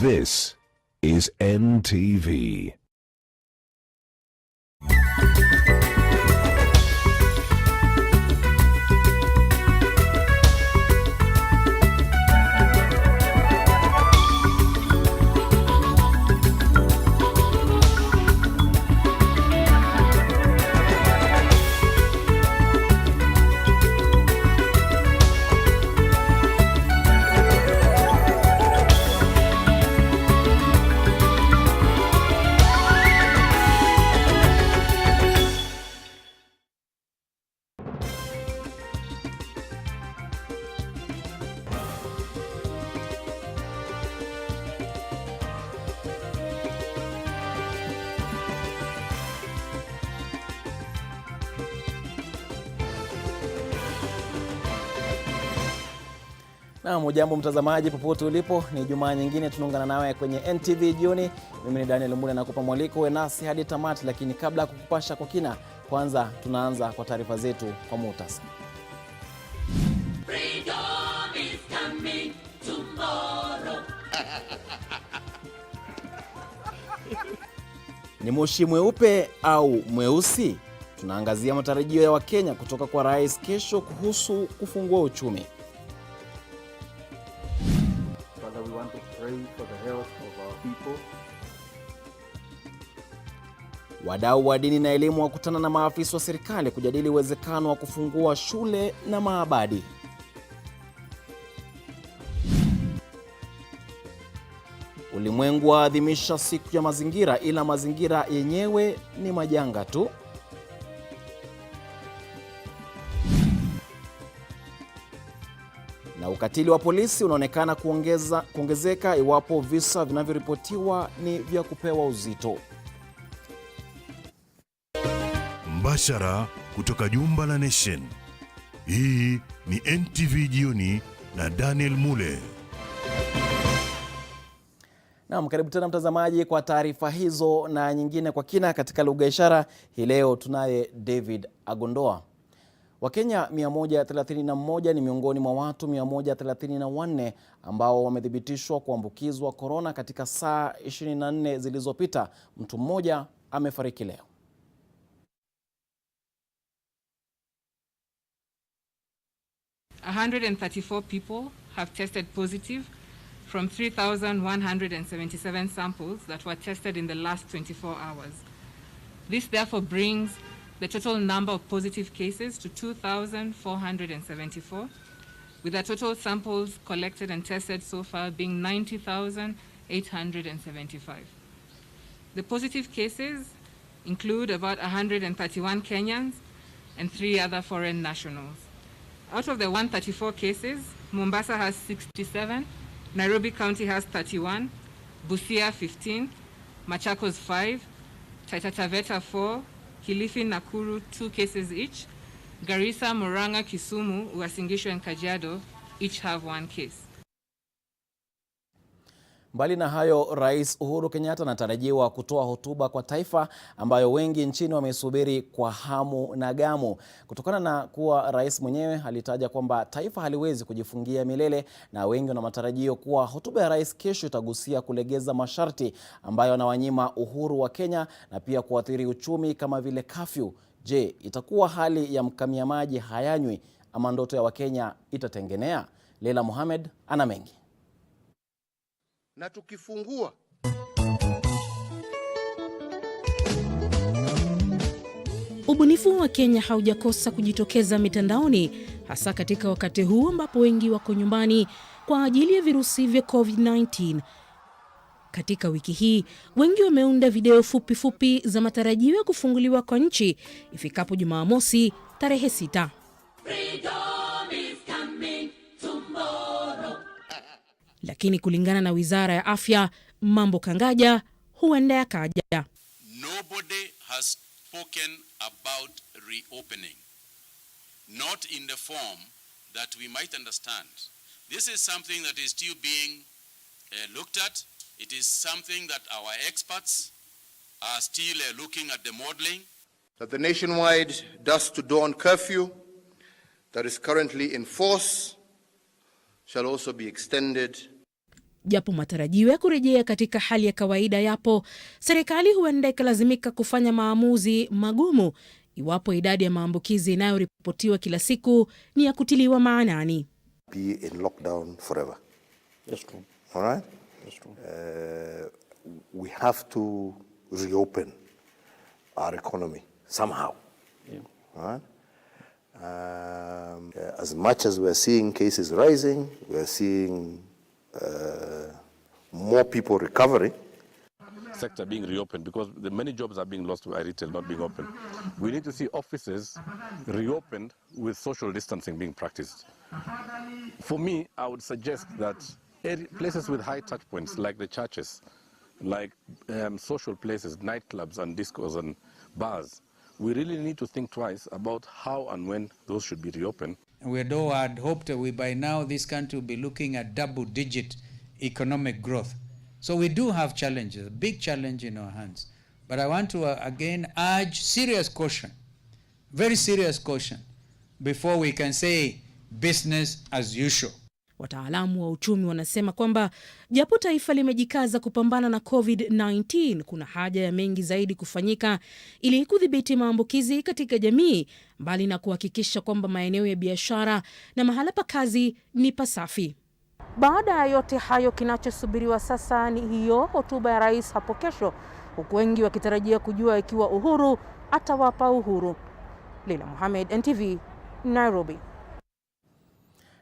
This is NTV. Na mujambo mtazamaji popote ulipo, ni Jumaa nyingine tunaungana nawe kwenye NTV jioni. Mimi ni Daniel Mbule na kupa mwaliko uwe nasi hadi tamati, lakini kabla kukupasha kwa kina, kwanza tunaanza kwa taarifa zetu kwa muhtasari. Ni moshi mweupe au mweusi? Tunaangazia matarajio ya Wakenya kutoka kwa rais kesho kuhusu kufungua uchumi. We want to pray for the health of our people. Wadau wa dini na elimu wakutana na maafisa wa serikali kujadili uwezekano wa kufungua shule na maabadi. Ulimwengu waadhimisha siku ya mazingira, ila mazingira yenyewe ni majanga tu. Na ukatili wa polisi unaonekana kuongezeka iwapo visa vinavyoripotiwa ni vya kupewa uzito. Mbashara kutoka jumba la Nation. Hii ni NTV jioni na Daniel Mule. Naam, karibu tena mtazamaji kwa taarifa hizo na nyingine kwa kina katika lugha ya ishara. Hii leo tunaye David Agondoa. Wakenya 131 ni miongoni mwa watu 134 ambao wamethibitishwa kuambukizwa korona katika saa 24 zilizopita. Mtu mmoja amefariki leo. A 134 people have tested positive from 3,177 samples that were tested in the last 24 hours. This therefore brings the total number of positive cases to 2,474, with the total samples collected and tested so far being 90,875. The positive cases include about 131 Kenyans and 3 other foreign nationals. Out of the 134 cases, Mombasa has 67, Nairobi County has 31, Busia 15, Machakos 5, Taita Taveta 4, Kilifi, Nakuru 2 cases each. Garissa, Murang'a, Kisumu, Uasin Gishu and Kajiado each have 1 case. Mbali na hayo, Rais Uhuru Kenyatta anatarajiwa kutoa hotuba kwa taifa ambayo wengi nchini wamesubiri kwa hamu na gamu. Kutokana na kuwa rais mwenyewe alitaja kwamba taifa haliwezi kujifungia milele, na wengi wana matarajio kuwa hotuba ya rais kesho itagusia kulegeza masharti ambayo yanawanyima uhuru wa Kenya na pia kuathiri uchumi kama vile kafyu. Je, itakuwa hali ya mkamia maji hayanywi ama ndoto ya Wakenya itatengenea? Leila Mohamed ana mengi. Na tukifungua ubunifu wa Kenya haujakosa kujitokeza mitandaoni, hasa katika wakati huu ambapo wengi wako nyumbani kwa ajili ya virusi vya COVID-19. Katika wiki hii, wengi wameunda video fupi za matarajio ya kufunguliwa kwa nchi ifikapo Jumamosi tarehe 6. Lakini kulingana na Wizara ya Afya, mambo kangaja huenda yakaja. Nobody has spoken about reopening, not in the form that we might understand. This is something that is still being looked at. It is something that our experts are still looking at the modeling. That the nationwide dusk to dawn curfew that is currently in force shall also be extended. Japo matarajio ya kurejea katika hali ya kawaida yapo, serikali huenda ikalazimika kufanya maamuzi magumu iwapo idadi ya maambukizi inayoripotiwa kila siku ni ya kutiliwa maanani. Be in lockdown forever. That's true. All right? That's true. We have to reopen our economy somehow. Yeah. All right? As much as we're seeing cases rising, we're seeing more people recovering. Sector being reopened because the many jobs are being lost by retail not being open. We need to see offices reopened with social distancing being practiced. For me, I would suggest that places with high touch points like the churches, like social places, nightclubs and discos and bars, we really need to think twice about how and when those should be reopened. We had hoped that by now this country will be looking at double-digit economic growth. So we do have challenges, a big challenge in our hands. But I want to again urge serious caution, very serious caution, before we can say business as usual. Wataalamu wa uchumi wanasema kwamba japo taifa limejikaza kupambana na COVID-19, kuna haja ya mengi zaidi kufanyika ili kudhibiti maambukizi katika jamii, mbali na kuhakikisha kwamba maeneo ya biashara na mahala pa kazi ni pasafi. Baada ya yote hayo, kinachosubiriwa sasa ni hiyo hotuba ya rais hapo kesho, huku wengi wakitarajia kujua ikiwa Uhuru atawapa uhuru. Leila Mohamed, NTV, Nairobi.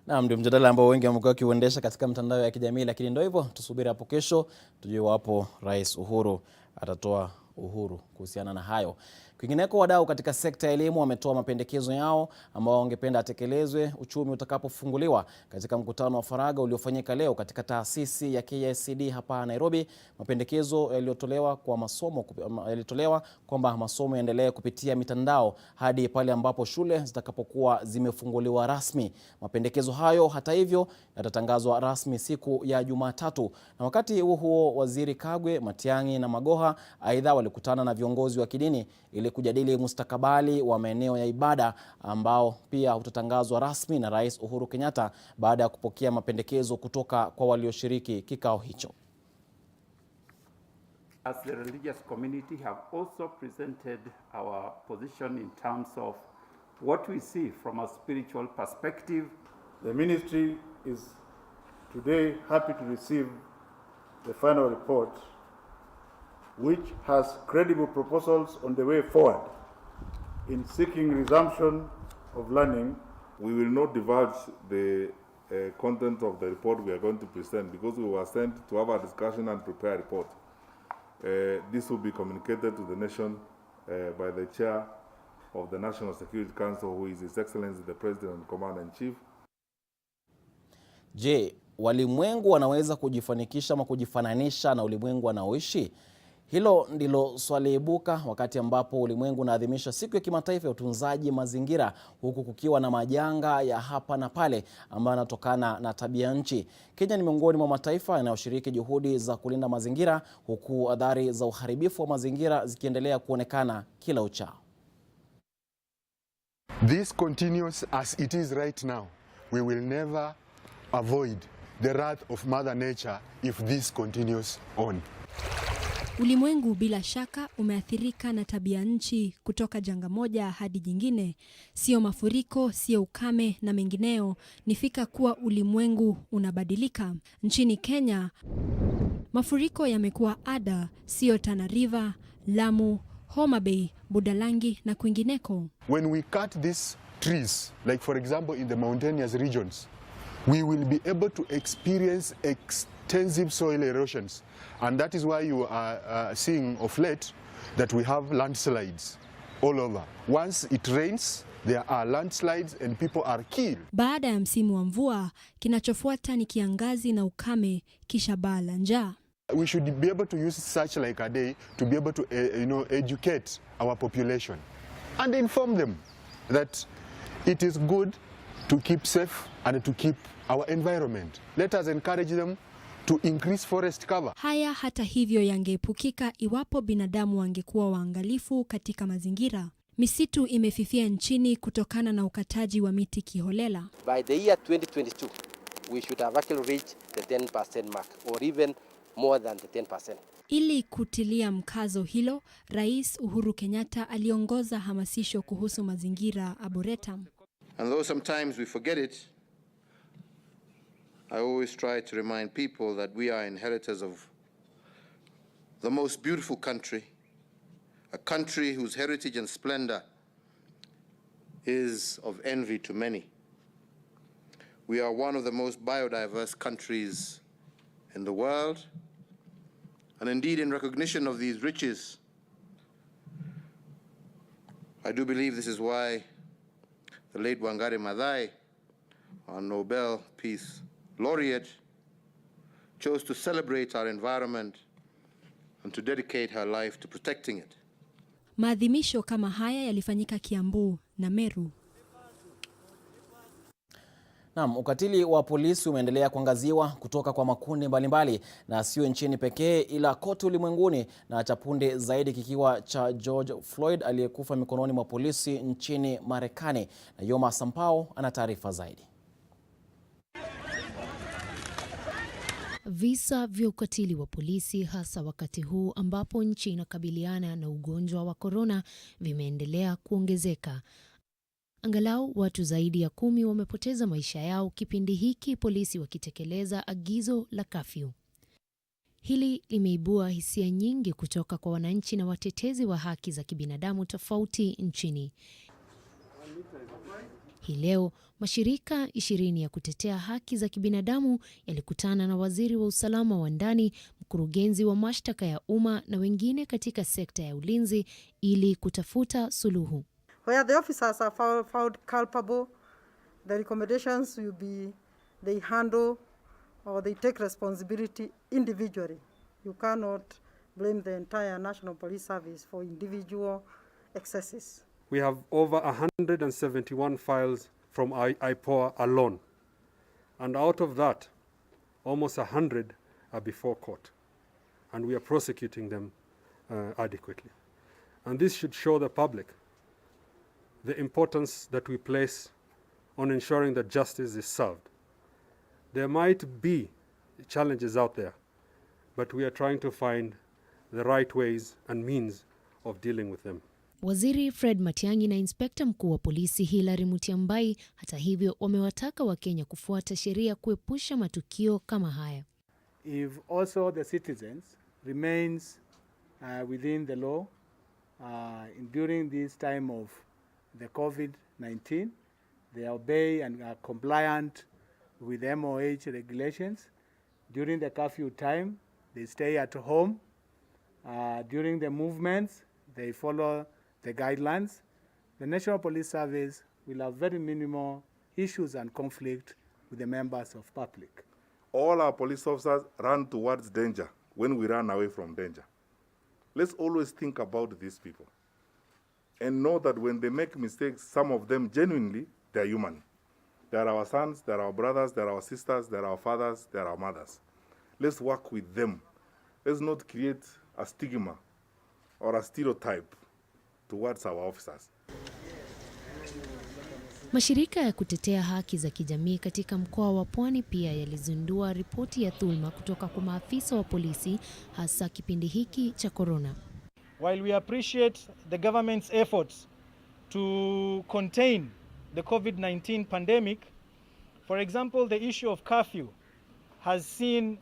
Na ndio mjadala ambao wengi wamekuwa wakiuendesha katika mtandao ya kijamii, lakini ndio hivyo, tusubiri hapo kesho tujue wapo Rais Uhuru atatoa uhuru kuhusiana na hayo. Kwingineko, wadau katika sekta ya elimu wametoa mapendekezo yao ambao wangependa atekelezwe uchumi utakapofunguliwa. Katika mkutano wa faragha uliofanyika leo katika taasisi ya KICD hapa Nairobi, mapendekezo yalitolewa kwamba masomo yaendelee kupitia mitandao hadi pale ambapo shule zitakapokuwa zimefunguliwa rasmi. Mapendekezo hayo hata hivyo yatatangazwa rasmi siku ya Jumatatu. Na wakati huo Waziri Kagwe, Matiang'i na Magoha aidha walikutana na viongozi wa kidini ili kujadili mustakabali wa maeneo ya ibada ambao pia utatangazwa rasmi na Rais Uhuru Kenyatta baada ya kupokea mapendekezo kutoka kwa walioshiriki kikao hicho. As the religious community have also presented our position in terms of what we see from a spiritual perspective. The ministry is today happy to receive the final report, which has credible proposals on the way forward in seeking resumption of learning. We will not divulge the content of the report we are going to present because we were sent to have a discussion and prepare a report. This will be communicated to the nation by the chair of the National Security Council, who is His Excellency the President and Commander-in-Chief. Je, walimwengu wanaweza kujifanikisha ama kujifananisha na ulimwengu wanaoishi? Hilo ndilo swali ibuka wakati ambapo ulimwengu unaadhimisha siku ya kimataifa ya utunzaji mazingira, huku kukiwa na majanga ya hapa na pale ambayo yanatokana na tabia nchi. Kenya ni miongoni mwa mataifa yanayoshiriki juhudi za kulinda mazingira, huku athari za uharibifu wa mazingira zikiendelea kuonekana kila uchao. This continues as it is right now. We will never avoid the wrath of Mother Nature if this continues on. Ulimwengu bila shaka umeathirika na tabia nchi kutoka janga moja hadi jingine. Sio mafuriko, sio ukame na mengineo, nifika kuwa ulimwengu unabadilika. Nchini Kenya, mafuriko yamekuwa ada, sio Tana River, Lamu, Homa Bay, Budalangi na kwingineko. When we cut these trees, like for example in the mountainous regions, we will be able to experience extensive soil erosions. And that is why you are seeing of late that we have landslides all over. Once it rains, there are landslides and people are killed. Baada ya msimu wa mvua, kinachofuata ni kiangazi na ukame, kisha baa la njaa. We should be able to use such like a day to be able to educate our population and inform them that it is good to keep safe and to keep our environment. Let us encourage them to increase forest cover. Haya hata hivyo yangeepukika iwapo binadamu wangekuwa waangalifu katika mazingira. Misitu imefifia nchini kutokana na ukataji wa miti kiholela. By the year 2022, we should have actually reached the 10% mark or even more than the 10%. Ili kutilia mkazo hilo, Rais Uhuru Kenyatta aliongoza hamasisho kuhusu mazingira Arboretum. And though sometimes we forget it, I always try to remind people that we are inheritors of the most beautiful country, a country whose heritage and splendor is of envy to many. We are one of the most biodiverse countries in the world, and indeed in recognition of these riches, I do believe this is why the late Wangari Maathai, our Nobel Peace Laureate, chose to celebrate our environment and to dedicate her life to protecting it. Maadhimisho kama haya yalifanyika Kiambu na Meru. Naam, ukatili wa polisi umeendelea kuangaziwa kutoka kwa makundi mbalimbali na sio nchini pekee ila kote ulimwenguni, na cha punde zaidi kikiwa cha George Floyd aliyekufa mikononi mwa polisi nchini Marekani. Na Yoma Sampao ana taarifa zaidi. Visa vya ukatili wa polisi hasa wakati huu ambapo nchi inakabiliana na ugonjwa wa corona vimeendelea kuongezeka. Angalau watu zaidi ya 10 wamepoteza maisha yao kipindi hiki polisi wakitekeleza agizo la kafyu. Hili limeibua hisia nyingi kutoka kwa wananchi na watetezi wa haki za kibinadamu tofauti nchini. Hii leo, mashirika 20 ya kutetea haki za kibinadamu yalikutana na waziri wa usalama wa ndani, mkurugenzi wa mashtaka ya umma na wengine katika sekta ya ulinzi ili kutafuta suluhu. Where the officers are found culpable, the recommendations will be they handle or they take responsibility individually. You cannot blame the entire National Police Service for individual excesses. We have over 171 files from IPOA alone. And out of that, almost 100 are before court. And we are prosecuting them adequately. And this should show the public the importance that we place on ensuring that justice is served. There might be challenges out there, but we are trying to find the right ways and means of dealing with them. Waziri Fred Matiang'i na Inspekta Mkuu wa Polisi Hilary Mutyambai hata hivyo wamewataka Wakenya kufuata sheria kuepusha matukio kama haya. If also the citizens remains within the law during this time of the COVID-19, they obey and are compliant with MOH regulations. During the curfew time, they stay at home. During the movements, they follow the guidelines. The National Police Service will have very minimal issues and conflict with the members of public. All our police officers run towards danger when we run away from danger. Let's always think about these people and know that when they make mistakes, some of them genuinely, they're human. They're our sons, they're our brothers, they're our sisters, they're our fathers, they're our mothers. Let's work with them. Let's not create a stigma or a stereotype towards our officers. Mashirika ya kutetea haki za kijamii katika mkoa wa Pwani pia yalizindua ripoti ya dhulma kutoka kwa maafisa wa polisi hasa kipindi hiki cha corona. While we appreciate the government's efforts to contain the COVID-19 pandemic, for example, the issue of curfew has seen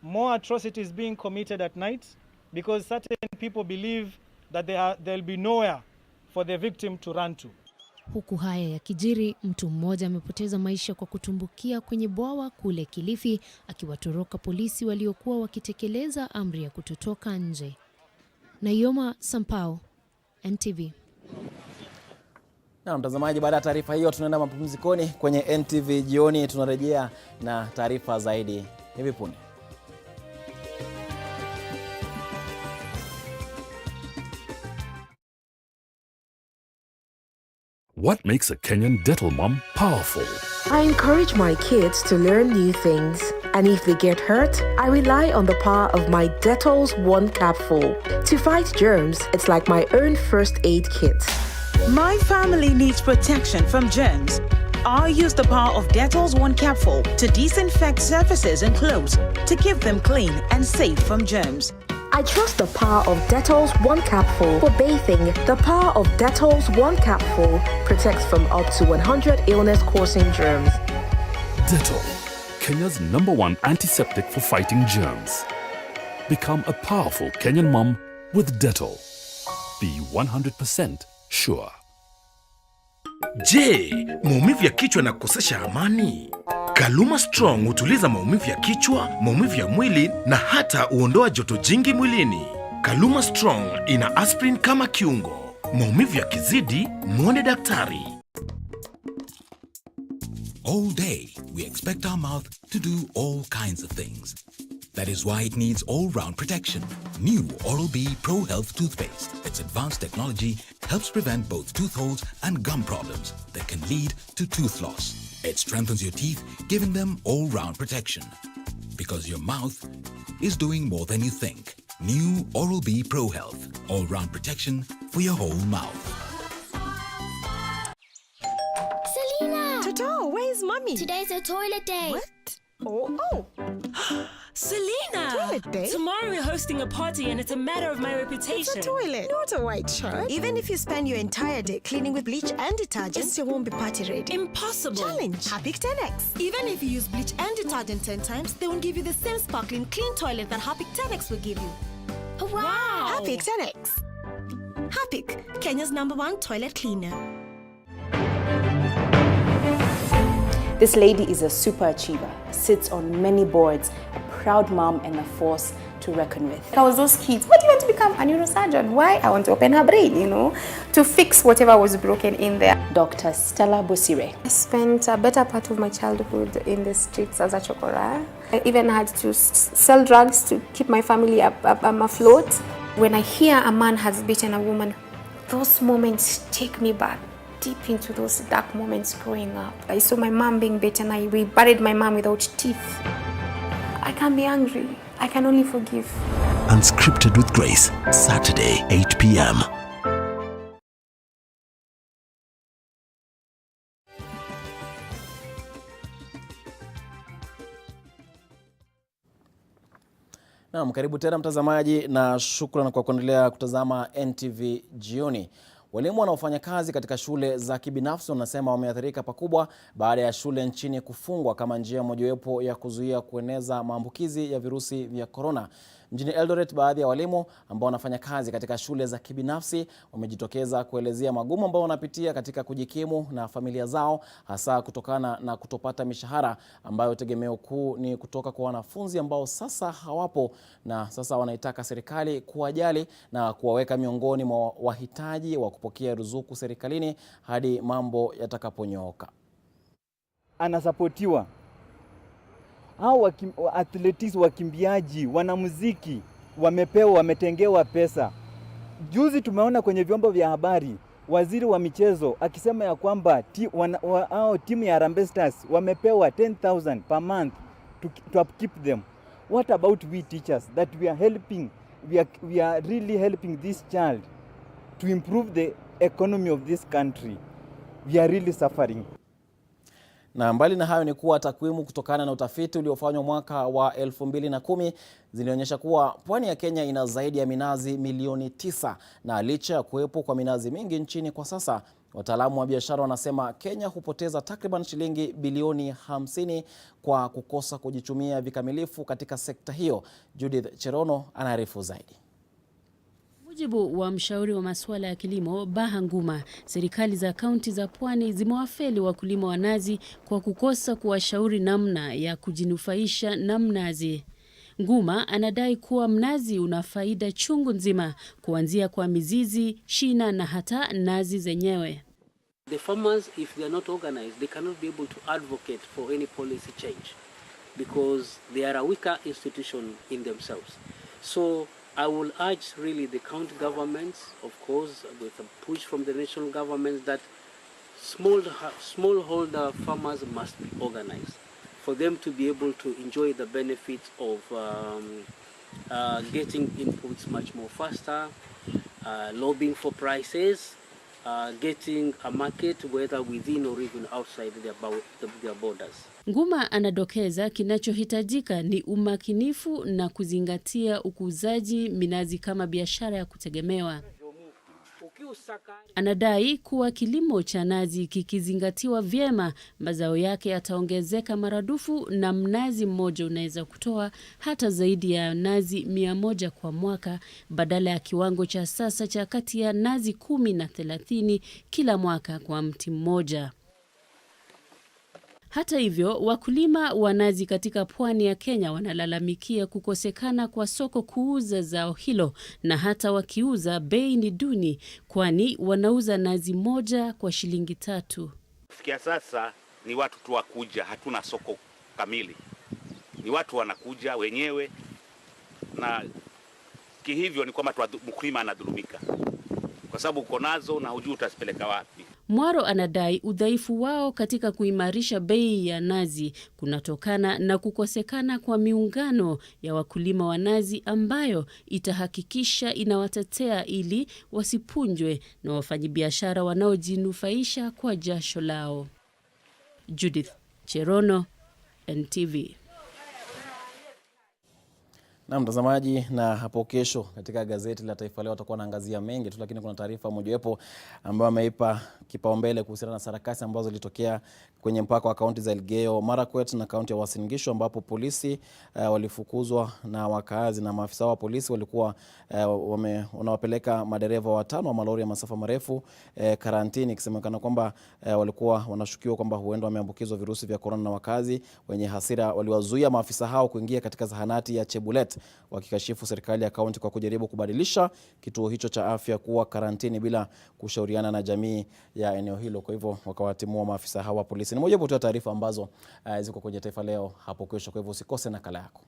more atrocities being committed at night because certain people believe that there'll be nowhere for the victim to run to. Huku haya ya kijiri, mtu mmoja amepoteza maisha kwa kutumbukia kwenye bwawa kule Kilifi akiwatoroka polisi waliokuwa wakitekeleza amri ya kutotoka nje. Nayoma Sampao, NTV. Na mtazamaji, baada ya taarifa hiyo tunaenda mapumzikoni. Kwenye NTV jioni tunarejea na taarifa zaidi hivi punde. What makes a Kenyan dental mom powerful? I encourage my kids to learn new things. And if they get hurt, I rely on the power of my Dettol's One Capful. To fight germs, it's like my own first aid kit. My family needs protection from germs. I use the power of Dettol's One Capful to disinfect surfaces and clothes to keep them clean and safe from germs. I trust the power of Dettol's One Capful for bathing. The power of Dettol's One Capful protects from up to 100 illness-causing germs. Dettol, Kenya's #1 antiseptic for fighting germs. Become a powerful Kenyan mom with Dettol. Be 100% sure. Je, maumivu ya kichwa na kukosesha amani? Kaluma Strong hutuliza maumivu ya kichwa, maumivu ya mwili na hata huondoa joto jingi mwilini. Kaluma Strong ina aspirin kama kiungo. Maumivu yakizidi, muone daktari. All day, we expect our mouth to do all kinds of things. That is why it needs all-round protection. New Oral-B Pro Health toothpaste. Its advanced technology helps prevent both tooth holes and gum problems that can lead to tooth loss. It strengthens your teeth, giving them all-round protection. Because your mouth is doing more than you think. New Oral-B Pro Health. All-round protection for your whole mouth. Selena! Toto, where's mommy? Today's a toilet day. What? Oh. Selena! Toilet day? Tomorrow we're hosting a party and it's a matter of my reputation. It's a toilet, not a white shirt. Even if you spend your entire day cleaning with bleach and detergent, it still won't be party ready. Impossible. Challenge. Harpic 10X. Even if you use bleach and detergent 10 times, they won't give you the same sparkling clean toilet that Harpic 10X will give you. Wow! Harpic 10X. Harpic, Kenya's #1 toilet cleaner. This lady is a super achiever, sits on many boards, a proud mom and a force to reckon with. I was those kids, what do you want to become? A neurosurgeon. Why? I want to open her brain, to fix whatever was broken in there. Dr. Stella Bosire. I spent a better part of my childhood in the streets as a chokora. I even had to sell drugs to keep my family afloat. When I hear a man has beaten a woman, those moments take me back deep into those dark moments growing up. I saw my mom being beaten. We buried my mom without teeth. I can't be angry. I can only forgive. Unscripted with Grace, Saturday, 8 p.m. Naam, karibu tena mtazamaji na shukrani kwa kuendelea kutazama NTV jioni. Walimu wanaofanya kazi katika shule za kibinafsi wanasema wameathirika pakubwa baada ya shule nchini kufungwa kama njia mojawapo ya kuzuia kueneza maambukizi ya virusi vya corona. Mjini Eldoret, baadhi ya walimu ambao wanafanya kazi katika shule za kibinafsi wamejitokeza kuelezea magumu ambao wanapitia katika kujikimu na familia zao, hasa kutokana na kutopata mishahara ambayo tegemeo kuu ni kutoka kwa wanafunzi ambao sasa hawapo, na sasa wanaitaka serikali kuwajali na kuwaweka miongoni mwa wahitaji wa kupokea ruzuku serikalini hadi mambo yatakaponyooka. Anasapotiwa. Hao athletics, wakimbiaji, wanamuziki wametengewa pesa. Juzi tumeona kwenye vyombo vya habari waziri wa michezo akisema ya kwamba timu ya Harambee Stars wamepewa 10,000 per month to upkeep them. What about we teachers that we are helping? We are really helping this child to improve the economy of this country. We are really suffering. Na mbali na hayo ni kuwa takwimu kutokana na utafiti uliofanywa mwaka wa 2010 zilionyesha kuwa pwani ya Kenya ina zaidi ya minazi milioni 9, na licha ya kuwepo kwa minazi mingi nchini kwa sasa, wataalamu wa biashara wanasema Kenya hupoteza takriban shilingi bilioni 50 kwa kukosa kujichumia vikamilifu katika sekta hiyo. Judith Cherono anaarifu zaidi. Mujibu wa mshauri wa masuala ya kilimo Baha Nguma, serikali za kaunti za pwani zimewafeli wakulima wa nazi kwa kukosa kuwashauri namna ya kujinufaisha na mnazi. Nguma anadai kuwa mnazi una faida chungu nzima, kuanzia kwa mizizi, shina na hata nazi zenyewe. The farmers, if they are not organized, they cannot be able to advocate for any policy change because they are a weaker institution in themselves. So I will urge really the county governments, of course, with a push from the national governments, that smallholder farmers must be organized for them to be able to enjoy the benefits of getting inputs much more faster, lobbying for prices, getting a market, whether within or even outside their borders. Nguma anadokeza kinachohitajika ni umakinifu na kuzingatia ukuzaji minazi kama biashara ya kutegemewa. Anadai kuwa kilimo cha nazi kikizingatiwa vyema, mazao yake yataongezeka maradufu na mnazi mmoja unaweza kutoa hata zaidi ya nazi 100 kwa mwaka badala ya kiwango cha sasa cha kati ya nazi 10 na 30 kila mwaka kwa mti mmoja. Hata hivyo, wakulima wa nazi katika pwani ya Kenya wanalalamikia kukosekana kwa soko kuuza zao hilo, na hata wakiuza bei ni duni, kwani wanauza nazi moja kwa shilingi 3. Kufikia sasa ni watu tu wakuja, hatuna soko kamili. Ni watu wanakuja wenyewe, na kihivyo ni kwamba mkulima anadhulumika. Kwa sababu uko nazo na hujui utazipeleka wapi. Mwaro anadai udhaifu wao katika kuimarisha bei ya nazi kunatokana na kukosekana kwa miungano ya wakulima wa nazi ambayo itahakikisha inawatetea ili wasipunjwe na wafanyabiashara wanaojinufaisha kwa jasho lao. Judith Cherono, NTV. Na mtazamaji, na hapo kesho katika gazeti la Taifa Leo watakuwa naangazia mengi tu, lakini kuna taarifa mojawapo ambayo ameipa kipaumbele kuhusiana na sarakasi ambazo zilitokea kwenye mpaka wa kaunti za Elgeyo Marakwet na kaunti ya Uasin Gishu, ambapo polisi walifukuzwa na wakazi, na maafisa wa polisi walikuwa wanawapeleka madereva 5 wa malori ya masafa marefu karantini, ikisemekana kwamba walikuwa wanashukiwa kwamba huenda wameambukizwa virusi vya corona, na wakazi wenye hasira waliwazuia maafisa hao kuingia katika zahanati ya Chebulet, wakikashifu serikali ya kaunti kwa kujaribu kubadilisha kituo hicho cha afya kuwa karantini bila kushauriana na jamii ya eneo hilo. Kwa hivyo wakawatimua maafisa hawa polisi. Ni moja wapo ya taarifa ambazo ziko kwenye Taifa Leo hapo kesho, kwa hivyo usikose nakala yako.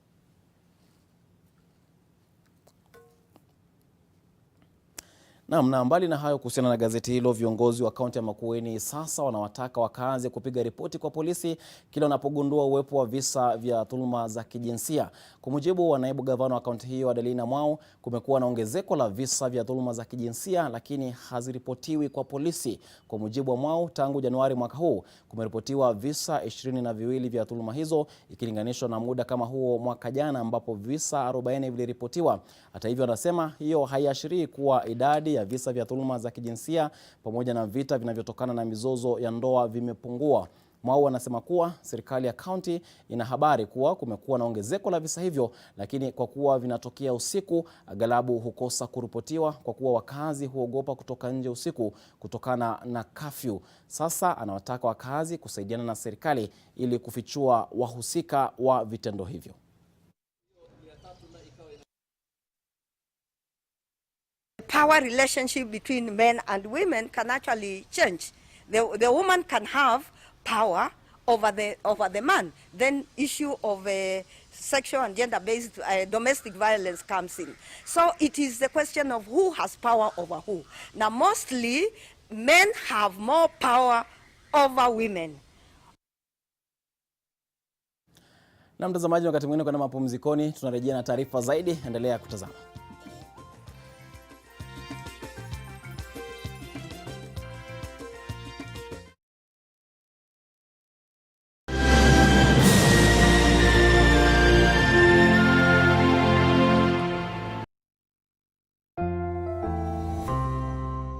Na mbali na hayo, kuhusiana na gazeti hilo, viongozi wa kaunti ya Makueni sasa wanawataka wakazi kupiga ripoti kwa polisi kila wanapogundua uwepo wa visa vya dhuluma za kijinsia. Kwa mujibu wa naibu gavana wa kaunti hiyo Adelina Mwau, kumekuwa na ongezeko la visa vya dhuluma za kijinsia lakini haziripotiwi kwa polisi. Kwa mujibu wa Mwau, tangu Januari mwaka huu kumeripotiwa visa 22 vya dhuluma hizo, ikilinganishwa na muda kama huo mwaka jana ambapo visa 40 viliripotiwa. Hata hivyo, anasema hiyo haiashirii kuwa idadi ya visa vya dhuluma za kijinsia pamoja na vita vinavyotokana na mizozo ya ndoa vimepungua. Mwau anasema kuwa serikali ya kaunti ina habari kuwa kumekuwa na ongezeko la visa hivyo, lakini kwa kuwa vinatokea usiku, aghalabu hukosa kuripotiwa kwa kuwa wakazi huogopa kutoka nje usiku kutokana na kafyu. Sasa anawataka wakazi kusaidiana na serikali ili kufichua wahusika wa vitendo hivyo. Power relationship between men and women can actually change. The woman can have power over the man. Then issue of sexual and gender-based domestic violence comes in. So it is the question of who has power over who. Now mostly men have more power over women. Na mtazamaji, wakati mwingine kwa mapumzikoni, tunarejea na taarifa zaidi. Endelea kutazama.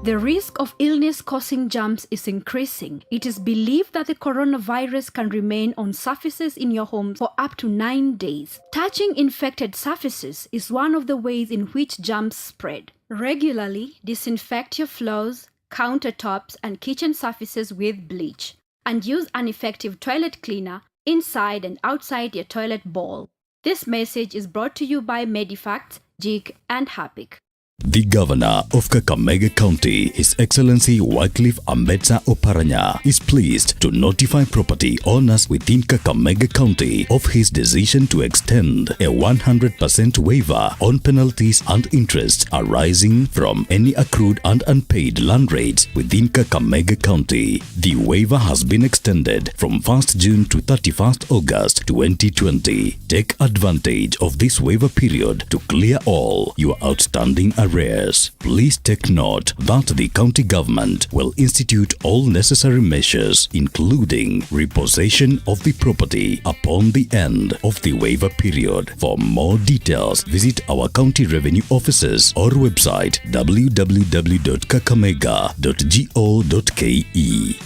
The risk of illness-causing germs is increasing. It is believed that the coronavirus can remain on surfaces in your home for up to 9 days. Touching infected surfaces is one of the ways in which germs spread. Regularly disinfect your floors, countertops, and kitchen surfaces with bleach. And use an effective toilet cleaner inside and outside your toilet bowl. This message is brought to you by Medifacts, JIC, and HAPIC. The Governor of Kakamega County, His Excellency Wycliffe Ambetsa Oparanya, is pleased to notify property owners within Kakamega County of his decision to extend a 100% waiver on penalties and interest arising from any accrued and unpaid land rates within Kakamega County. The waiver has been extended from 1st June to 31st August 2020. Take advantage of this waiver period to clear all your outstanding arrears. arrears. Please take note that the county government will institute all necessary measures, including repossession of the property upon the end of the waiver period. For more details, visit our county revenue offices or website www.kakamega.go.ke.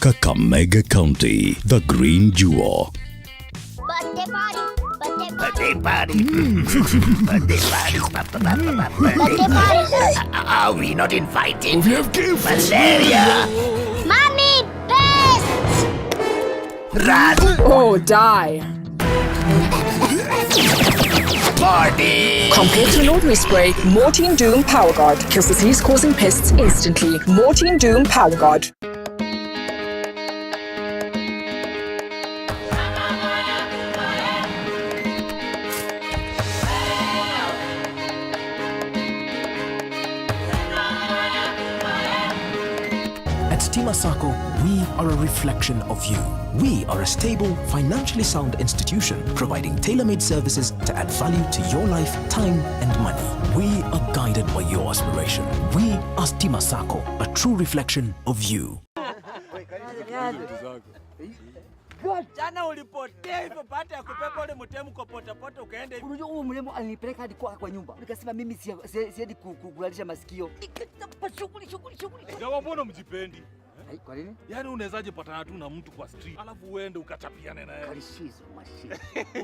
Kakamega County, the green jewel. Birthday party. Birthday party. Birthday party. Birthday party. Are we not inviting? We have gifts. Malaria. Mommy, pests. Rat. Oh, die. Party. Compared to an ordinary spray, Mortein Doom Power Guard kills disease-causing pests instantly. Mortein Doom Power Guard. At Stima Sacco, we are a reflection of you. We are a stable, financially sound institution providing tailor-made services to add value to your life, time and money. We are guided by your aspiration. We are Stima Sacco, a true reflection of you. Jana ulipotea hivyo baada ya kupepa ule mtemu kwa potapota ukaenda hivyo. Unajua huyo mrembo alinipeleka hadi kwa nyumba. Nikasema mimi siedi kugalisha masikio. Shughuli. Jawa, mbona mjipendi? Hai, kwa nini? Yaani unawezaje patana tu na mtu kwa street alafu uende ukachapiane na yeye? Kalishizo mashi.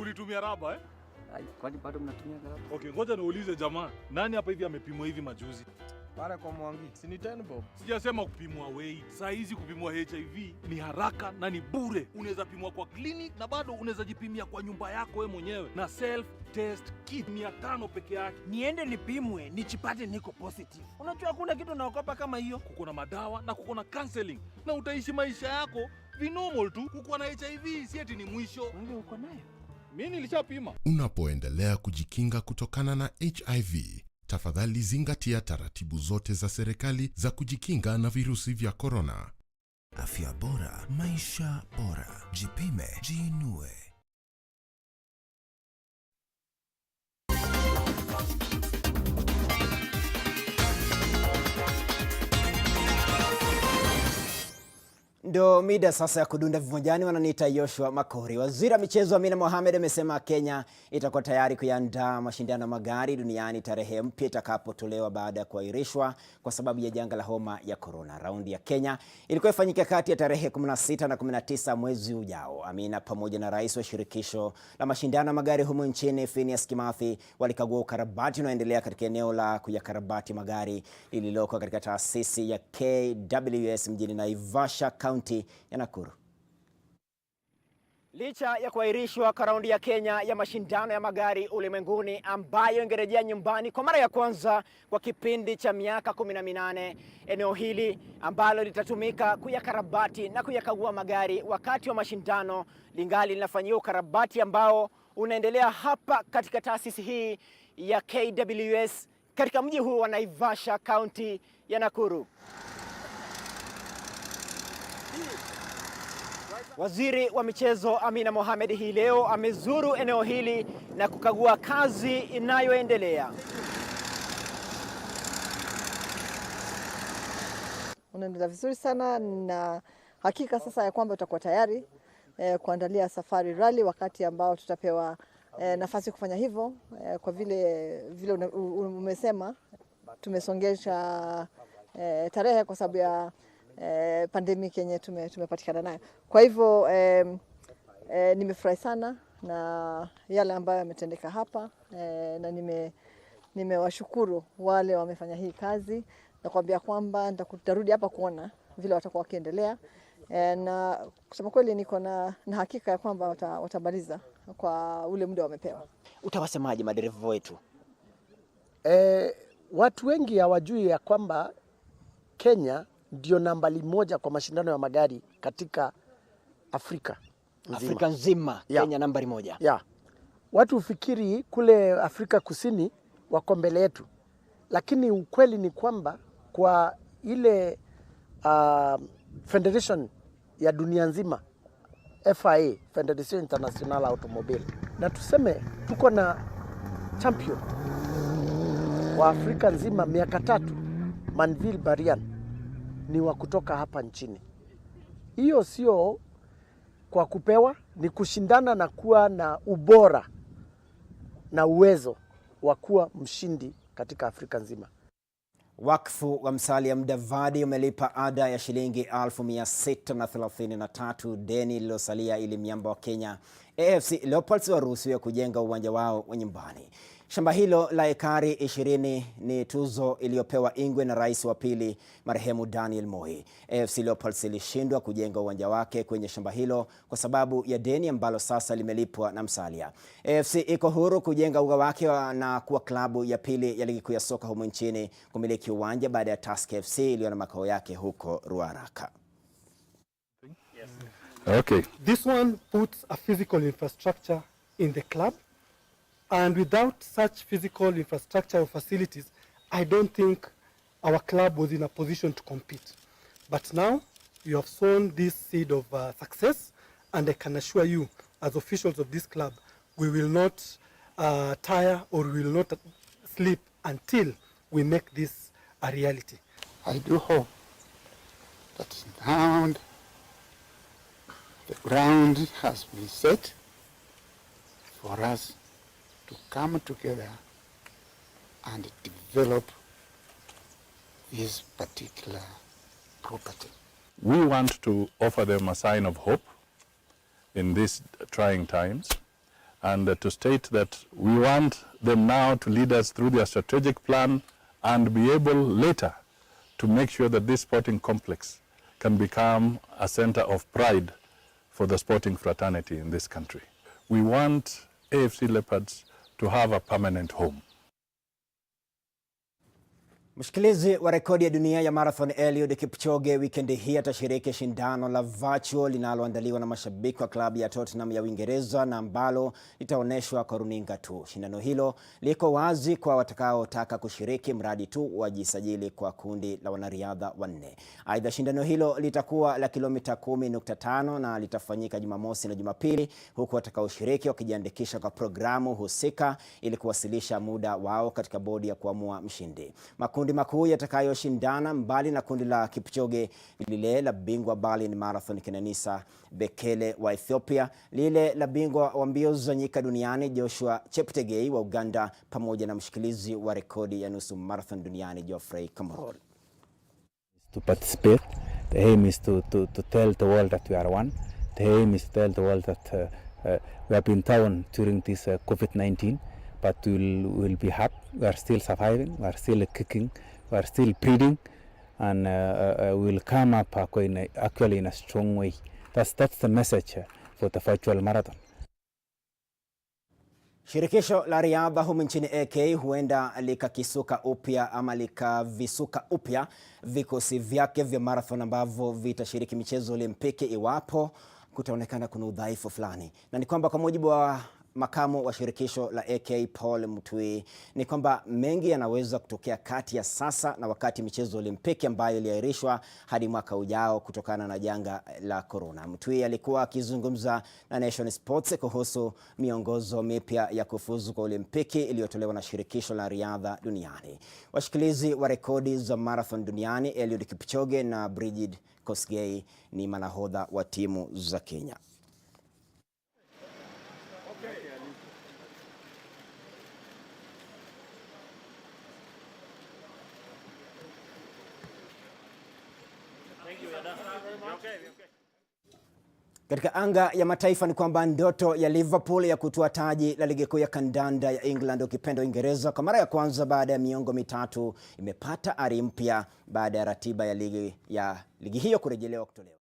Ulitumia raba eh? Hai, kwani bado mnatumia raba? Okay, ngoja niulize jamaa. Nani hapa hivi amepimwa hivi majuzi? Pale kwa Mwangi. Si ni 10 bob. Sijasema kupimwa weight. Saa hizi kupimwa HIV ni haraka na ni bure. Unaweza pimwa kwa clinic na bado unaweza jipimia kwa nyumba yako wewe mwenyewe na self test kit 500 peke yake. Niende nipimwe, nichipate niko positive. Unajua hakuna kitu naogopa kama hiyo. Kuko na madawa na kuko na counseling na utaishi maisha yako normal tu. Kuko na HIV si eti ni mwisho. Wewe uko nayo? Mimi nilishapima. Unapoendelea kujikinga kutokana na HIV, tafadhali zingatia taratibu zote za serikali za kujikinga na virusi vya korona. Afya bora, maisha bora. Jipime, jiinue. Ndo mida sasa ya kudunda viwanjani. Wananiita Joshua Makori. Waziri wa michezo Amina Mohamed amesema Kenya itakuwa tayari kuandaa mashindano magari duniani tarehe mpya itakapotolewa baada ya kuahirishwa kwa sababu ya janga la homa ya corona. Raundi ya Kenya ilikuwa ifanyike kati ya tarehe 16 na 19 mwezi ujao. Amina pamoja na rais wa shirikisho la mashindano ya magari humu nchini Phineas Kimathi walikagua ukarabati unaoendelea katika eneo la kuyakarabati magari lililoko katika taasisi ya KWS mjini Naivasha, kaunti ya Nakuru. Licha ya kuahirishwa kwa raundi ya Kenya ya mashindano ya magari ulimwenguni ambayo ingerejea nyumbani kwa mara ya kwanza kwa kipindi cha miaka 18, eneo hili ambalo litatumika kuyakarabati na kuyakagua magari wakati wa mashindano lingali linafanyia ukarabati ambao unaendelea hapa katika taasisi hii ya KWS katika mji huu wa Naivasha, kaunti ya Nakuru. Waziri wa michezo Amina Mohamed hii leo amezuru eneo hili na kukagua kazi inayoendelea. Unaendelea vizuri sana na hakika sasa ya kwamba tutakuwa tayari kuandalia safari rally wakati ambao tutapewa nafasi kufanya hivyo. Kwa vile umesema tumesongesha tarehe kwa sababu ya pandemic yenye tumepatikana nayo. Kwa hivyo nimefurahi sana na yale ambayo yametendeka hapa na nimewashukuru wale wamefanya hii kazi na kuambia kwamba nitarudi hapa kuona vile watakuwa wakiendelea na kusema kweli niko na hakika ya kwamba watamaliza kwa ule muda wamepewa. Utawasemaje madereva wetu? Watu wengi hawajui ya kwamba Kenya ndio nambari 1 kwa mashindano ya magari katika Afrika nzima. Afrika nzima, yeah. Kenya nambari 1. Yeah. Watu ufikiri kule Afrika Kusini wako mbele yetu. Lakini ukweli ni kwamba kwa ile federation ya dunia nzima, FIA, Federation International Automobile, na tuseme tuko na champion kwa Afrika nzima miaka 3, Manville Barian ni wa kutoka hapa nchini. Hiyo sio kwa kupewa, ni kushindana na kuwa na ubora na uwezo wa kuwa mshindi katika Afrika nzima. Wakfu wa Musalia Mudavadi umelipa ada ya shilingi 633 deni lililosalia ili miamba wa Kenya AFC Leopards waruhusiwe kujenga uwanja wao wa nyumbani. Shamba hilo la ekari 20 ni tuzo iliyopewa Ingwe na rais wa pili marehemu Daniel Moi. AFC Leopards ilishindwa kujenga uwanja wake kwenye shamba hilo kwa sababu ya deni ambalo sasa limelipwa na Musalia. AFC iko huru kujenga uga wake na kuwa klabu ya pili ya ligi kuu ya soka humu nchini kumiliki uwanja baada ya Tusker FC iliyo na makao yake huko Ruaraka. Okay. This one puts a physical infrastructure in the club. And without such physical infrastructure or facilities, I don't think our club was in a position to compete. But now, you have sown this seed of success, and I can assure you, as officials of this club, we will not tire or we will not sleep until we make this a reality. I do hope that now the ground has been set for us to come together and develop this particular property. We want to offer them a sign of hope in these trying times, and to state that we want them now to lead us through their strategic plan and be able later to make sure that this sporting complex can become a center of pride for the sporting fraternity in this country. We want AFC Leopards to have a permanent home. Mshikilizi wa rekodi ya dunia ya marathon Eliud Kipchoge wikendi hii atashiriki shindano la virtual linaloandaliwa na mashabiki wa klabu ya Tottenham ya Uingereza na ambalo litaoneshwa kwa runinga tu. Shindano hilo liko wazi kwa watakaotaka kushiriki mradi tu wajisajili kwa kundi la wanariadha 4. Aidha, shindano hilo litakuwa la kilomita 10.5 na litafanyika Jumamosi na Jumapili, huku watakaoshiriki wakijiandikisha kwa programu husika ili kuwasilisha muda wao katika bodi ya kuamua mshindi. Makundi makuu yatakayoshindana mbali na kundi la Kipchoge lile la bingwa Berlin Marathon Kenenisa Bekele wa Ethiopia, lile la bingwa wa mbio za nyika duniani Joshua Cheptegei wa Uganda, pamoja na mshikilizi wa rekodi ya nusu marathon duniani Geoffrey Kamworor. To participate, the aim is to tell the world that we are one. The aim is to tell the world that we have been down during this COVID-19. But we'll be happy. We are still surviving. We are still kicking. We are still breathing, and we'll come up actually in a strong way. That's the message for the virtual marathon. Shirikisho la riadha humu nchini AK huenda likakisuka upya ama likavisuka upya vikosi vyake vya marathon ambavyo vitashiriki michezo Olimpiki iwapo kutaonekana kuna udhaifu fulani. Na ni kwamba kwa mujibu wa makamu wa shirikisho la AK Paul Mutui ni kwamba mengi yanaweza kutokea kati ya sasa na wakati michezo Olimpiki ambayo iliahirishwa hadi mwaka ujao kutokana na janga la corona. Mutui alikuwa akizungumza na Nation Sports kuhusu miongozo mipya ya kufuzu kwa Olimpiki iliyotolewa na shirikisho la riadha duniani. Washikilizi wa rekodi za marathon duniani Eliud Kipchoge na Brigid Kosgei ni manahodha wa timu za Kenya. Katika anga ya mataifa ni kwamba ndoto ya Liverpool ya kutua taji la ligi kuu ya kandanda ya England ukipenda Uingereza kwa mara ya kwanza baada ya miongo mitatu imepata ari mpya baada ya ratiba ya ligi hiyo kurejelewa kutolewa.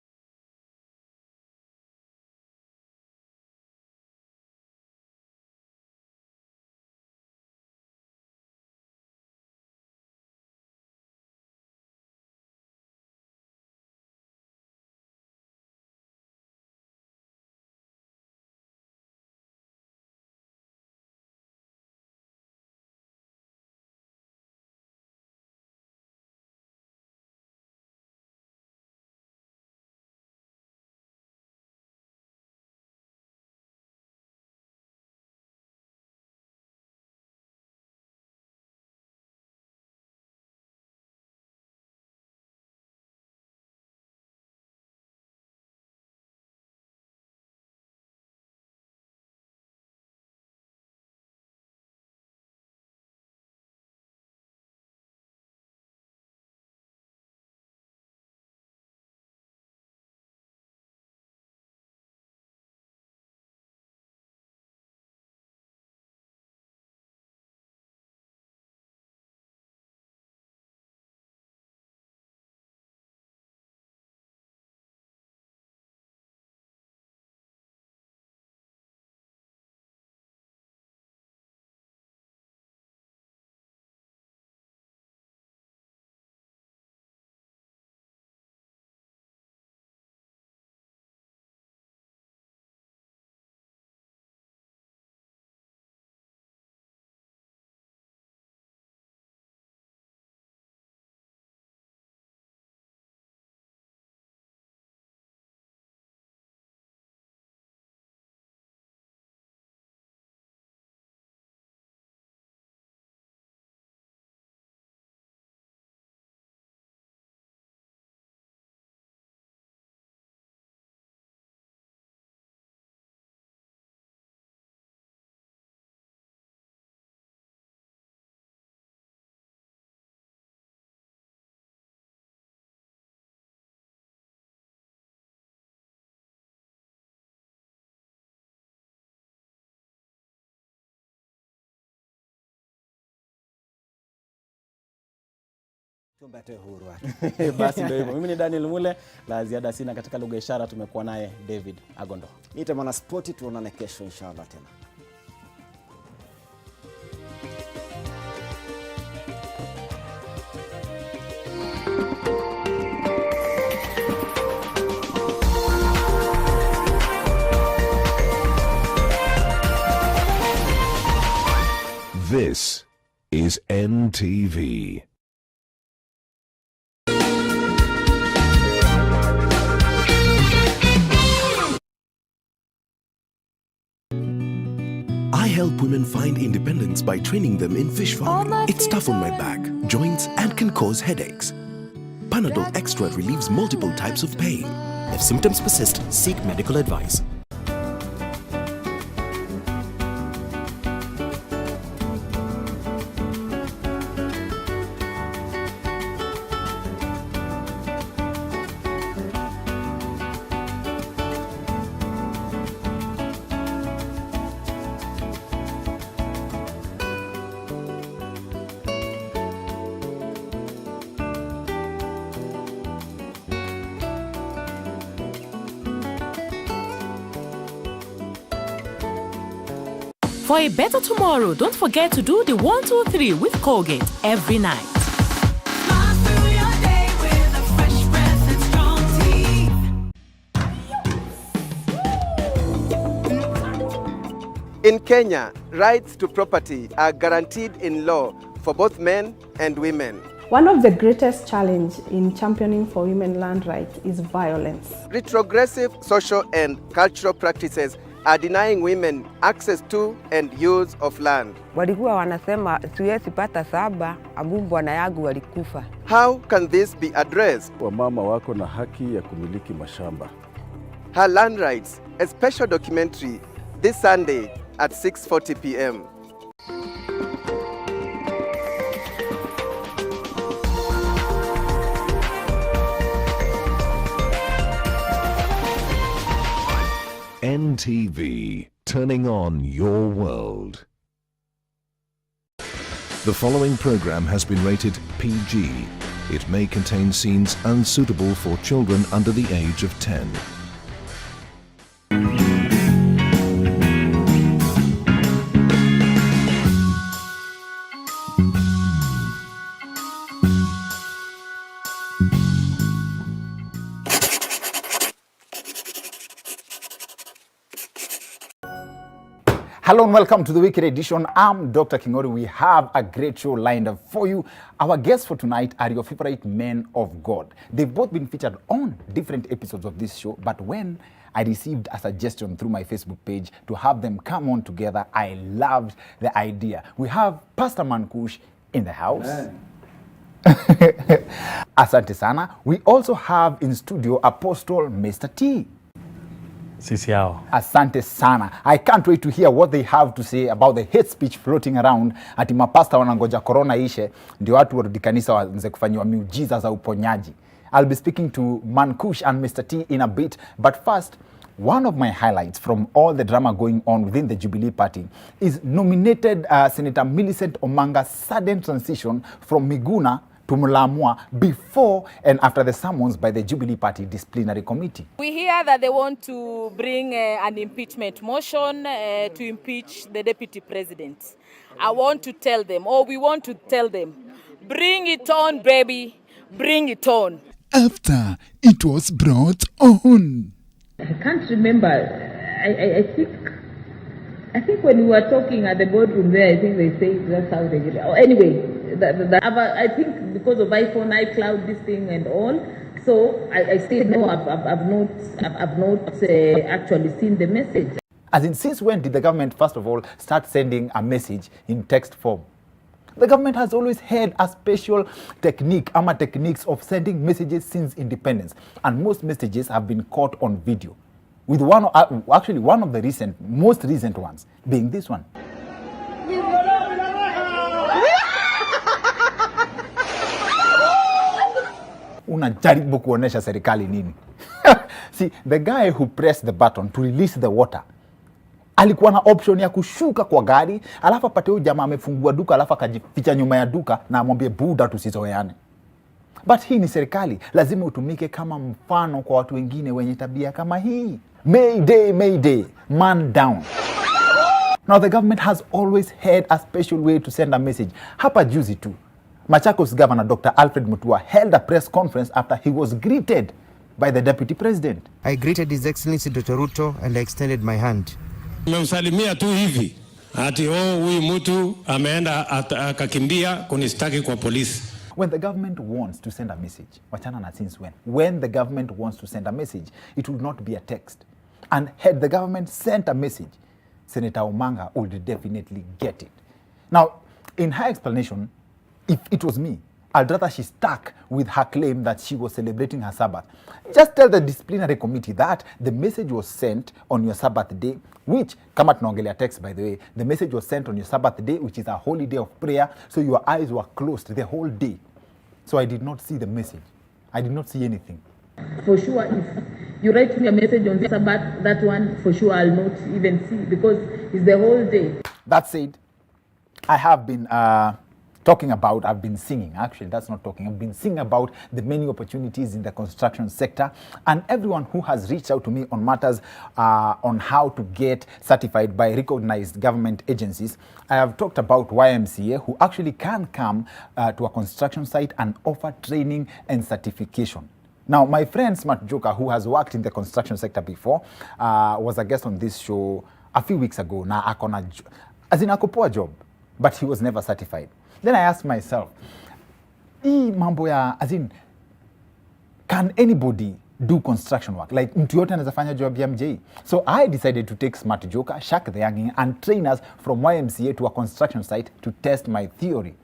Tumbate huru wake. Basi ndio hivyo. Mimi ni Daniel Mule, la ziada sina katika lugha ishara. Tumekuwa naye David Agondo. Niite mwana spoti, tuonane kesho inshallah tena. This is NTV. I help women find independence by training them in fish farming. It's tough on my back, joints, and can cause headaches. Panadol Extra relieves multiple types of pain. If symptoms persist, seek medical advice. For a better tomorrow, don't forget to do the 1, 2, 3 with Colgate every night. In Kenya, rights to property are guaranteed in law for both men and women. One of the greatest challenges in championing for women land rights is violence. Retrogressive social and cultural practices are denying women access to and use of land. Walikuwa wanasema siwezi pata saba, abu bwana yangu walikufa. How can this be addressed? Wamama wako na haki ya kumiliki mashamba. Her Land Rights, a special documentary this Sunday at 6:40 p.m. NTV, turning on your world. The following program has been rated PG. It may contain scenes unsuitable for children under the age of 10. Hello and welcome to the weekend edition. I'm Dr. Kingori. We have a great show lined up for you. Our guests for tonight are your favorite men of God. They've both been featured on different episodes of this show, but when I received a suggestion through my Facebook page to have them come on together, I loved the idea. We have Pastor Mankush in the house. Asante sana. We also have in studio Apostle Mr. T. Sisi yao. Asante sana. I can't wait to hear what they have to say about the hate speech floating around. Ati mapasta wanangoja corona ishe ndio watu warudi kanisa waanze kufanyiwa miujiza za uponyaji. I'll be speaking to Mankush and Mr. T in a bit, but first, one of my highlights from all the drama going on within the Jubilee Party is nominated Senator Millicent Omanga's sudden transition from Miguna to Mulamwa before and after the summons by the Jubilee Party Disciplinary Committee. We hear that they want to bring an impeachment motion to impeach the Deputy President. I want to tell them, or we want to tell them, bring it on, baby, bring it on. After it was brought on. I can't remember. I think when we were talking at the boardroom there, I think they say that's how they get it. Oh, anyway, I think because of iPhone, iCloud, this thing and all. So I still know I've not actually seen the message. As in, since when did the government, first of all, start sending a message in text form? The government has always had a special techniques of sending messages since independence, and most messages have been caught on video. With one of the most recent ones being this one. Unajaribu kuonesha serikali nini? See, the guy who pressed the button to release the water alikuwa na option ya kushuka kwa gari, alafu apate huyu jamaa amefungua duka, alafu akajificha nyuma ya duka na amwambie buda tusizoeane. But hii ni serikali, lazima utumike kama mfano kwa watu wengine wenye tabia kama hii. Mayday, mayday, man down. Now the government has always had a special way to send a message. Hapa juzi tu, Machakos Governor Dr. Alfred Mutua held a press conference after he was greeted by the Deputy President. I greeted His Excellency Dr. Ruto and I extended my hand. Nimemsalimia tu hivi ati huyu mtu ameenda akakimbia kunistaki kwa polisi. When the government wants to send a message, wachana na since when the government wants to send a message, it will not be a text. And had the government sent a message, Senator Omanga would definitely get it. Now, in her explanation, if it was me, I'd rather she stuck with her claim that she was celebrating her Sabbath. Just tell the disciplinary committee that the message was sent on your Sabbath day, which, kama tunaongelea text by the way, the message was sent on your Sabbath day, which is a holy day of prayer, so your eyes were closed the whole day. So I did not see the message. I did not see anything. For sure, if you write me a message on Sabbath, that one for sure I'll not even see because it's the whole day. That said, I have been I've been singing, actually that's not talking, I've been singing about the many opportunities in the construction sector, and everyone who has reached out to me on matters on how to get certified by recognized government agencies. I have talked about YMCA, who actually can come to a construction site and offer training and certification. Now, my friend Smart Joker, who has worked in the construction sector before, was a guest on this show a few weeks ago. Na akona as in akopoa job, but he was never certified. Then I asked myself, mambo ya, as in, can anybody do construction work? Like, mtu yote anaweza fanya job ya MJ. So I decided to take Smart Joker, Shak the Youngin, and trainers from YMCA to a construction site to test my theory.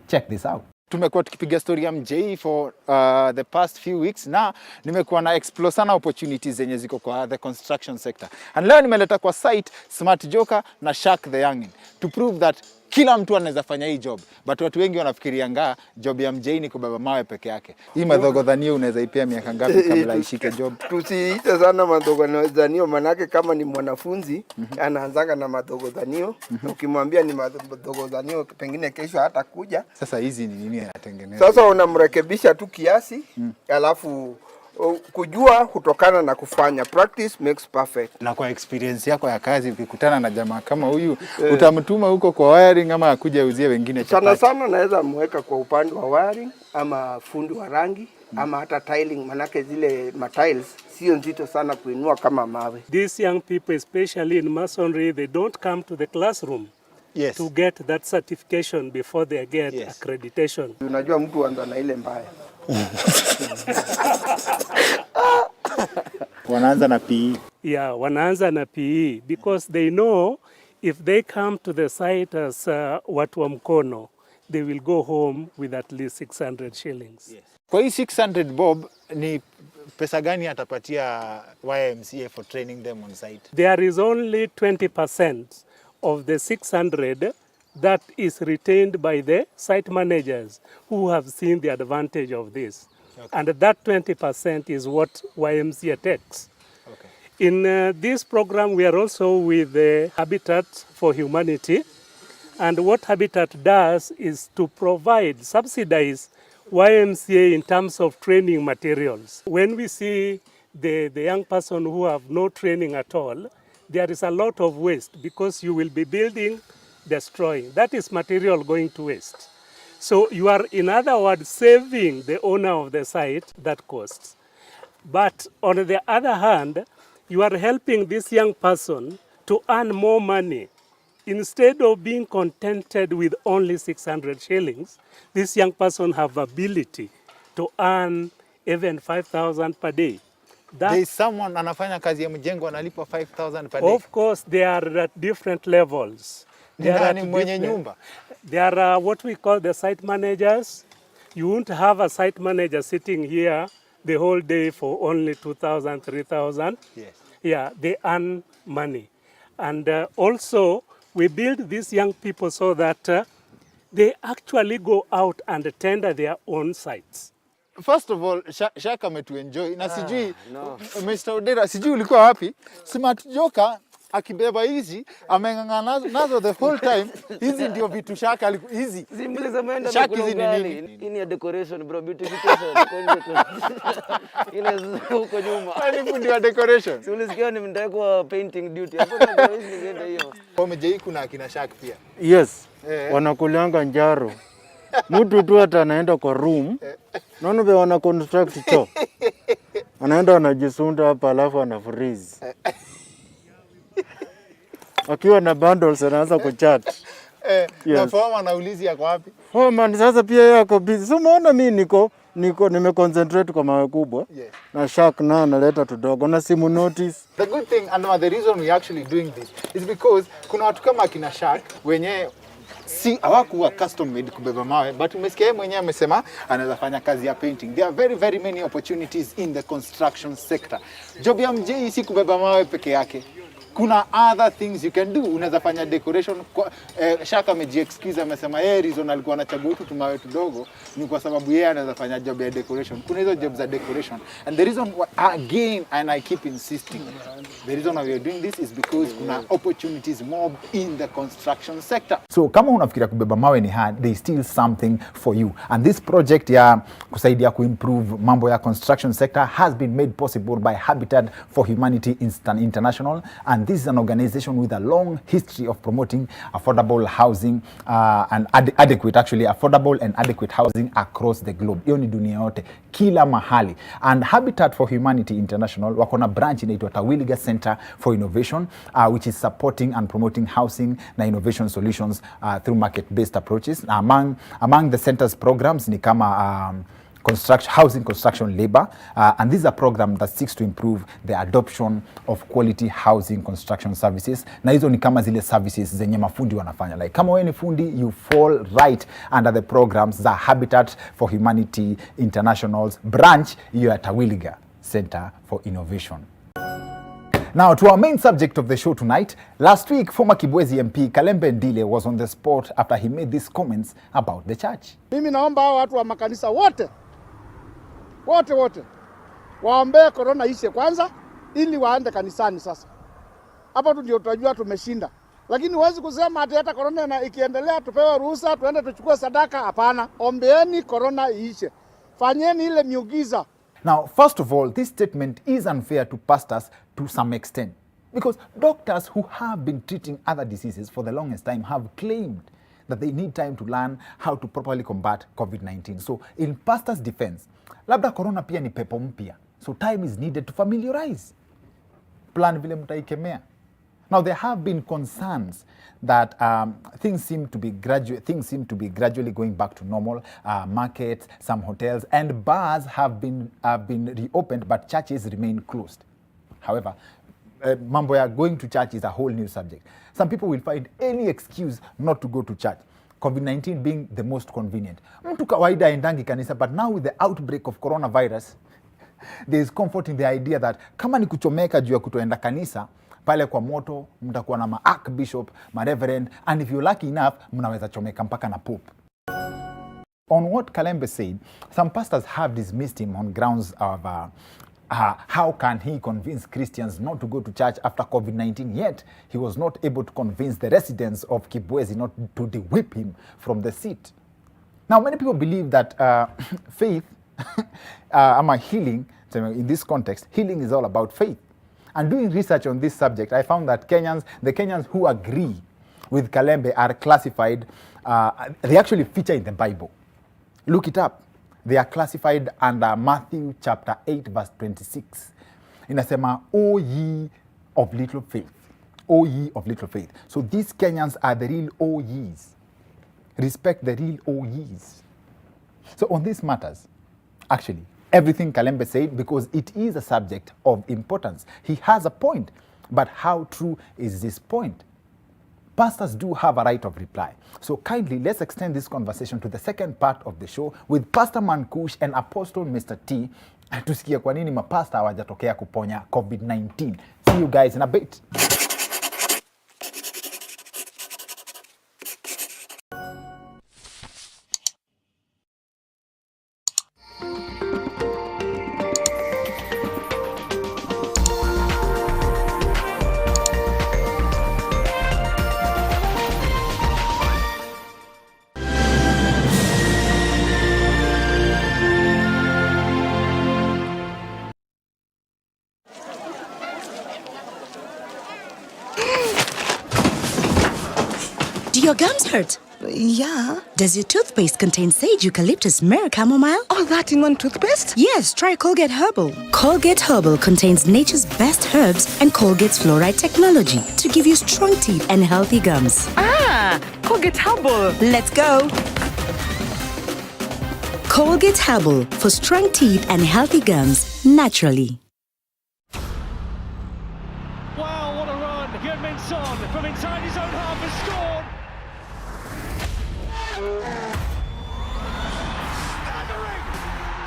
Check this out. Tumekuwa tukipiga story ya MJ for the past few weeks, na nimekuwa na explore sana opportunities zenye ziko kwa the construction sector. And leo nimeleta kwa site Smart Joker na Shak the Youngin to prove that kila mtu anaweza fanya hii job, but watu wengi wanafikirianga job ya MJ ni kubeba mawe peke yake. Hii madhogodhanio unaweza ipea miaka ngapi kabla ishike job? Tusiite sana madhogodhanio, manake kama ni mwanafunzi anaanzaga na madhogodhanio, ukimwambia ni madhogodhanio pengine kesho hata kuja. Sasa hizi ni nini anatengeneza? Sasa unamrekebisha tu kiasi, alafu kujua kutokana na kufanya. Practice makes perfect. Na kwa experience yako ya kazi, ukikutana na jamaa kama huyu, utamtuma huko kwa wiring ama akuja uzie wengine chapati? Sana naweza mweka kwa upande wa wiring ama fundi wa rangi ama hata tiling, manake zile tiles sio nzito sana kuinua kama mawe. These young people, especially in masonry, they don't come to the classroom to get that certification before they get accreditation. Unajua mtu anza na ile mbaya. Wanaanza na PE. Yeah, wanaanza na PE because they know if they come to the site as watu wa mkono, they will go home with at least 600 shillings. Yes. Kwa hii 600 bob ni pesa gani atapatia YMCA for training them on site? There is only 20% of the 600 that is retained by the site managers who have seen the advantage of this. Okay. And that 20% is what YMCA takes. Okay. In this program, we are also with the Habitat for Humanity. And what Habitat does is to provide, subsidize YMCA in terms of training materials. When we see the young person who have no training at all, there is a lot of waste because you will be building, destroying. That is material going to waste. So you are, in other words, saving the owner of the site that costs. But on the other hand, you are helping this young person to earn more money. Instead of being contented with only 600 shillings, this young person have ability to earn even 5,000 per day. There is someone anafanya kazi ya mjengo analipwa 5,000 per day. Of course, they are at different levels. There are what we call the site managers. You won't have a site manager sitting here the whole day for only 2,000, 3,000. Yes. Yeah, they earn money. And also, we build these young people so that they actually go out and tender their own sites. First of all, Shaka ametuenjoy. Na sijui, Mr. Odera, sijui ulikuwa wapi? Smart Joker akibeba hizi ameng'ang'ana nazo the whole time. Hizi ndio vitu Shaka hizi. Shaka hizi ni nini? Hii ni decoration bro, beautification. Ile huko nyuma. Kwani ndio decoration? Si ulisikia ni mndako painting duty. Hapo ndio ningeenda hiyo. Pomejei kuna akina Shaka pia. Yes. Wanakulianga njaro. Mtu tu hata anaenda kwa room. Naona vile wana construct choo. Anaenda anajisunda hapa alafu ana freeze. Akiwa na bundles anaanza kuchat. Yes. Na Foreman anaulizi yako wapi? Foreman sasa pia yeye ako busy. So umeona mimi nimeconcentrate kwa mawe kubwa. Yes. Na Shark na analeta tudogo na simu notice. The good thing and the reason we actually doing this is because kuna watu kama akina Shark wenye si hawakuwa custom made kubeba mawe, but umesikia mwenyewe amesema anaweza fanya kazi ya painting. There are very many opportunities in the construction sector. Job ya mjei si kubeba mawe peke yake. Kuna other things you can do. Unaweza fanya decoration. Shaka amejiexcuse amesema yeye reason alikuwa anachagua tu tumawe tudogo ni kwa sababu yeye anaweza fanya job ya decoration. Kuna hizo jobs za decoration. And the reason again, and I keep insisting, the reason why we are doing this is because kuna opportunities more in the construction sector. So kama unafikiria kubeba mawe ni hard, there is still something for you. And this project ya kusaidia kuimprove mambo ya construction sector has been made possible by Habitat for Humanity International, and this is an organization with a long history of promoting affordable housing and affordable and adequate housing across the globe. Hiyo ni dunia yote, kila mahali. And Habitat for Humanity International wako na branch inaitwa Tawiliga Center for Innovation, which is supporting and promoting housing na innovation solutions through market-based approaches. Among the center's programs ni kama housing construction labor, and this is a program that seeks to improve the adoption of quality housing construction services. Na hizo ni kama zile services zenye mafundi wanafanya. Like kama wewe ni fundi, you fall right under the programs za Habitat for Humanity International's branch hiyo ya Tawiliga Center for Innovation. Now to our main subject of the show tonight. Last week, former Kibwezi MP Kalembe Ndile was on the spot after he made these comments about the church. Mimi naomba hao watu wa makanisa wote waombee corona ishe kwanza ili waende kanisani sasa. Hapo tu ndio tutajua tumeshinda. Lakini huwezi kusema hata corona ikiendelea tupewe ruhusa tuende tuchukue sadaka. Hapana. Ombeeni corona iishe. Fanyeni ile miujiza. Now, first of all, this statement is unfair to pastors to some extent, because doctors who have been treating other diseases for the longest time have claimed that they need time to learn how to properly combat COVID-19. So, in pastors' defense, labda corona pia ni pepo mpya. So, time is needed to familiarize. Plan vile mtaikemea. Now, there have been concerns that things seem to be gradually going back to normal. Markets, some hotels, and bars have been reopened, but churches remain closed. However, mambo ya going to church is a whole new subject. Some people will find any excuse not to go to church, COVID-19 being the most convenient. Mtu kawaida aendangi kanisa, but now with the outbreak of coronavirus, there is comfort in the idea that kama ni kuchomeka juu ya kutoenda kanisa, pale kwa moto mtakuwa na archbishop, reverend, and if you're lucky enough, mnaweza chomeka mpaka na pope. On what Kalembe said, some pastors have dismissed him on grounds of how can he convince Christians not to go to church after COVID-19, yet he was not able to convince the residents of Kibwezi not to de-whip him from the seat. Now, many people believe that faith, healing, in this context, healing is all about faith. And doing research on this subject, I found that the Kenyans who agree with Kalembe are classified, they actually feature in the Bible. Look it up. They are classified under Matthew chapter 8 verse 26. Inasema, O ye of little faith. O ye of little faith. So these Kenyans are the real O ye's. Respect the real O ye's. So on these matters, actually, everything Kalembe said, because it is a subject of importance. He has a point, but how true is this point? Pastors do have a right of reply. So kindly, let's extend this conversation to the second part of the show with Pastor Mankush and Apostle Mr. T. Tusikie kwa nini mapasta hawajatokea kuponya COVID-19. See you guys in a bit. hurt? Yeah. Does your toothpaste contain sage, eucalyptus, myrrh, chamomile? All that in one toothpaste? Yes, try Colgate Herbal. Colgate Herbal contains nature's best herbs and Colgate's fluoride technology to give you strong teeth and healthy gums. Ah, Colgate Herbal. Let's go. Colgate Herbal for strong teeth and healthy gums naturally. Wow, what a run. Heung-min Son from inside his own half has scored. Staggering!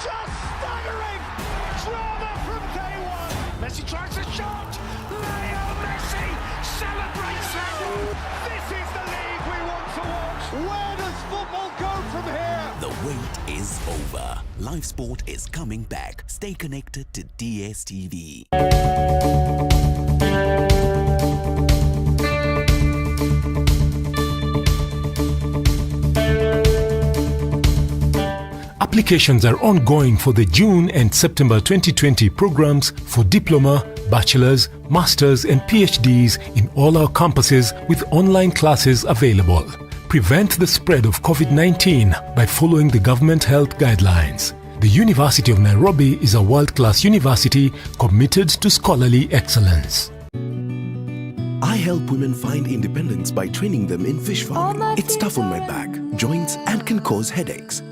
Just staggering! Drama from day one. Messi tries a shot. Leo Messi celebrates that one. This is the league we want to watch. Where does football go from here? The wait is over. Live sport is coming back. Stay connected to DSTV. Applications are ongoing for the June and September 2020 programs for diploma, bachelor's, master's and PhDs in all our campuses with online classes available. Prevent the spread of COVID-19 by following the government health guidelines. The University of Nairobi is a world-class university committed to scholarly excellence. I help women find independence by training them in fish farming. It's tough on my back, joints, and can cause headaches.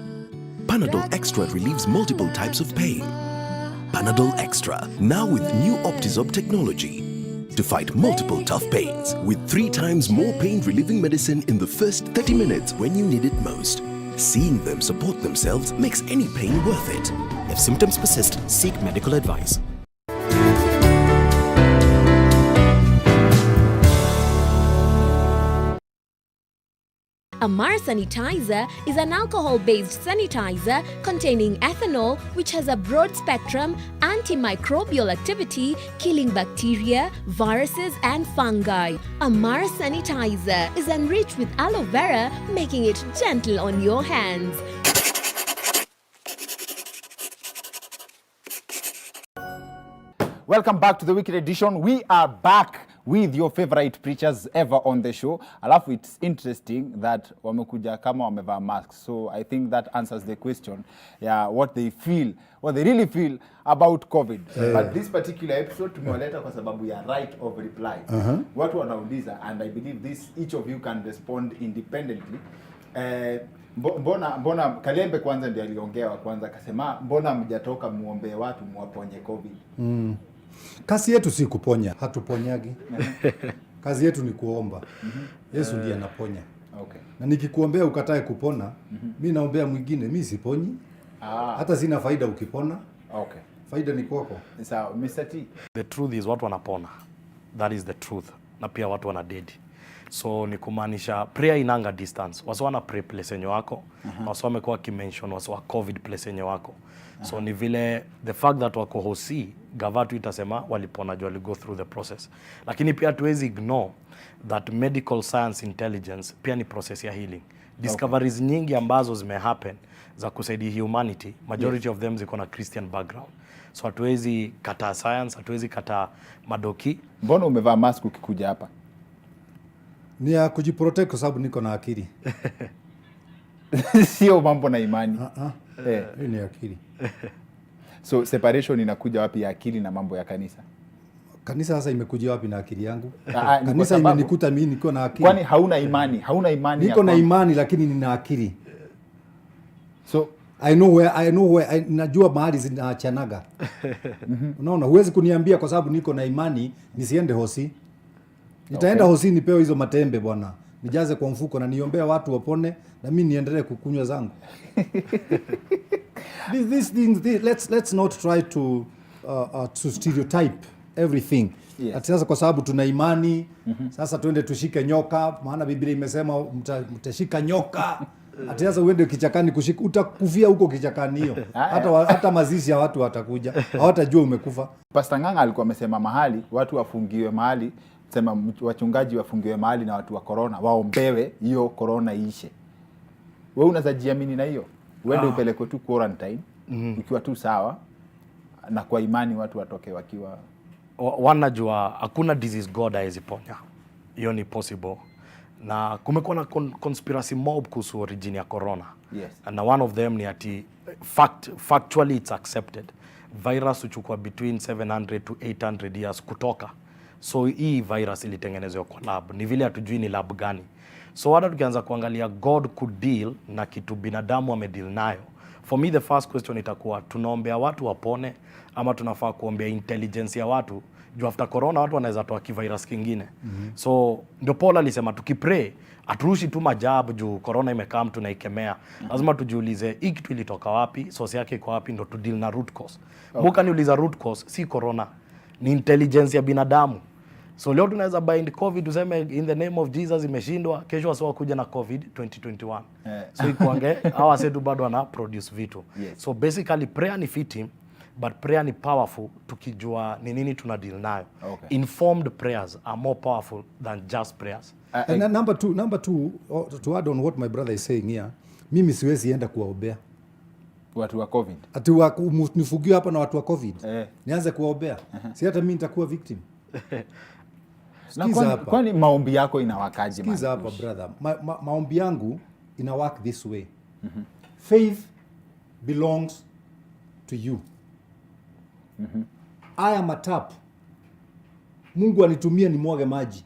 Panadol Extra relieves multiple types of pain. Panadol Extra, now with new Optizorb technology to fight multiple tough pains with 3 times more pain-relieving medicine in the first 30 minutes when you need it most. Seeing them support themselves makes any pain worth it. If symptoms persist, seek medical advice. Amara Sanitizer is an alcohol-based sanitizer containing ethanol, which has a broad-spectrum antimicrobial activity, killing bacteria, viruses, and fungi. Amara Sanitizer is enriched with aloe vera, making it gentle on your hands. Welcome back to the Weekend Edition. We are back with your favorite preachers ever on the show. Alafu, it's interesting that wamekuja kama wamevaa masks. So I think that answers the question, what they really feel about COVID. But this particular episode tumewaleta kwa sababu ya right of reply. Watu wanauliza, and I believe each of you can respond independently. Mbona Kalembe kwanza ndiye aliongea kwanza akasema mbona mjatoka muombe watu muwaponye COVID? Kazi yetu si kuponya, hatuponyagi. Kazi yetu ni kuomba. Yesu ndiye anaponya. Okay. Na nikikuombea ukatae kupona, mimi naombea mwingine, mimi siponyi. Hata sina faida ukipona. Okay. Faida ni kwako. Sawa, Mr. T. The truth is watu wanapona. That is the truth. Na pia watu wana dead. So ni kumaanisha prayer inanga distance. Wasa wana pray place yenye wako. Wasa wamekuwa kimention wasa wa COVID place yenye wako. So ni vile the fact that wako hosi gavatu itasema walipona juu wali go through the process. Lakini pia tuwezi ignore that medical science intelligence pia ni process ya healing. Discoveries nyingi ambazo zimehappen za kusaidia humanity, majority of them ziko na Christian background. So hatuwezi kata science, hatuwezi kata madoki. Mbona umevaa mask ukikuja hapa? Ni ya kujiprotect kwa sababu niko na akili. Sio mambo na imani. Hii ni akili. So separation inakuja wapi ya akili na mambo ya kanisa? Kanisa sasa imekuja wapi na akili yangu? Kanisa imenikuta mimi niko na akili. Kwani hauna imani? Hauna imani? Niko na imani lakini nina akili. So I know where najua mahali zinaachanaga. Unaona, huwezi kuniambia kwa sababu niko na imani nisiende hosi. Nitaenda hosi nipewe hizo matembe bwana. Nijaze kwa mfuko na niombea watu wapone na mimi niendelee kukunywa zangu. These things, let's not try to stereotype everything. Yes. Ati sasa kwa sababu tuna imani, sasa tuende tushike nyoka, maana Biblia imesema mtashika nyoka. Ati sasa uende kichakani kushika, utakufia huko kichakani hiyo. Hata mazishi ya watu watakuja, hawatajua umekufa. Pastor Ng'ang'a alikuwa amesema mahali watu wafungiwe mahali, sema wachungaji wafungiwe mahali na watu wa corona waombewe hiyo corona iishe. Wewe unazajiamini na hiyo? Uende upelekwe tu quarantine ukiwa tu sawa na kwa imani watu watoke wakiwa wanajua hakuna disease God haiziponya. Hiyo ni possible. na kumekuwa na conspiracy mob kuhusu origin ya corona. Yes. And one of them ni ati factually it's accepted. Virus huchukua between 700 to 800 years kutoka. So hii virus ilitengenezwa kwa lab. Ni vile hatujui ni lab gani. So hata tukianza kuangalia God could deal na kitu binadamu amedeal nayo. For me the first question itakuwa tunaombea watu wapone ama tunafaa kuombea intelligence ya watu juu after corona watu wanaweza toa kivirus kingine. So ndio Paul alisema tukipray aturushi tu majabu juu corona imekaa mtu na ikemea. Lazima tujiulize hii kitu ilitoka wapi, source yake iko wapi, ndio tu deal na root cause. Muka niuliza root cause si corona, ni intelligence ya binadamu. So leo tunaweza bind COVID tuseme in the name of Jesus imeshindwa, kesho wasiwa kuja na COVID 2021. So ikuange hawa setu bado wana produce vitu. Yes. So basically prayer ni fitting but prayer ni powerful tukijua ni nini tuna deal nayo. Okay. Informed prayers are more powerful than just prayers. And number two, to add on what my brother is saying here, mimi siwezi enda kuwaombea watu wa COVID. Ati nifugiwe hapa na watu wa COVID. Nianze kuwaombea. Si hata mimi nitakuwa victim. Kwani maombi yako inawakaje? Sikiza hapa brother. Maombi yangu ina work this way. Faith belongs to you. I am a tap. Mungu anitumie ni mwage maji.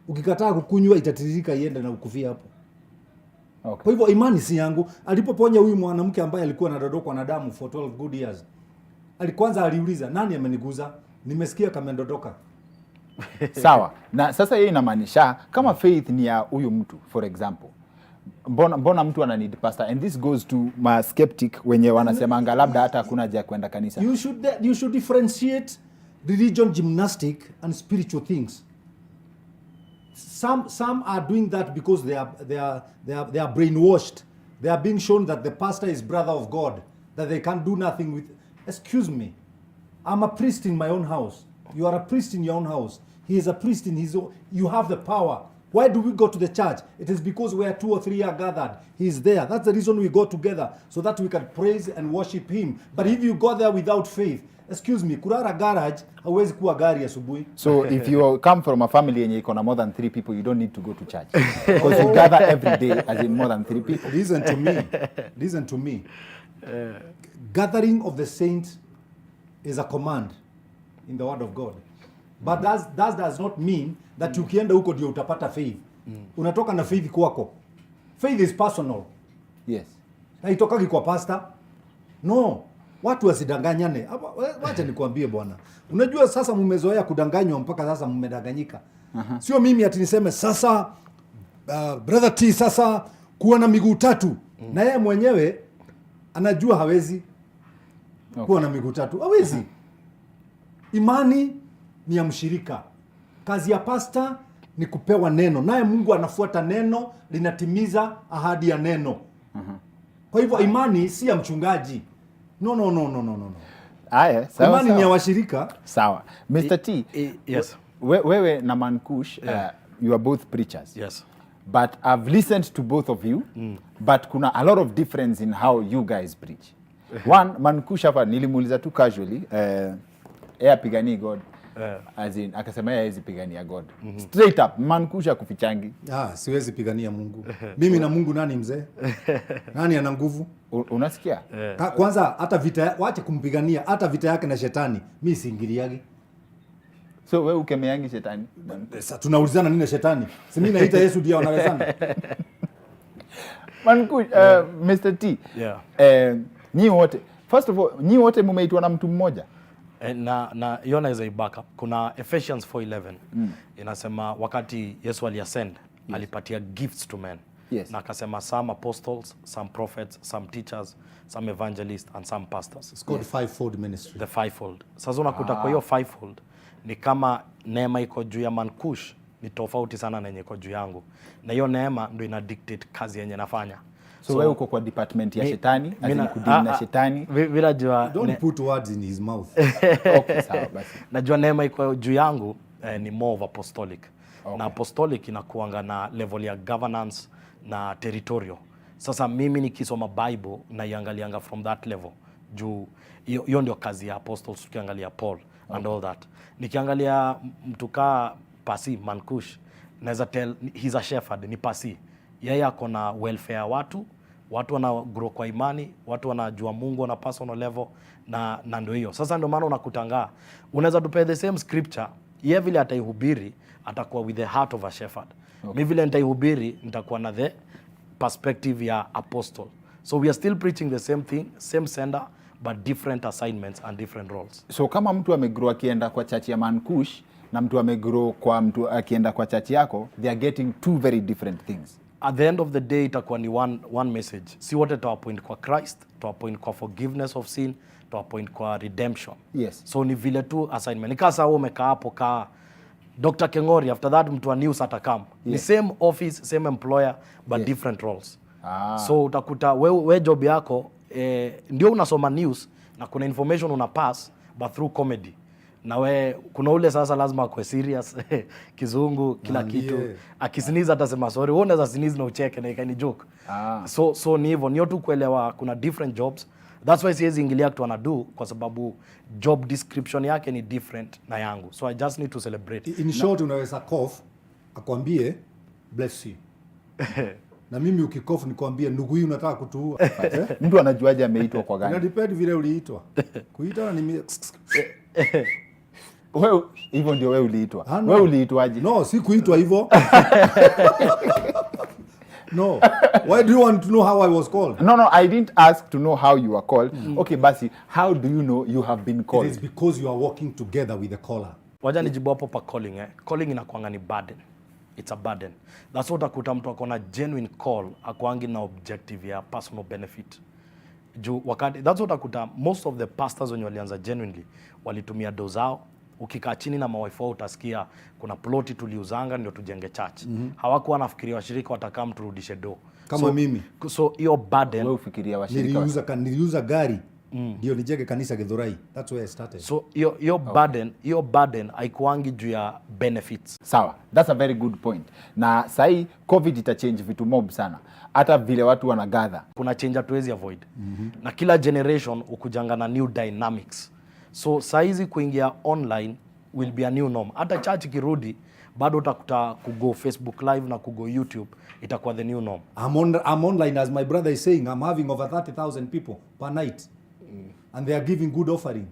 Ukikataa kukunywa itatiririka iende na ukufia hapo. Okay. Kwa hivyo imani si yangu. Alipoponya huyu mwanamke ambaye alikuwa anadodokwa na damu for 12 good years. Kwanza aliuliza nani ameniguza? Nimesikia kama ndodoka. Sawa. Na sasa yeye inamaanisha kama faith ni ya huyu mtu for example. Mbona mtu ana need pastor, and this goes to my skeptic wenye wanasemanga labda hata hakuna haja kwenda kanisa. You should differentiate religion, gymnastic and spiritual things. Some are doing that because they are brainwashed. They are being shown that the pastor is brother of God, that they can't do nothing with. Excuse me, I'm a priest in my own house. You are a priest in your own house. He is a priest in his own. You have the power. Why do we go to the church? It is because where 2 or 3 are gathered, he is there. That's the reason we go together, so that we can praise and worship him. But if you go there without faith, excuse me, kurara garage hauwezi kuwa gari asubuhi. So if you come from a family and you iko na more than 3 people, you don't need to go to church. Because you gather every day as in more than 3 people. Listen to me. Gathering of the saints is a command in the word of God. But that does not mean that ukienda huko ndio utapata faith. Unatoka na faith kwako. Faith is personal. Yes. Haitokagi kwa pastor. No. Watu wasidanganyane. Wacha nikwambie bwana. Unajua sasa mmezoea kudanganywa mpaka sasa mmedanganyika. Sio mimi ati niseme sasa brother T sasa kuwa na miguu 3. Na yeye mwenyewe anajua hawezi kuwa na miguu 3. Hawezi. Imani ni ya mshirika. Kazi ya pasta ni kupewa neno. Naye Mungu anafuata neno, linatimiza ahadi ya neno. Kwa hivyo imani si ya mchungaji. No. Aya, sawa. Imani ni ya washirika. Sawa. Mr. T. Yes. Wewe na Mankush, you are both preachers. Yes. But I've listened to both of you. But kuna a lot of difference in how you guys preach. One, Mankush hapa nilimuuliza tu casually, pigani God. As in, akasema yeye hawezi pigania God. Straight up, Mankusha kufichangi. Siwezi pigania Mungu. Mimi na Mungu nani mzee? Nani ana nguvu? Unasikia? Kwanza hata vita, wache kumpigania, hata vita yake na shetani, mimi siingiliagi. So wewe ukemeangi shetani? Sasa tunaulizana nini na shetani? Si mimi naita Yesu ndio wanawezana. Mankush, Mr. T. Nyi wote, first of all, nyi wote mumeitwa na mtu mmoja. Na yona is a backup. Kuna Ephesians 4:11 inasema wakati Yesu aliascend, alipatia gifts to men. Yes. Na akasema some apostles, some prophets, some teachers, some evangelists and some pastors. It's called fivefold ministry. The fivefold. Sasa unakuta kwa hiyo fivefold ni kama neema iko juu ya Mankush ni tofauti sana na yenye iko juu yangu. Na hiyo neema ndio ina dictate kazi yenye nafanya. So wewe uko kwa department ya shetani, kudili na shetani. Bila jua don't put words in his mouth. Okay, sawa basi. Najua neema iko juu yangu ni more of apostolic. Okay. Na apostolic inakuanga na level ya governance na territorial. Sasa mimi nikisoma Bible na iangalianga from that level. Juu hiyo ndio kazi ya apostles tukiangalia Paul and all that. Nikiangalia mtuka pasi Mankush naweza tell he's a shepherd, ni pasi. Yeye ako na welfare watu wana grow kwa imani, watu wanajua Mungu on a personal level, na ndio hiyo. Sasa ndio maana unakutangaa, unaweza tupe the same scripture, yeye vile ataihubiri atakuwa with the heart of a shepherd. Okay. Mimi vile nitaihubiri nitakuwa na the perspective ya apostle. So we are still preaching the same thing, same sender, but different assignments and different roles. So kama mtu amegrow akienda kwa church ya Mankush na mtu amegrow kwa mtu akienda kwa church yako, they are getting two very different things. At the end of the day itakuwa ni one message. Si wote tawapoint kwa Christ, tawapoint kwa forgiveness of sin, tawapoint kwa redemption. Yes. So ni vile tu assignment. Nikasa wewe umekaa hapo ka Dr. Kengori, after that mtu wa news atakam. Yes. Ni same office, same employer, but yes, different roles. So utakuta we job yako ndio unasoma news na kuna information una pass but through comedy. Na we kuna ule sasa lazima akwe serious kizungu kila kitu. Yeah. Akisiniza atasema sorry, wewe unaweza siniza na ucheke na ikani joke. So ni hivyo, ni tu kuelewa kuna different jobs. That's why siwezi ingilia kitu anadu kwa sababu job description yake ni different na yangu. So I just need to celebrate. In short, unaweza cough akwambie bless you. Na mimi ukikofu nikwambie ndugu huyu unataka kutuua. Mtu anajuaje ameitwa kwa gani? Inadepend vile uliitwa. Kuitwa ni wewe hivyo ndio wewe uliitwa. Wewe uliitwaje? No, si kuitwa hivyo. No. Why do you want to know how I was called? No, I didn't ask to know how you were called. Okay, basi, how do you know you have been called? It is because you are working together with the caller. Waja nijibu hapo pa calling. Calling inakuanga ni burden. It's a burden. That's what utakuta mtu akona genuine call, akuangi na objective ya personal benefit. Wakati, that's what utakuta most of the pastors wenye walianza genuinely walitumia do zao. Ukikaa chini na mawife wao utasikia kuna ploti tuliuzanga ndio tujenge church. Hawakuwa nafikiria washirika watakaa turudishe do. Kama mimi. So hiyo burden wewe ufikiria washirika niliuza gari ndio nijenge kanisa Githurai. That's where I started. So hiyo burden haikuangi juu ya benefits. Sawa. That's a very good point. Na sahi COVID ita change vitu mob sana. Hata vile watu wanagather. Kuna change hatuwezi avoid. Na kila generation ukujanga na new dynamics. So saizi kuingia online will be a new norm. Hata church kirudi bado utakuta kugo Facebook live na kugo YouTube itakuwa the new norm. I'm online as my brother is saying. I'm having over 30,000 people per night. And they are giving good offering.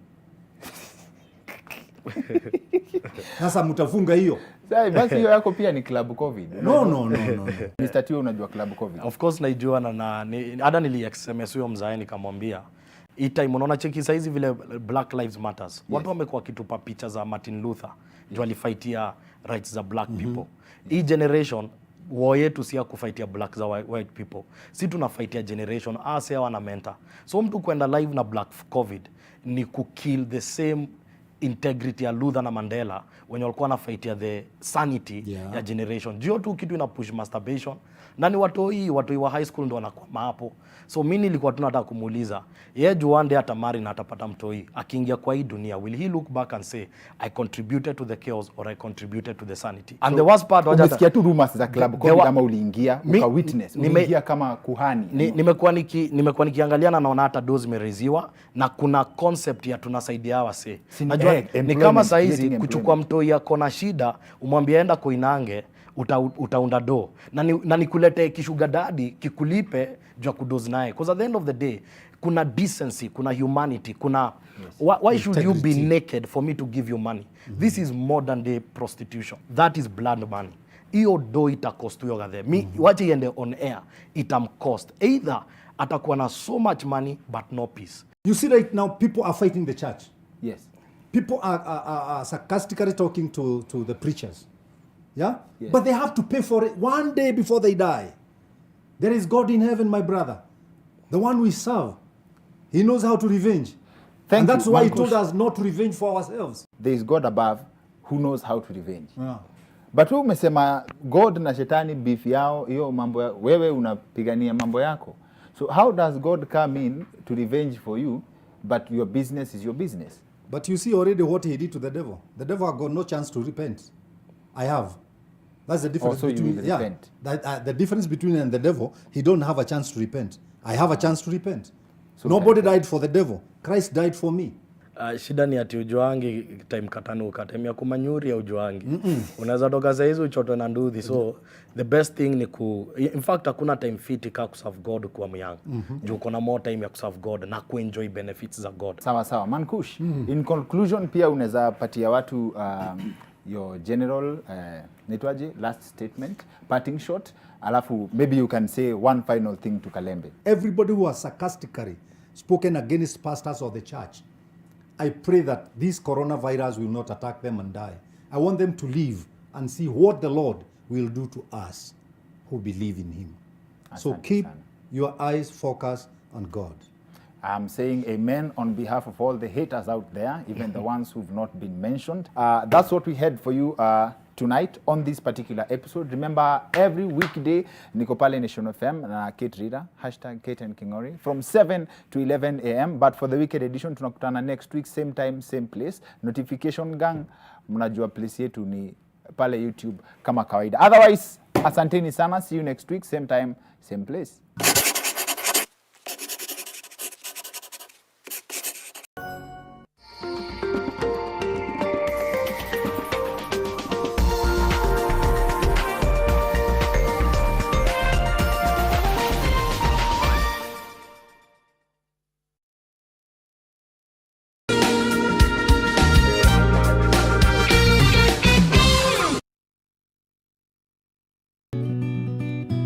Sasa mtafunga hiyo. Sasa basi hiyo yako pia ni Club COVID. No. Mr. Tio unajua Club COVID? Of course naijua na hata nili-SMS huyo mzae nikamwambia hii time unaona cheki saizi vile Black Lives Matters. Yes. Watu wamekuwa kitupa picha za Martin Luther. Ndio alifightia rights za black people. Hii generation war yetu si ya kufightia black za white people. Si tunafightia generation ase wana mentor. So mtu kwenda live na Black COVID ni kukill the same integrity ya Luther na Mandela wenye walikuwa wanafightia the sanity ya generation. Jio tu kitu ina push masturbation. Nani watoi wa high school ndio wanakwama hapo. So mimi nilikuwa tunataka kumuuliza, yeye juande hata mari na atapata mtoi. Akiingia kwa hii dunia, will he look back and say I contributed to the chaos or I contributed to the sanity? And the worst part waja umesikia tu rumors za Club COVID kama uliingia uka witness, uliingia kama kuhani. Nimekuwa nikiangalia na naona hata dozi zimereziwa na kuna concept ya tunasaidia wase. Najua ni kama saizi kuchukua mtoi yako na shida, umwambie enda Koinange utaunda do na nikulete kishuga dadi kikulipe jua kudozi naye, because at the end of the day kuna decency, kuna humanity, kuna why should you be naked for me to give you money? This is modern day prostitution. That is blood money. Hiyo do itakost huyo gathe wache iende on air, itamcost either atakuwa na so much money but no peace. You see right now people are fighting the church. Yes. People are sarcastically talking to the preachers. Yeah? Yes. But they have to pay for it one day before they die. There is God in heaven, my brother. The one we serve. He knows how to revenge. And that's why he told us not to revenge for ourselves. There is God above who knows how to revenge. Yeah. But wewe umesema God na shetani beef yao, hiyo mambo wewe unapigania mambo yako. So how does God come in to revenge for you, but your business is your business? But you see already what he did to the devil. The devil got no chance to repent. I have. That's the difference between the difference between and the devil. He don't have a chance to repent. I have a chance to repent. So nobody died for the devil. Christ died for me. Shida ni ati ujuangi time katanuka, time ya kumanyuri ya ujuangi. Unaweza toka saa hizi uchoto na nduthi. So the best thing ni in fact hakuna time fit ka kuserve God kwa myang. Juu kuna more time ya kuserve God na kuenjoy benefits za God. Sawa. Mankush, in conclusion pia unaweza patia watu your general last statement, parting shot, alafu maybe you can say one final thing to Kalembe. Everybody who has sarcastically spoken against pastors of the church, I pray that this coronavirus will not attack them and die. I want them to live and see what the Lord will do to us who believe in him. So keep your eyes focused on God. I'm saying amen on behalf of all the haters out there, even the ones who've not been mentioned. That's what we had for you tonight on this particular episode. Remember, every weekday, niko pale Nation FM na Kate Reader, #Kate and Kingori, from 7 to 11 a.m. But for the weekend edition, tunakutana next week, same time, same place. Notification gang, mnajua place yetu ni pale YouTube kama kawaida. Otherwise, asanteni sana. See you next week, same time, same place.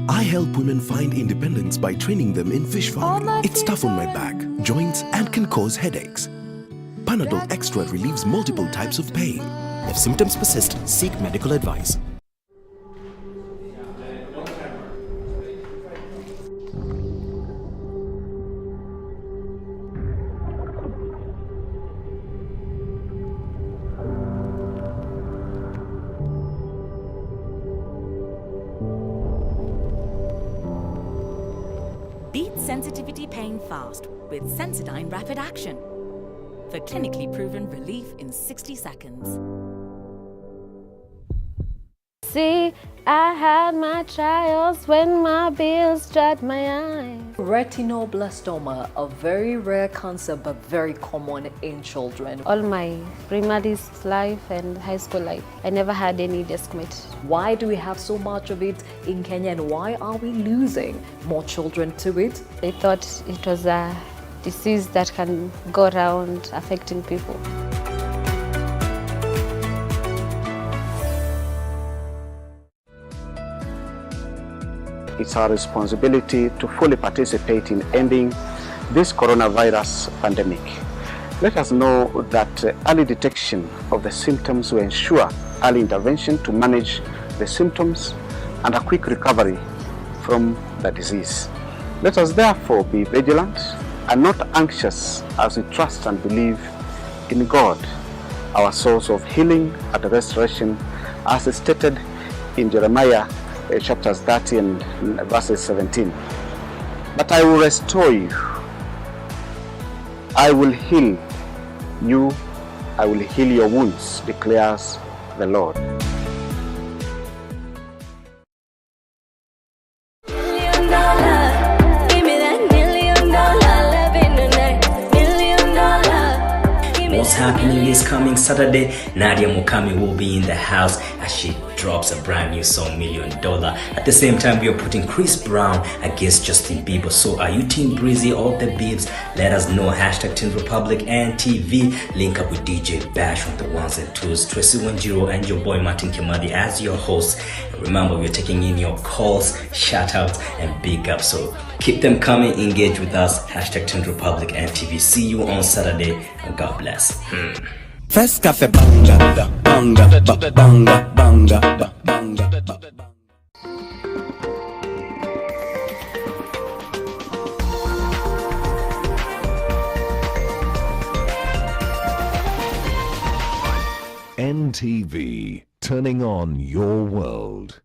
I help women find independence by training them in fish farming. It's tough on my back, joints, and can cause headaches. Panadol Extra relieves multiple types of pain. If symptoms persist, seek medical advice. Beat sensitivity pain fast with Sensodyne Rapid Action for clinically proven relief in 60 seconds. See, I had my trials when my bills dried my eyes. Retinoblastoma, a very rare cancer but very common in children. All my primary life and high school life, I never had any desk mate. Why do we have so much of it in Kenya, and why are we losing more children to it? They thought it was a disease that can go around affecting people. It's our responsibility to fully participate in ending this coronavirus pandemic. Let us know that early detection of the symptoms will ensure early intervention to manage the symptoms and a quick recovery from the disease. Let us therefore be vigilant and not anxious as we trust and believe in God, our source of healing and restoration, as stated in Jeremiah chapters 30 and verses 17. But I will restore you. I will heal you. I will heal your wounds, declares the Lord. What's happening this coming Saturday? Nadia Mukami will be in the house as she drops a brand new song, $1 Million. At the same time, we are putting Chris Brown against Justin Bieber. So are you Team Breezy or the Biebs? Let us know. #Teen Republic NTV. Link up with DJ Bash on the ones and twos. Tracy Wanjiro and your boy Martin Kimadi as your host. And remember, we're taking in your calls, shout outs, and big ups. So keep them coming. Engage with us. #Teen Republic NTV. See you on Saturday, and God bless. First cafe banga, banga, banga, banga, banga, banga. NTV, turning on your world.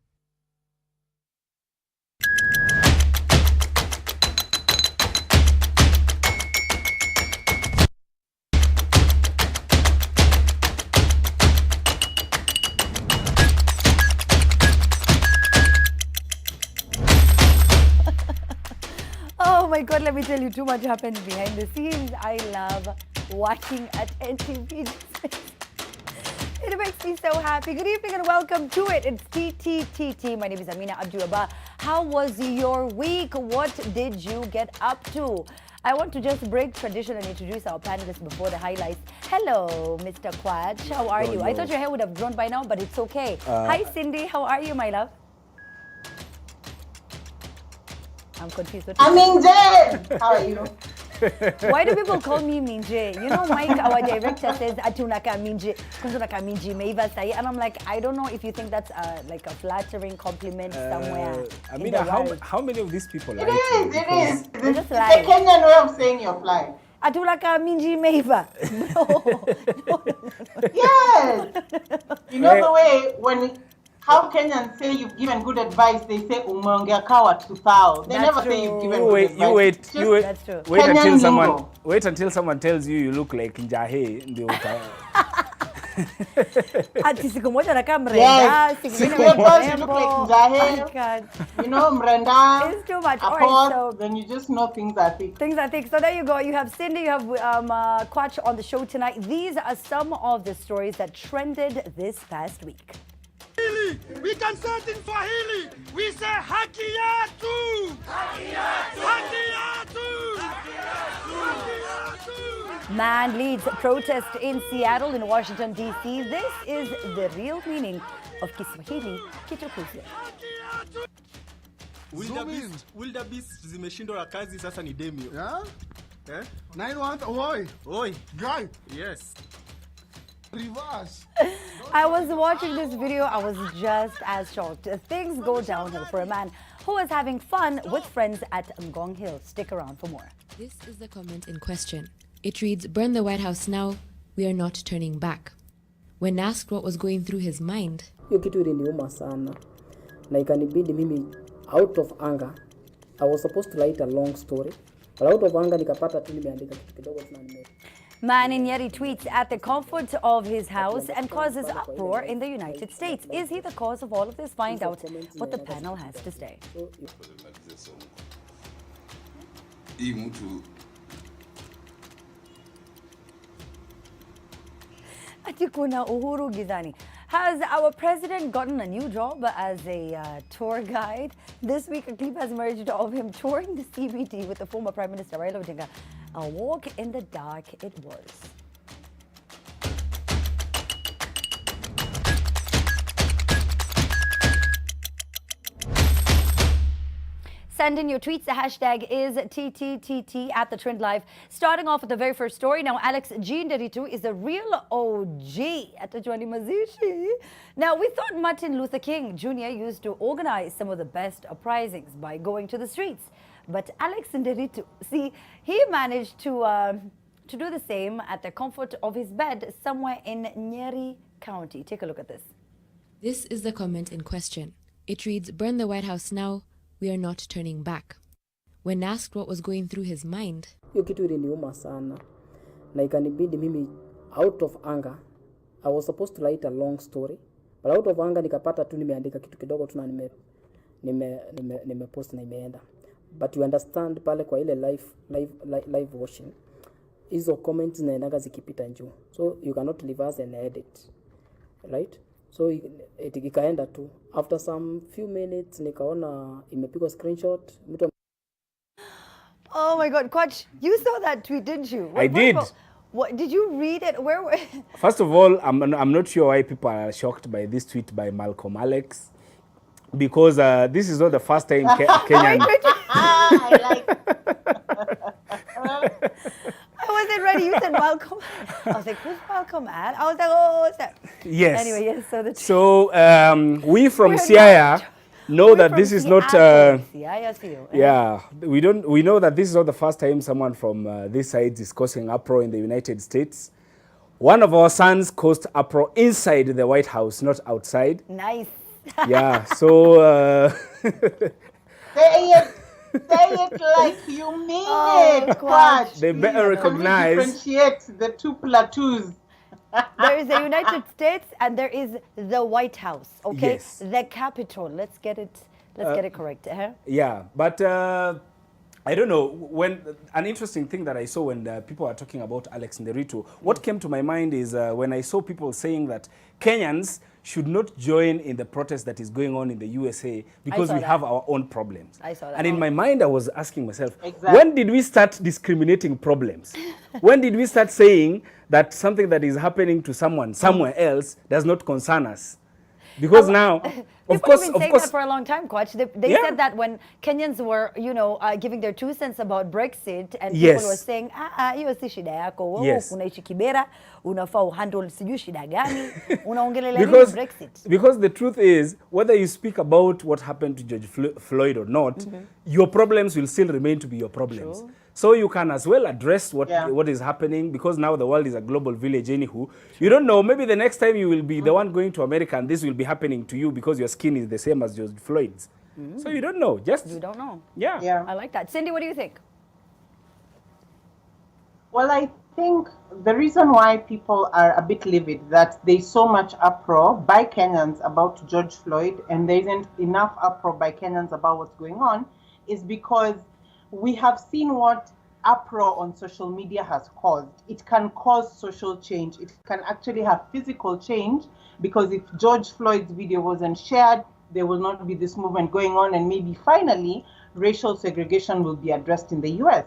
Oh my God, let me tell you, too much happened behind the scenes. I love watching at NTV. It makes me so happy. Good evening and welcome to it. It's TTTT. My name is Amina Abdulaba. How was your week? What did you get up to? I want to just break tradition and introduce our panelists before the highlights. Hello, Mr. Quad. How are you? I thought your hair would have grown by now, but it's okay. Hi, Cindy. How are you, my love? I'm confused. I'm Minje. How are you? Why do people call me Minje? You know, Mike, our director, says Atunaka Minje, Kunsunaka Minji Meiva Sai, and I'm like, I don't know if you think that's like a flattering compliment somewhere. I mean, how many of these people It lie to you? is. It's just a lying. Kenyan way of saying you're fly. Atulaka Minji Meiva. Yes. You know the way how Kenyans say you've given good advice, they say umeongea kawa tusao. They never say you've given good advice. You wait. That's true. Wait until someone tells you look like Njahe. Ndio Ati siku moja nakaa mrenda, Yes. siku Siku ingine moja you look like mrembo. Njahe. Oh, God. You know, Mrenda. It's too much. A All right, pot, so then you just know things are thick. things I think. So there you go. You have Cindy, you have Kwach on the show tonight. These are some of the stories that trended this past week. We can say it in Swahili. We say haki yetu. Haki yetu. Haki yetu. Haki yetu. Man leads protest in Seattle in Washington, D.C. This is the real meaning of Kiswahili kitukuzwe. Wildebeest zimeshindwa na kazi sasa ni Demio. Yeah? Eh? 911, oi. Guy. Yes. Reverse. I was watching this video, I was just as shocked. Things go downhill for a man who is having fun with friends at Ngong Hill. Stick around for more. This is the comment in question. It reads, "Burn the White House now, we are not turning back." When asked what was going through his mind, hiyo kitu iliniuma sana na ikanibidi mimi out of anger, I was supposed to write a long story, but out of anger nikapata tu nimeandika kitu kidogo tu na nime. Man in Nyeri tweets at the comfort of his house and causes uproar in the United States. Is he the cause of all of this? Find out what the panel has to say. Ati kuna Uhuru Gizani. Has our president gotten a new job as a tour guide? This week, a clip has emerged of him touring the CBD with the former Prime Minister Raila Odinga. A walk in the dark it was. Send in your tweets. The hashtag is TTTT at the Trend Live. Starting off with the very first story. Now, Alex Nderitu is a real OG at the Johnny Mazishi. Now, we thought Martin Luther King Jr. used to organize some of the best uprisings by going to the streets. But Alex Nderitu, see, he managed to do the same at the comfort of his bed somewhere in Nyeri County. Take a look at this. this is the comment in question. It reads, "Burn the White House now, we are not turning back." When asked what was going through his mind, hiyo kitu iliniuma sana na ikanibidi mimi out of anger, I was supposed to write a long story, but out of anger nikapata tu nimeandika kitu kidogo tu na nime post na imeenda. But you understand pale kwa ile live watching, hizo comments zinaendaga zikipita juu, so you cannot reverse and edit, right? So ikaenda tu. After some few minutes nikaona imepigwa screenshot mtu. Oh my God, Coach, you saw that tweet, didn't you? I did. What did you read it? Where? First of all, I'm not sure why people are shocked by this tweet by Malcolm Alex, because this is not the first time Kenyan. I like. I wasn't ready. You said Malcolm. I was like, who's Malcolm at? I was like, oh, what's that? Yes. Anyway, yes. So we from Siaya know that this is not. Yeah, we know that this is not the first time someone from this side is causing uproar in the United States. One of our sons caused uproar inside the White House, not outside. Nice. Yeah. So. Say it like you mean it, Quash. They better recognize. Differentiate the two plateaus. There is the United States and there is the White House. Okay, Yes. the Capitol. Let's get it correct. Yeah, but I don't know, when an interesting thing that I saw when people are talking about Alex Nderitu, what came to my mind is when I saw people saying that Kenyans should not join in the protest that is going on in the USA because we have our own problems. I saw that. And in my mind, I was asking myself, when did we start discriminating problems? When did we start saying that something that is happening to someone somewhere else does not concern us? Because now, of course, have been saying that for a long time, Coach. They said that when Kenyans were, giving their 2 cents about Brexit, and people were saying, hiyo si shida yako, wewe unaishi Kibera, unafaa uhandle sijui shida gani, unaongelelea nini Brexit? Because the truth is, whether you speak about what happened to George Floyd or not, your problems will still remain to be your problems. True. So you can as well address what is happening, because now the world is a global village anywho. You don't know, maybe the next time you will be the one going to America and this will be happening to you because your skin is the same as George Floyd's. So you don't know. You don't know. Yeah. I like that. Cindy, what do you think? Well, I think the reason why people are a bit livid that there's so much uproar by Kenyans about George Floyd and there isn't enough uproar by Kenyans about what's going on is because we have seen what uproar on social media has caused. It can cause social change. It can actually have physical change, because if George Floyd's video wasn't shared, there will not be this movement going on, and maybe finally racial segregation will be addressed in the US.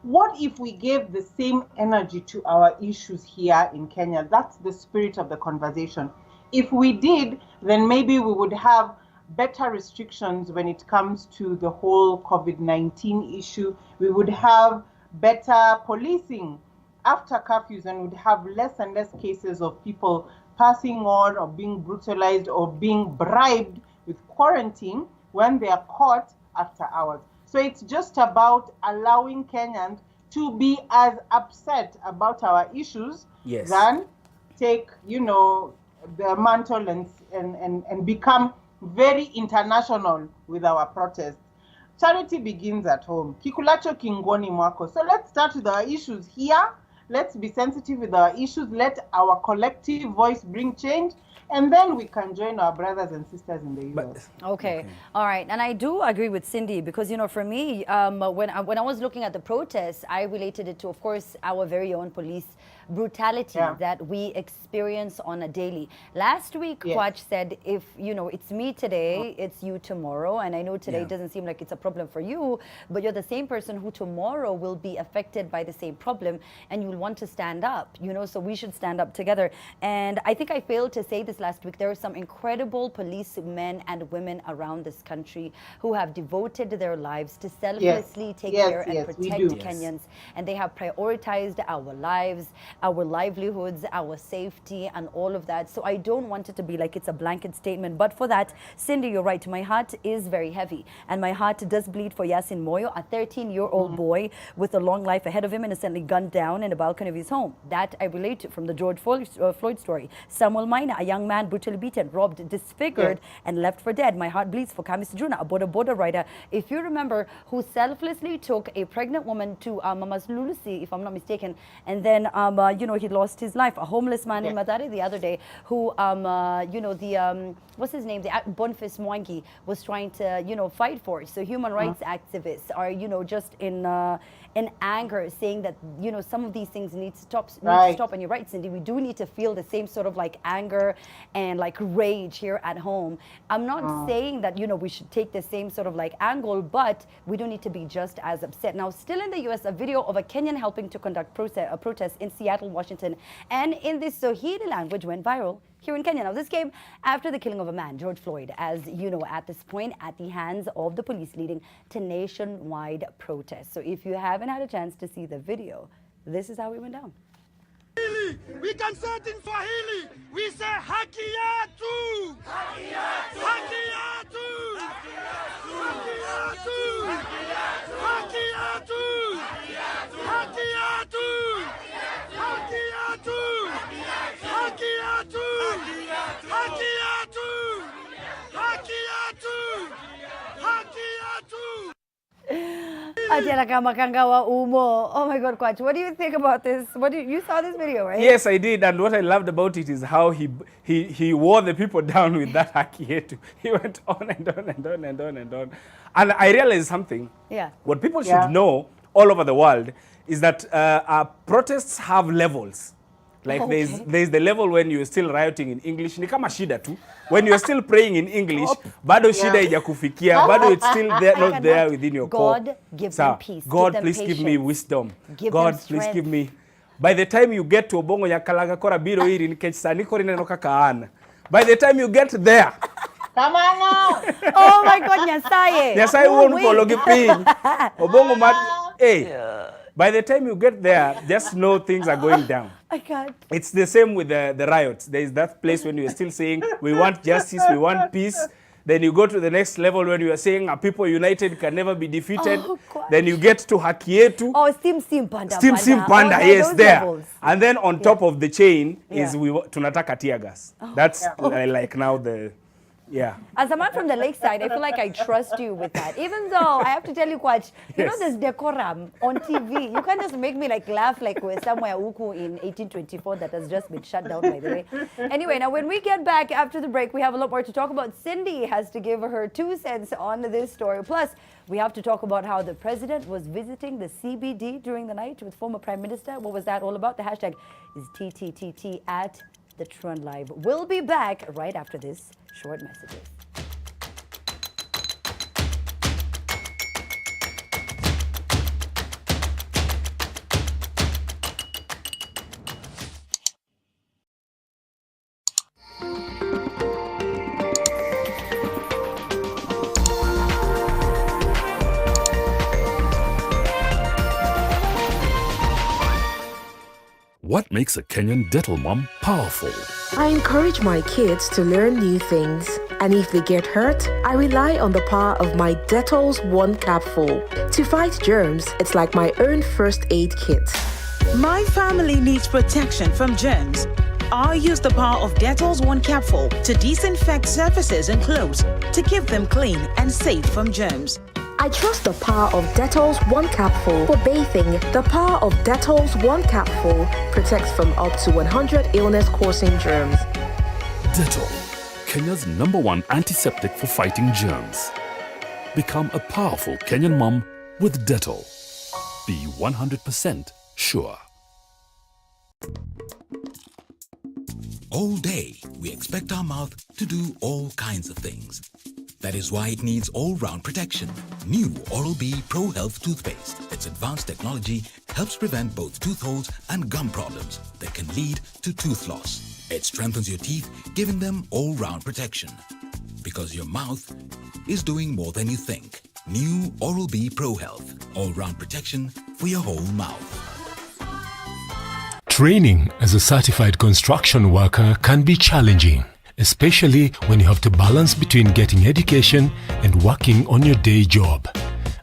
What if we gave the same energy to our issues here in Kenya? That's the spirit of the conversation. If we did, then maybe we would have better restrictions when it comes to the whole COVID-19 issue. We would have better policing after curfews, and would have less and less cases of people passing on or being brutalized or being bribed with quarantine when they are caught after hours. So it's just about allowing Kenyans to be as upset about our issues than take, the mantle and become very international with our protests. Charity begins at home. Kikulacho kingoni mwako. So let's start with our issues here. Let's be sensitive with our issues. Let our collective voice bring change. And then we can join our brothers and sisters in the US. Okay. All right. And I do agree with Cindy because, for me, when I was looking at the protests, I related it to, of course, our very own police brutality that we experience on a daily. Last week, Kwach said, if, it's me today, it's you tomorrow. And I know today doesn't seem like it's a problem for you, but you're the same person who tomorrow will be affected by the same problem, and you'll want to stand up, so we should stand up together. And I think I failed to say this last week. There are some incredible policemen and women around this country who have devoted their lives to selflessly take care and protect Kenyans. And they have prioritized our lives, our livelihoods, our safety, and all of that. So I don't want it to be like it's a blanket statement. But for that, Cindy, you're right. My heart is very heavy. And my heart does bleed for Yasin Moyo, a 13-year-old boy with a long life ahead of him, innocently gunned down in the balcony of his home. That I relate to from the George Floyd story. Samuel Maina, a young man brutally beaten, robbed, disfigured, and left for dead. My heart bleeds for Kamis Juna, a border rider, if you remember, who selflessly took a pregnant woman to Mama's Lulusi, if I'm not mistaken, and then he lost his life. A homeless man in Mathare the other day who, what's his name? The Boniface Mwangi was trying to, fight for. So human rights activists are, just in anger, saying that, some of these things need to stop. And you're right, Cindy, we do need to feel the same sort of like anger and like rage here at home. I'm not saying that, we should take the same sort of like angle, but we do need to be just as upset. Now, still in the US, a video of a Kenyan helping to conduct a protest in Seattle, Washington, and in the Swahili language went viral here in Kenya. Now, this came after the killing of a man, George Floyd, as you know, at this point, at the hands of the police, leading to nationwide protests. So if you haven't had a chance to see the video, this is how it went down. We can say it in Swahili. We say haki yetu. Haki yetu. Haki yetu. Haki yetu. Haki yetu. Haki yetu. Haki yetu. Haki yetu. Haki yetu. Haki yetu. Haki yetu. Atiana Kamakanga wa umo. Oh my God, Kwach, what do you think about this? You saw this video, right? Yes, I did, and what I loved about it is how he wore the people down with that hakietu. He went on and on and on and on and on. And I realized something. Yeah. What people should know all over the world is that protests have levels. Like there's the level when you're still rioting in English. Ni kama shida tu. When you're still praying in English, bado shida haijakufikia, bado it's still there, not there within your core. God give them peace. God, give them please give me wisdom. Give God, them please strength. give me. By the time you get to Obongo Yakalaga Kora Biro Iri Nikechsani Korina Noka Kaan. By the time you get there. Come on now. Oh my God, Nyasaye. Nyasaye won't follow Gipin. Obongo Mat. Hey. By the time you get there, just know things are going down. I can't. It's the same with the riots. There is that place when you're still saying, we want justice, we want peace. Then you go to the next level when you are saying, a people united can never be defeated. Oh, then you get to Hakietu. Oh, Steam Panda. Steam Panda, yes, there. Levels. And then on top of the chain is tunataka tear gas. That's like now the... Yeah. As a man from the lakeside, I feel like I trust you with that. Even though I have to tell you, Kwach, you know this decorum on TV. You can't just make me like laugh like we're somewhere uku in 1824 that has just been shut down, by the way. Anyway, now when we get back after the break, we have a lot more to talk about. Cindy has to give her 2 cents on this story. Plus, we have to talk about how the president was visiting the CBD during the night with former Prime Minister. What was that all about? The hashtag is TTTT at the Trend Live. We'll be back right after this short messages. What makes a Kenyan dental mom powerful? I encourage my kids to learn new things, and if they get hurt, I rely on the power of my Dettol's One Capful. To fight germs, it's like my own first aid kit. My family needs protection from germs. I use the power of Dettol's One Capful to disinfect surfaces and clothes to keep them clean and safe from germs. I trust the power of Dettol's One Capful for bathing. The power of Dettol's One Capful protects from up to 100 illness-causing germs. Dettol, Kenya's #1 antiseptic for fighting germs. Become a powerful Kenyan mom with Dettol. Be 100% sure. All day, we expect our mouth to do all kinds of things. That is why it needs all-round protection. New Oral-B Pro Health toothpaste. Its advanced technology helps prevent both tooth holes and gum problems that can lead to tooth loss. It strengthens your teeth, giving them all-round protection. Because your mouth is doing more than you think. New Oral-B Pro Health. All-round protection for your whole mouth. Training as a certified construction worker can be challenging, especially when you have to balance between getting education and working on your day job.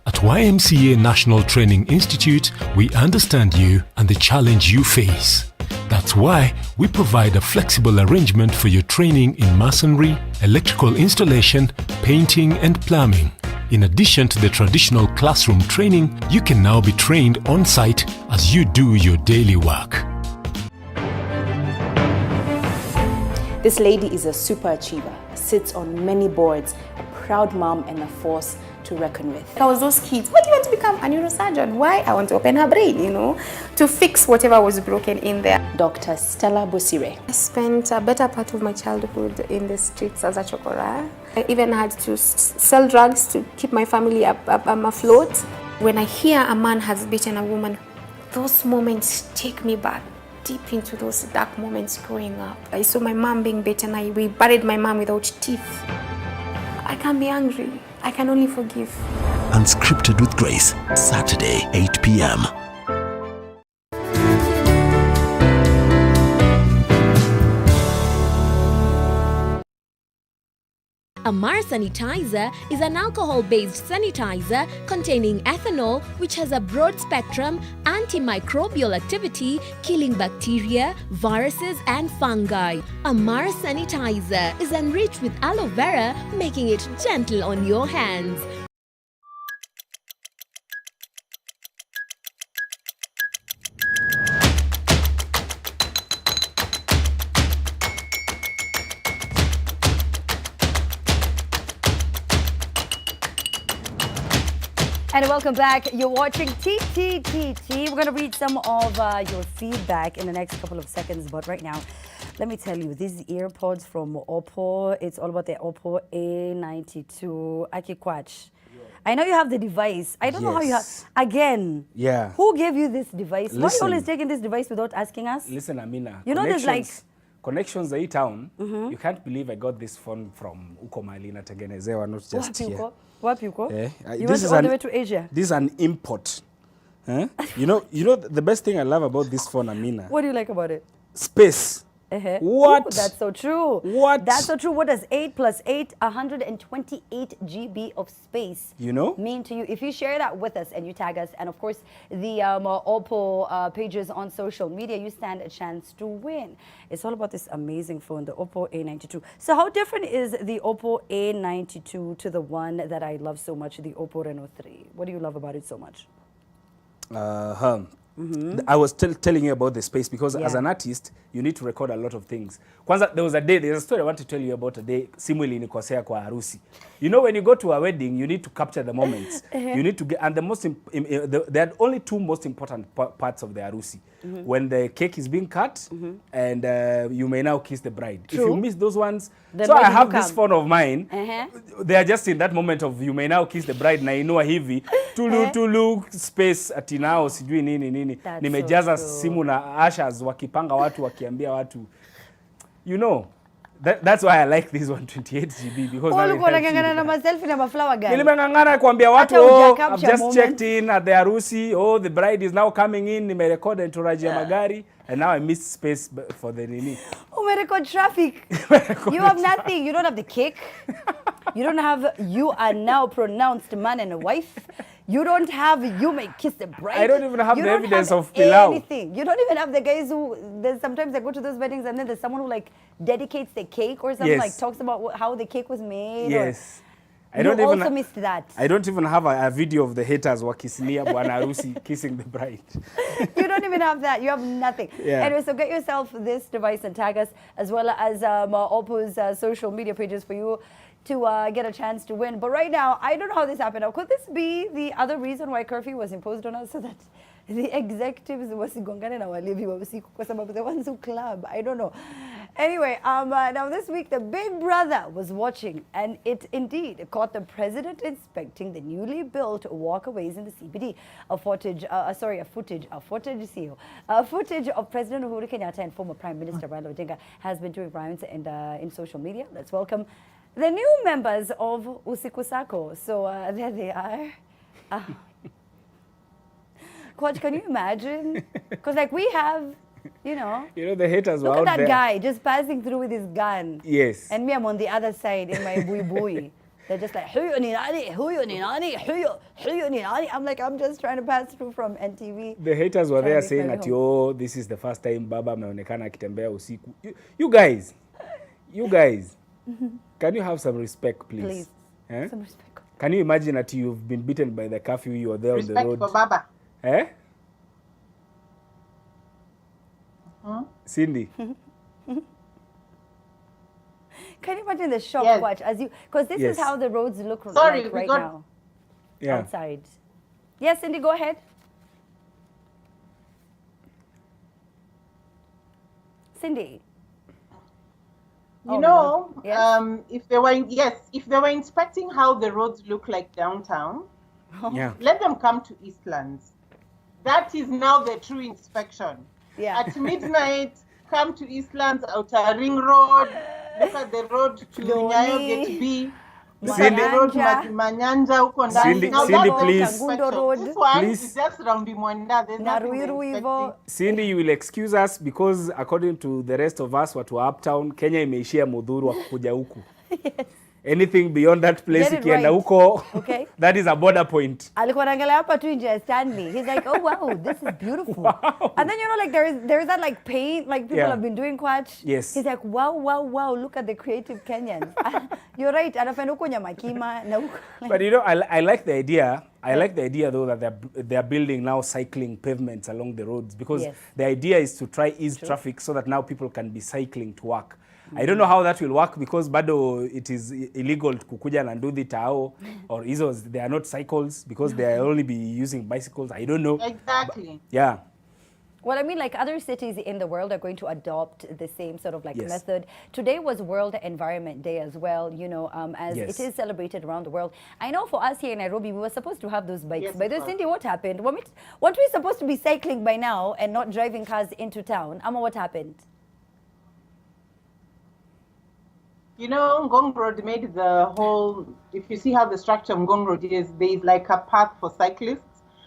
At YMCA National Training Institute, we understand you and the challenge you face. That's why we provide a flexible arrangement for your training in masonry, electrical installation, painting and plumbing. In addition to the traditional classroom training, you can now be trained on-site as you do your daily work. This lady is a super achiever, sits on many boards, a proud mom and a force to reckon with. I was those kids, what do you want to become? A neurosurgeon. Why? I want to open her brain, to fix whatever was broken in there. Dr. Stella Bosire. I spent a better part of my childhood in the streets as a chokora. I even had to sell drugs to keep my family afloat. When I hear a man has beaten a woman, those moments take me back deep into those dark moments growing up. I saw my mom being beaten. We buried my mom without teeth. I can't be angry. I can only forgive. Unscripted with Grace, Saturday, 8 p.m. Amara Sanitizer is an alcohol-based sanitizer containing ethanol, which has a broad-spectrum antimicrobial activity, killing bacteria, viruses and fungi. Amara Sanitizer is enriched with aloe vera, making it gentle on your hands. And welcome back. You're watching TTTT. We're going to read some of your feedback in the next couple of seconds. But right now, let me tell you, these earpods from Oppo, it's all about the Oppo A92. Akikwach. I know you have the device. I don't know how you have... Again. Yeah. Who gave you this device? Why are you Listen. always taking this device without asking us? Listen, Amina. You know there's like... Connections A town. You can't believe I got this phone from uko mali natengenezewa, not just here. Wapi uko? You This went is all the way to Asia? This is an import. Huh? you know the best thing I love about this phone, Amina. What do you like about it? Space. What? Ooh, that's so true. What? That's so true. What does 8 plus 8, 128 GB of space mean to you? If you share that with us and you tag us, and of course the Oppo pages on social media, you stand a chance to win. It's all about this amazing phone, the Oppo A92. So how different is the Oppo A92 to the one that I love so much, the Oppo Reno 3? What do you love about it so much? I was telling you about the space because as an artist, you need to record a lot of things. Kwanza, there's a story I want to tell you about today. Simu ilinikosea kwa harusi. You know, when you go to a wedding, you need to capture the moments. You need to get, and there are only two most important parts of the harusi. When the cake is being cut, and you may now kiss the bride. If you miss those ones, Then so why I did you have this come? phone of mine. They are just in that moment of you may now kiss the bride na inua hivi tulu space ati nao sijui nini nimejaza simu na ashers wakipanga watu wakiambia watu, you know, that's why I like this 128 GB because ulikuwa unangangana na maselfie na maflower gani? Nilimengangana kuambia watu, I've just moment. checked in at the harusi, the bride is now coming in, nimerecord entourage ya magari, and now I miss space for the nini. Record traffic. You have nothing. You don't have the cake. You don't have, you are now pronounced man and a wife. You don't have, you may kiss the bride. I don't even have the evidence of pilau. pilau. Anything. You don't even have the guys who, sometimes I go to those weddings and then there's someone who like dedicates the cake or something, like talks about how the cake was made. Yes. I don't even also missed that. I don't even have a video of the haters wakisinia bwana harusi kissing the bride. You don't even have that. You have nothing. Anyway, so get yourself this device and tag us, as well as Oppo's social media pages for you to get a chance to win. But right now, I don't know how this happened. Now, could this be the other reason why curfew was imposed on us, so that the executives wasigongane na walevi wa usiku kwa sababu the ones who club? I don't know. Anyway, now this week the Big Brother was watching, and it indeed caught the president inspecting the newly built walkways in the CBD. Footage of President Uhuru Kenyatta and former Prime Minister Raila Odinga has been doing rounds in social media. Let's welcome the new members of Usiku Sako. So there they are. Coach, can you imagine? Because like we have, you know, the haters were out there. Look at that guy just passing through with his gun. Yes. And me, I'm on the other side in my bui. They're just like, huyo ni nani, huyo ni nani, huyo ni nani. I'm like, I'm just trying to pass through from NTV. The haters were there saying that, this is the first time Baba ameonekana akitembea usiku. You guys, can you have some respect, please? Please, some respect. Can you imagine that you've been beaten by the curfew, you are there respect on the road? For Baba. Cindy? Can you imagine the shock watch as you, because this is how the roads look like right now. Outside. Yes, Cindy, go ahead. Cindy. You know, if they were inspecting how the roads look like downtown, let them come to Eastlands. That is now the true inspection. At midnight, come to Eastlands, Outer Ring Road, look at the road to Nyayo Gate B, look at the road to Manyanja, huko ndani. Cindy, please. This one is just Rambi Mwenda. There's nothing. Cindy, you will excuse us because according to the rest of us, watu wa uptown, Kenya imeishia mudhuru wa kukuja huku. Anything beyond that place, ikienda huko, that is a border point. Alikuwa anaangalia hapa tu nje Stanley. He's like, oh wow, this is beautiful. Wow. And then like there is that like paint, like people have been doing quite. Yes. He's like, wow, look at the creative Kenyans. You're right. Anafanya huko Nyamakima na huko. But I like the idea. I like the idea though that they are building now cycling pavements along the roads, because the idea is to try ease traffic so that now people can be cycling to work. I don't know how that will work because bado it is illegal kukuja na nduthi tao or izos, they are not cycles because they are only be using bicycles. I don't know. Exactly. Yeah. Well, I mean, like other cities in the world are going to adopt the same sort of like Yes. method. Today was World Environment Day as well, you know, as Yes. it is celebrated around the world. I know for us here in Nairobi, we were supposed to have those bikes. Yes, By the of way, course. Cindy, what happened? Weren't we supposed to be cycling by now and not driving cars into town? Amma, what happened? You know, Ngong Road made the whole, if you see how the structure of Ngong Road is, there is like a path for cyclists.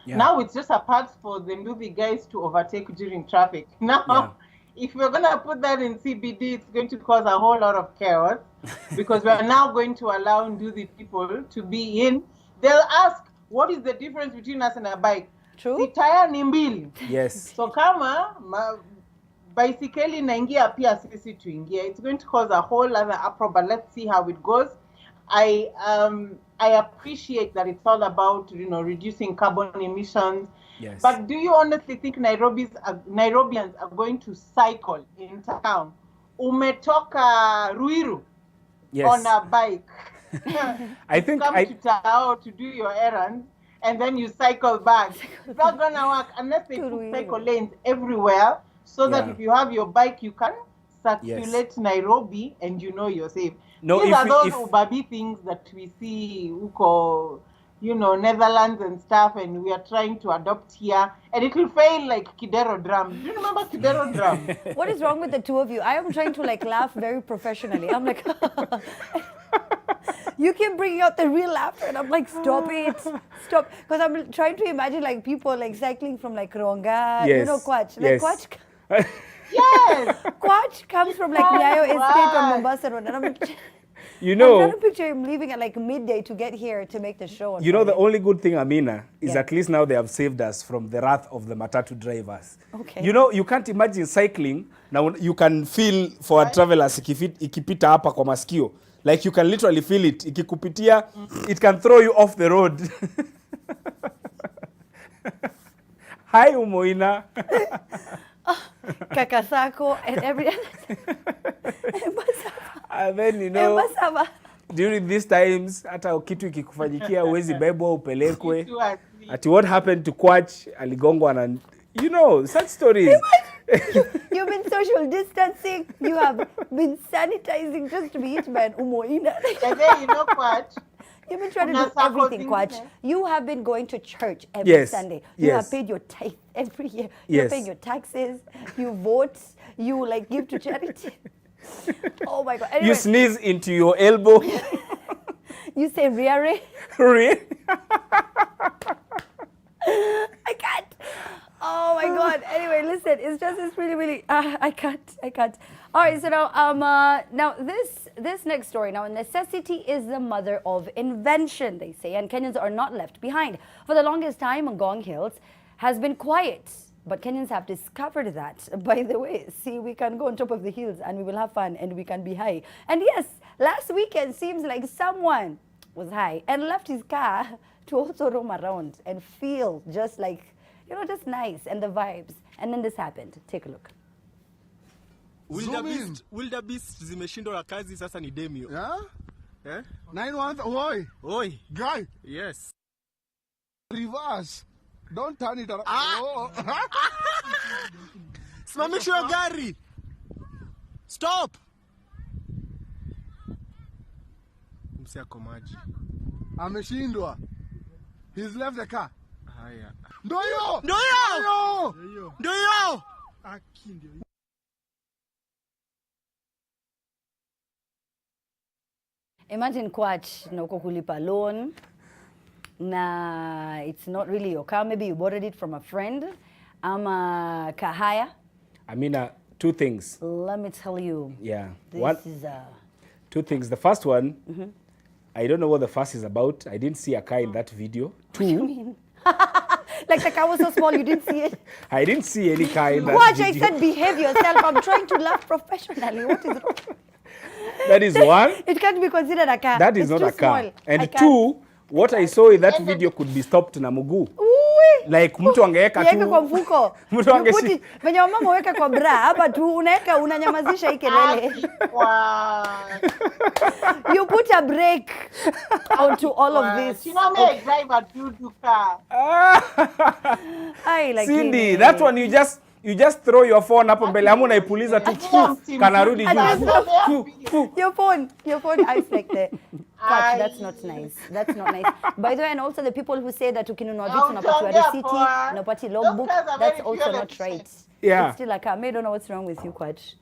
Yeah. Now it's just a path for the Nduthi guys to overtake during traffic. Now, if we're going to put that in CBD, it's going to cause a whole lot of chaos because we're now going to allow Nduthi people to be in. They'll ask, what is the difference between us and a bike? True. Si tire ni mbili. Yes. So kama bicycle inaingia pia sisi tuingia, it's going to cause a whole other uproar, but let's see how it goes. I appreciate that it's all about, you know, reducing carbon emissions. Yes. But do you honestly think Nairobians are going to cycle in town? Umetoka Ruiru on a bike. I think come to Tao to do your errands and then you cycle back. It's not gonna work unless they put cycle lanes everywhere so that if you have your bike, you can circulate Nairobi and you know you're safe. No, These if are we- those if- ubabi things that we see uko, you know, Netherlands and stuff, and we are trying to adopt here, and it will fail like Kidero drum. Do you remember Kidero drum? What is wrong with the two of you? I am trying to like laugh very professionally. I'm like, you keep bringing out the real laughter, and I'm like, stop it, stop. Because I'm trying to imagine like people like cycling from like Ronga, you know, Kwach. Like Kwach. Yes. Kwach comes from like Nyayo Estate on Mombasa Road, and I'm You know, I'm trying to picture him leaving at like midday to get here to make the show. on you know, the Friday. only good thing, Amina, is at least now they have saved us from the wrath of the matatu drivers. Okay. You know, you can't imagine cycling. Now you can feel for travelers ikipita hapa kwa masikio. Like you can literally feel it. Ikikupitia, it can throw you off the road. Hi, Umoina. Kakasako and every And then, you know, during these times, hata kitu ikikufanyikia uwezi bebwa upelekwe. Ati what happened to Kwach, aligongwa na, you know, such stories. You've been social distancing. You have been sanitizing just to be hit by an umoina. And then, you know, Kwach, you've been trying to do everything, Kwach. You have been going to church every Yes. Sunday. You Yes. have paid your tithe every year. You're Yes. paying your taxes. You vote. You like give to charity. Oh my God. Anyway, You sneeze into your elbow. you say Riare. Really? I can't. Oh my God. Anyway, listen, it's really, I can't. All right, so now this next story. Now, necessity is the mother of invention, they say, and Kenyans are not left behind. For the longest time, Ngong Hills has been quiet, but Kenyans have discovered that. By the way, see, we can go on top of the hills and we will have fun and we can be high. And yes, last weekend seems like someone was high and left his car to also roam around and feel just like, you know, just nice and the vibes. And then this happened. Take a look. Wildebeest zimeshindwa na kazi, sasa ni Demio. Yeah? Eh? 911, oi. Oi. Guy. Yes. Reverse. Don't turn it around. Oh. Simamisha hiyo gari. Stop. Msia kwa maji. Ameshindwa. He's left the car. Haya. Ndio hiyo. Ndio hiyo. Ndio hiyo. Aki ndio hiyo. Imagine Kwach na uko kulipa loan na it's not really your car. Maybe you borrowed it from a friend. Ama kahaya. I mean, two things. Let me tell you. Yeah. This is two things. The first one, I don't know what the fuss is about. I didn't see a car in that video. What do you mean? Like the car was so small, you didn't see it? I didn't see any car in that Watch, video. I said behave yourself. I'm trying to laugh professionally. What is wrong? That is one. It can't be considered a car. That is It's not too a car. small. I And can't. two, what I saw in that video could be stopped na muguu. Like mtu angeweka Yeka tu kwa mfuko. mtu Yuputi, venye wamama weka kwa bra, hapa tu unaweka unanyamazisha hii kelele. You put a break onto all of this. You know, me drive a doo-doo car. Ai, like Cindy, that one you just throw your phone hapo mbele hamu unaipuliza tu kanarudi juu. Your phone eyes like the But that's not nice. That's not nice. By the way, and also the people who say that ukinunua vitu unapatiwa receipt, unapati logbook, that's also not right. Yeah. It's still like, I don't know what's wrong with you, Kwach.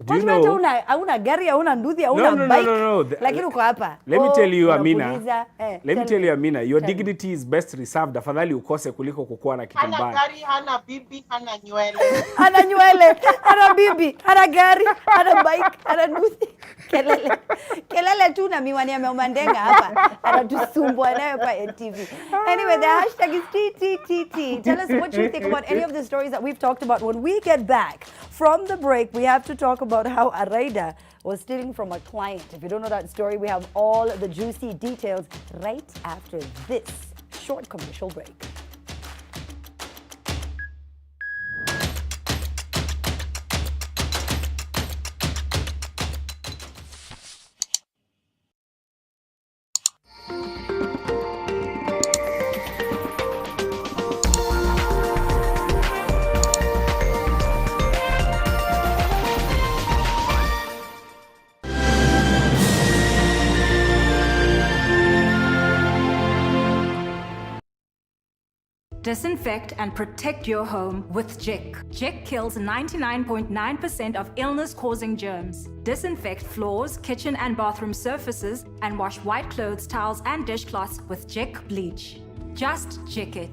Do you know? Hauna gari, hauna nduthi, hauna bike. No. Lakini uko hapa. Let me tell you, Amina. Let me tell you, Amina, your dignity is best reserved. Afadhali ukose kuliko kukuwa na kitu mbaya. Hana gari, hana bibi, hana nywele. Hana nywele, hana bibi, hana gari, hana bike, hana nduthi. Kelele tu na miwani ya Mandenga hapa. Anatusumbua nayo pa NTV. Anyway, the hashtag is TTTT. Tell us what you think about any of the stories that we've talked about. When we get back from the break, we have to talk about how a rider was stealing from a client. If you don't know that story, we have all the juicy details right after this short commercial break. Disinfect and protect your home with Jik. Jik kills 99.9% of illness-causing germs. Disinfect floors, kitchen and bathroom surfaces, and wash white clothes, towels, and dishcloths with Jik bleach. Just Jik it.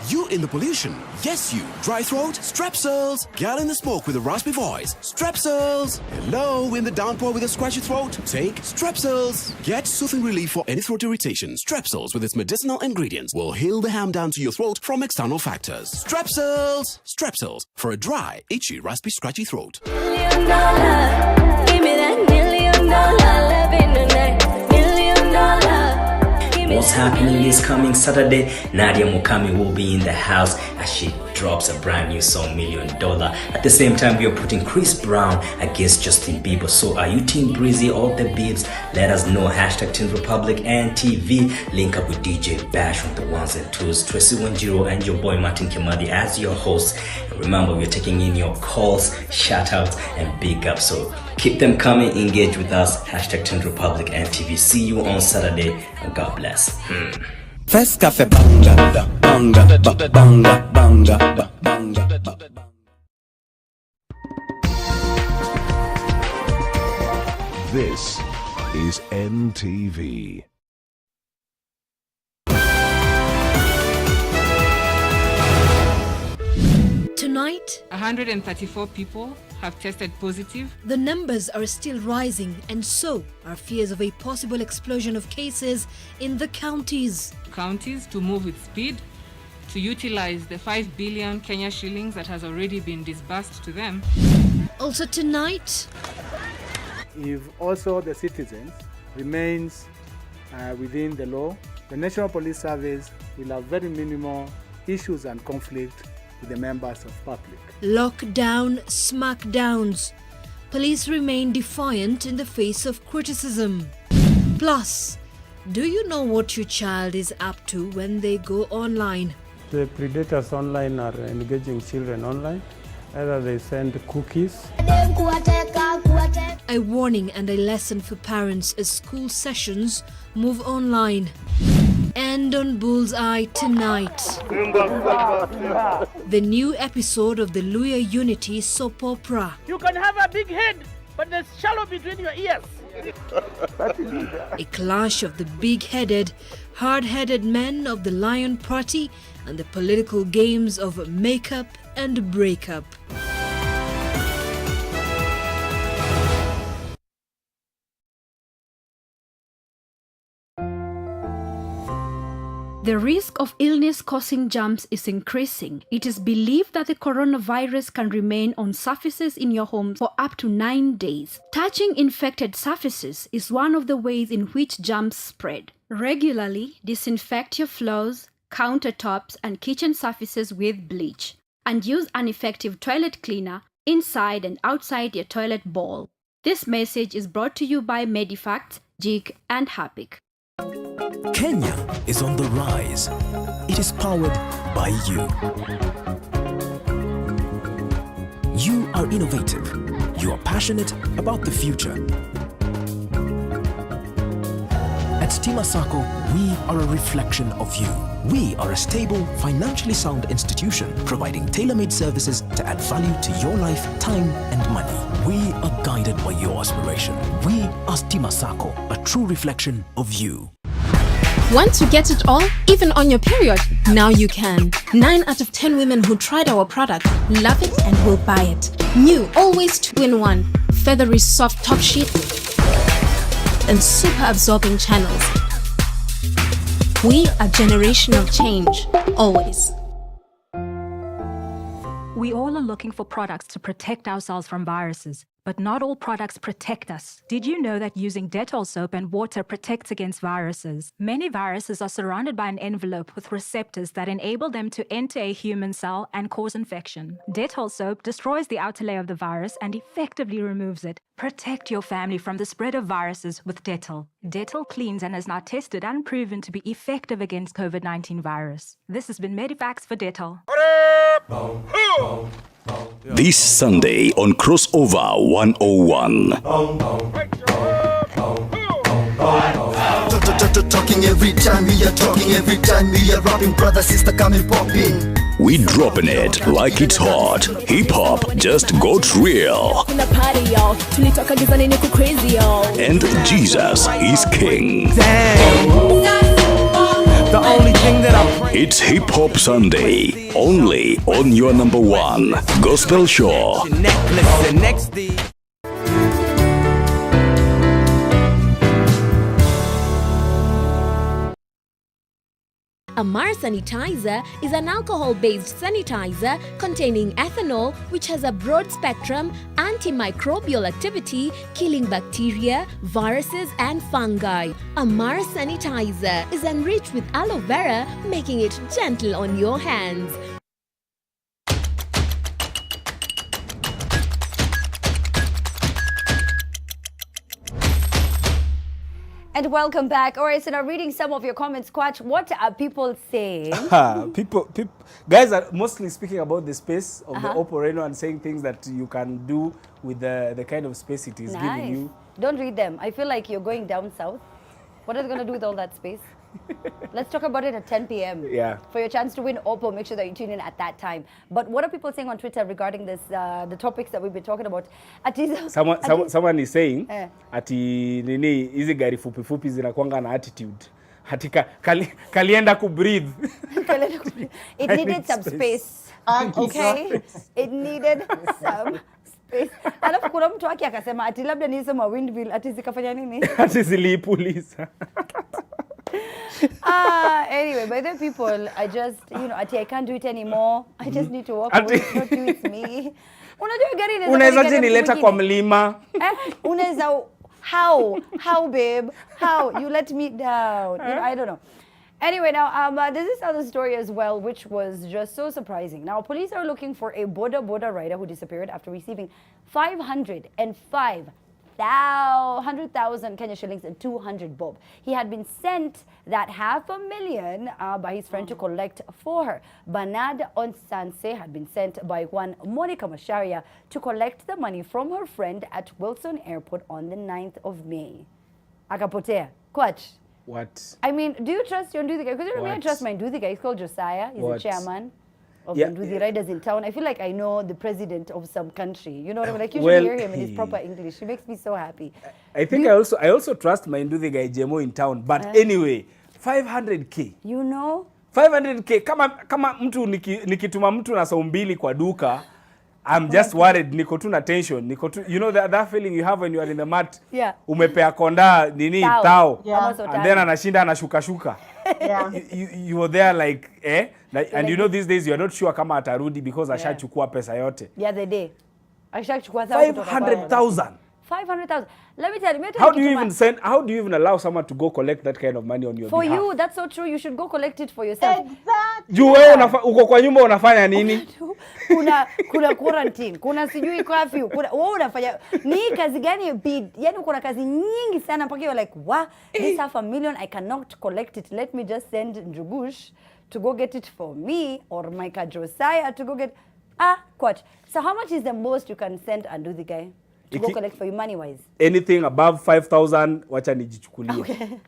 You in the pollution? Yes, you. Dry throat? Strepsils. Gal in the smoke with a raspy voice? Strepsils. Hello, in the downpour with a scratchy throat? Take Strepsils. Get soothing relief for any throat irritation. Strepsils with its medicinal ingredients will heal the harm down to your throat from external factors. Strepsils. Strepsils for a dry, itchy, raspy, scratchy throat. $1 million. Give me that $1 million love in the night. $1 million. What's happening this coming Saturday? Nadia Mukami will be in the house as she drops a brand new song, $1 Million. At the same time, we are putting Chris Brown against Justin Bieber. So are you Team Breezy or the Biebs? Let us know. Hashtag Teen Republic NTV. Link up with DJ Bash on the ones and twos. Tracy Wanjiro and your boy Martin Kimadi as your host. And remember, we're taking in your calls, shout outs, and big ups. So keep them coming. Engage with us. Hashtag Teen Republic NTV. See you on Saturday. And God bless. First cafe banga, banga, banga, banga, banga. This is NTV. Tonight, 134 people have tested positive. The numbers are still rising, and so are fears of a possible explosion of cases in the counties. Counties to move with speed, to utilize the 5 billion Kenya shillings that has already been disbursed to them. Also tonight, if also the citizens remains within the law, the National Police Service will have very minimal issues and conflict with the members of public. Lockdown, smackdowns. Police remain defiant in the face of criticism. Plus, do you know what your child is up to when they go online? The predators online are engaging children online. Either they send cookies. A warning and a lesson for parents as school sessions move online. And on Bullseye tonight, the new episode of the Luya Unity soap opera. You can have a big head, but there's shallow between your ears. A clash of the big-headed, hard-headed men of the Lion Party and the political games of makeup and breakup. The risk of illness-causing germs is increasing. It is believed that the coronavirus can remain on surfaces in your home for up to 9 days. Touching infected surfaces is one of the ways in which germs spread. Regularly disinfect your floors, countertops, and kitchen surfaces with bleach. And use an effective toilet cleaner inside and outside your toilet bowl. This message is brought to you by Medifacts, JIC, and Hapik. Kenya is on the rise. It is powered by you. You are innovative. You are passionate about the future. At Stima Sacco, we are a reflection of you. We are a stable, financially sound institution providing tailor-made services to add value to your life, time, and money. We are guided by your aspiration. We are Stima Sacco, a true reflection of you. Want to get it all, even on your period? Now you can. 9 out of 10 women who tried our product love it and will buy it. New, always 2-in-1. Feathery soft top sheet and super absorbing channels. We are generational change, always. We all are looking for products to protect ourselves from viruses, but not all products protect us. Did you know that using Dettol soap and water protects against viruses? Many viruses are surrounded by an envelope with receptors that enable them to enter a human cell and cause infection. Dettol soap destroys the outer layer of the virus and effectively removes it. Protect your family from the spread of viruses with Dettol. Dettol cleans and is now tested and proven to be effective against COVID-19 virus. This has been Medifacts for Dettol. This Sunday on Crossover 101. Talking every time we are talking, every time we are rapping, brother, sister, coming popping. We dropping it like it's hot. Hip hop just got real. And Jesus is king. The only thing that I pray. It's Hip Hop Sunday, only on your number one gospel show. Amara Sanitizer is an alcohol-based sanitizer containing ethanol, which has a broad-spectrum antimicrobial activity, killing bacteria, viruses, and fungi. Amara Sanitizer is enriched with aloe vera, making it gentle on your hands. And welcome back. All right, so now reading some of your comments, Quach, what are people saying? people, guys are mostly speaking about the space of the Oppo Reno and saying things that you can do with the kind of space it is giving you. Don't read them. I feel like you're going down south. What are they going to do with all that space? Let's talk about it at 10 p.m. Yeah. For your chance to win Oppo, make sure that you tune in at that time. But what are people saying on Twitter regarding this, the topics that we've been talking about? Someone is saying, ati nini hizi gari fupi zinakuanga na attitude. Hatika kalienda ku breathe. It needed some space. Okay? It needed some space. Alafu kuna mtu wake akasema ati labda ni hizo windmill ati zikafanya nini? Ati zilipuliza. Anyway, by the people, I just, I can't do it anymore. I just need to walk away. It's not you, it's me. Unajua gari inaweza unaweza nileta kwa mlima. Unaweza how babe? How you let me down? I don't know. Anyway, now there's this other story as well, which was just so surprising. Now, police are looking for a boda rider who disappeared after receiving 100,000 Kenya shillings and 200 bob. He had been sent that $500,000 by his friend to collect for her. Bernard Onsanse had been sent by one Monica Masharia to collect the money from her friend at Wilson Airport on the 9th of May. Akapotea. Quach. What? I mean, do you trust your Nduthi guy? Because you know, I trust my Nduthi guy. He's called Josiah. He's the chairman of the Nduthi riders in town. I feel like I know the president of some country. You know what I mean? Like you should hear him in his proper English. He makes me so happy. I think I also trust my Nduthi guy Jemo in town. But anyway, 500k. You know? 500k. Kama mtu nikituma mtu na saa mbili kwa duka, I'm just worried. Niko tu na tension. You know that feeling you have when you are in the mat. Yeah. Umepea konda nini tao. Yeah. And then anashinda anashuka. Yeah. You were there like and you know these days you are not sure kama atarudi because ashachukua pesa yote. The other day. Ashachukua 500,000. 500,000. Let me tell you. How do you even allow someone to go collect that kind of money on your behalf? For you, that's so true. You should go collect it for yourself. Exactly. Juu wewe uko kwa nyumba unafanya nini? Kuna quarantine, kuna sijui curfew, kuna wewe unafanya ni kazi gani bid? Yani uko na kazi nyingi sana mpaka you're like, "Wow, this $500,000 I cannot collect it. Let me just send Njugush to go get it for me or my Josiah to go get quite. So how much is the most you can send and do the guy to go collect for you money wise? Anything above 5,000 wacha nijichukulie. Okay.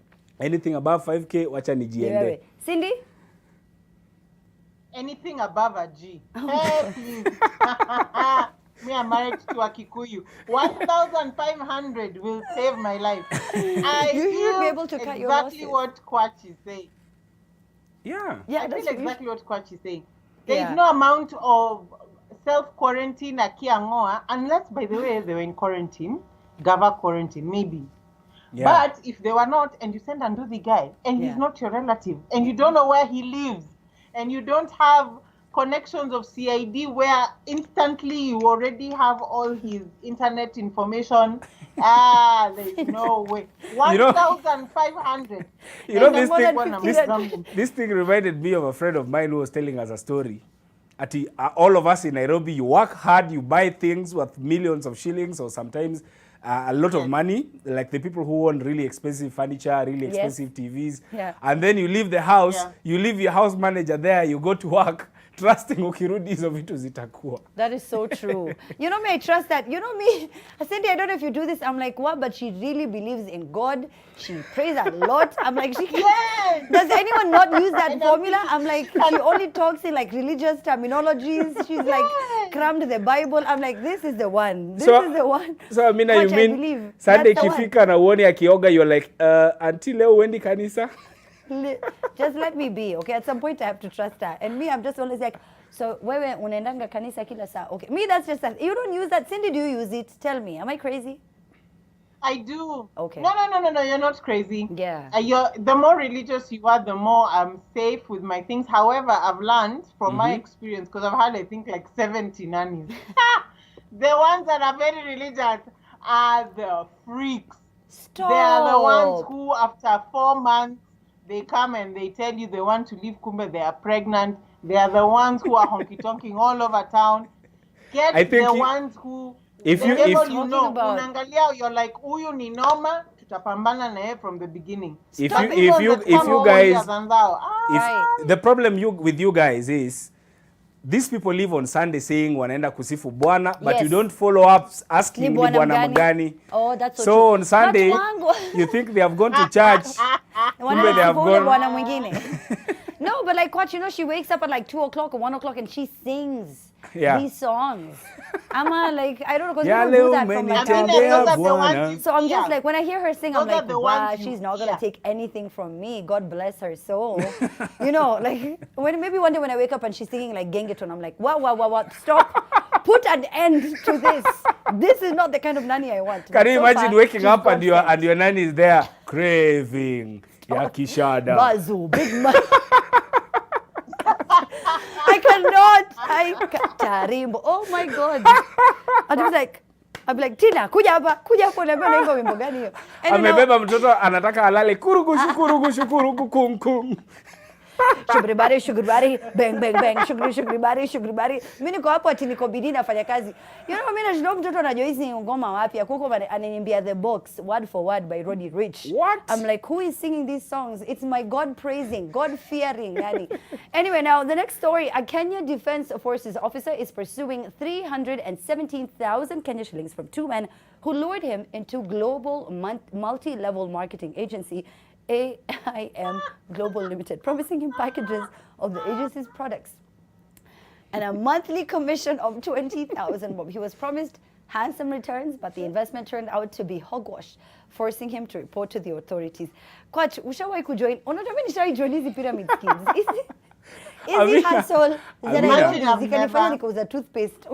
Anything above 5K wacha nijiende. Cindy? Anything above a G. Hey, please. Me, I'm married to a Kikuyu. 1,500 will save my life. I feel be able to cut your exactly what Kwach is saying. Yeah. I feel exactly what Kwach is saying. There is no amount of self-quarantine at Kiangoa, unless, by the way, they were in quarantine, Gava quarantine, maybe. Yeah. But if they were not, and you send and do the guy, and he's not your relative, and you don't know where he lives, and you don't have connections of CID where instantly you already have all his internet information, there's no way. 1,500. You know, this thing reminded me of a friend of mine who was telling us a story. All of us in Nairobi, you work hard, you buy things worth millions of shillings or sometimes a lot of money, like the people who own really expensive furniture, really expensive TVs. Yeah. And then you leave the house, you leave your house manager there, you go to work, trusting ukirudi hizo vitu zitakuwa. That is so true. You know me, I trust that. You know me, Cindy, I don't know if you do this. I'm like, what? But she really believes in God. She prays a lot. I'm like, does anyone not use that formula? I'm like, she only talks in like religious terminologies. She's like, crammed the Bible. I'm like, this is the one. This is the one. So, Amina, you mean Sunday kifika na uone akioga, you're like, until leo uendi kanisa? Just let me be, okay? At some point, I have to trust her. And me, I'm just always like, so wewe unaendanga kanisa kila saa. Okay, me, that's just that. You don't use that. Cindy, do you use it? Tell me. Am I crazy? I do. Okay. No, you're not crazy. Yeah. The more religious you are, the more I'm safe with my things. However, I've learned from my experience, because I've had, I think, like 70 nannies. The ones that are very religious are the freaks. Stop. They are the ones who, after 4 months, they come and they tell you they want to leave Kumbe, they are pregnant. They are the ones who are honky-tonking all over town. Ones who, if you know, unangalia, you're like, uyu ni noma, tutapambana na yeye from the beginning. If you guys, the problem with you guys is, these people live on Sunday saying wanaenda kusifu Bwana, but you don't follow up asking ni Bwana mgani. Oh, that's so on Sunday, you think they have gone to church. Kumbe they have gone. Bwana mwingine. No, but like what, you know, she wakes up at like 2 o'clock or 1 o'clock and she sings these songs. Like, I don't know, because people do that from like, so I'm just like, when I hear her sing, I'm like, wow, she's not going to take anything from me. God bless her soul. You know, like, maybe one day when I wake up and she's singing like Gengeton, I'm like, what, stop. Put an end to this. This is not the kind of nanny I want. Can you imagine waking up and your nanny is there craving yakishada? Bazu, big man. I cannot. Tarimbo. Oh my God. And I was like, I'd be like, Tina, kuja hapa unaambia naimba wimbo gani hiyo? Amebeba mtoto anataka alale kurugu shukuru kum. Shugribari, bang, bang, bang, shugribari. Mimi niko hapo ati niko bidii nafanya kazi. You know, mimi najua mtoto anajua hizi ngoma wapi. Kuko ananiambia The Box, Word for Word by Roddy Rich. What? I'm like, who is singing these songs? It's my God praising, God fearing nanny. Anyway, now the next story, a Kenya Defense Forces officer is pursuing 317,000 Kenya shillings from 2 men who lured him into global multi-level marketing agency AIM Global Limited, promising him packages of the agency's products and a monthly commission of 20,000. He was promised handsome returns, but the investment turned out to be hogwash, forcing him to report to the authorities. Kwach, ushawahi kujoin? Unajua mimi nishawahi join hizi pyramid schemes. Easy hustle. Zikanifanya nikauza toothpaste.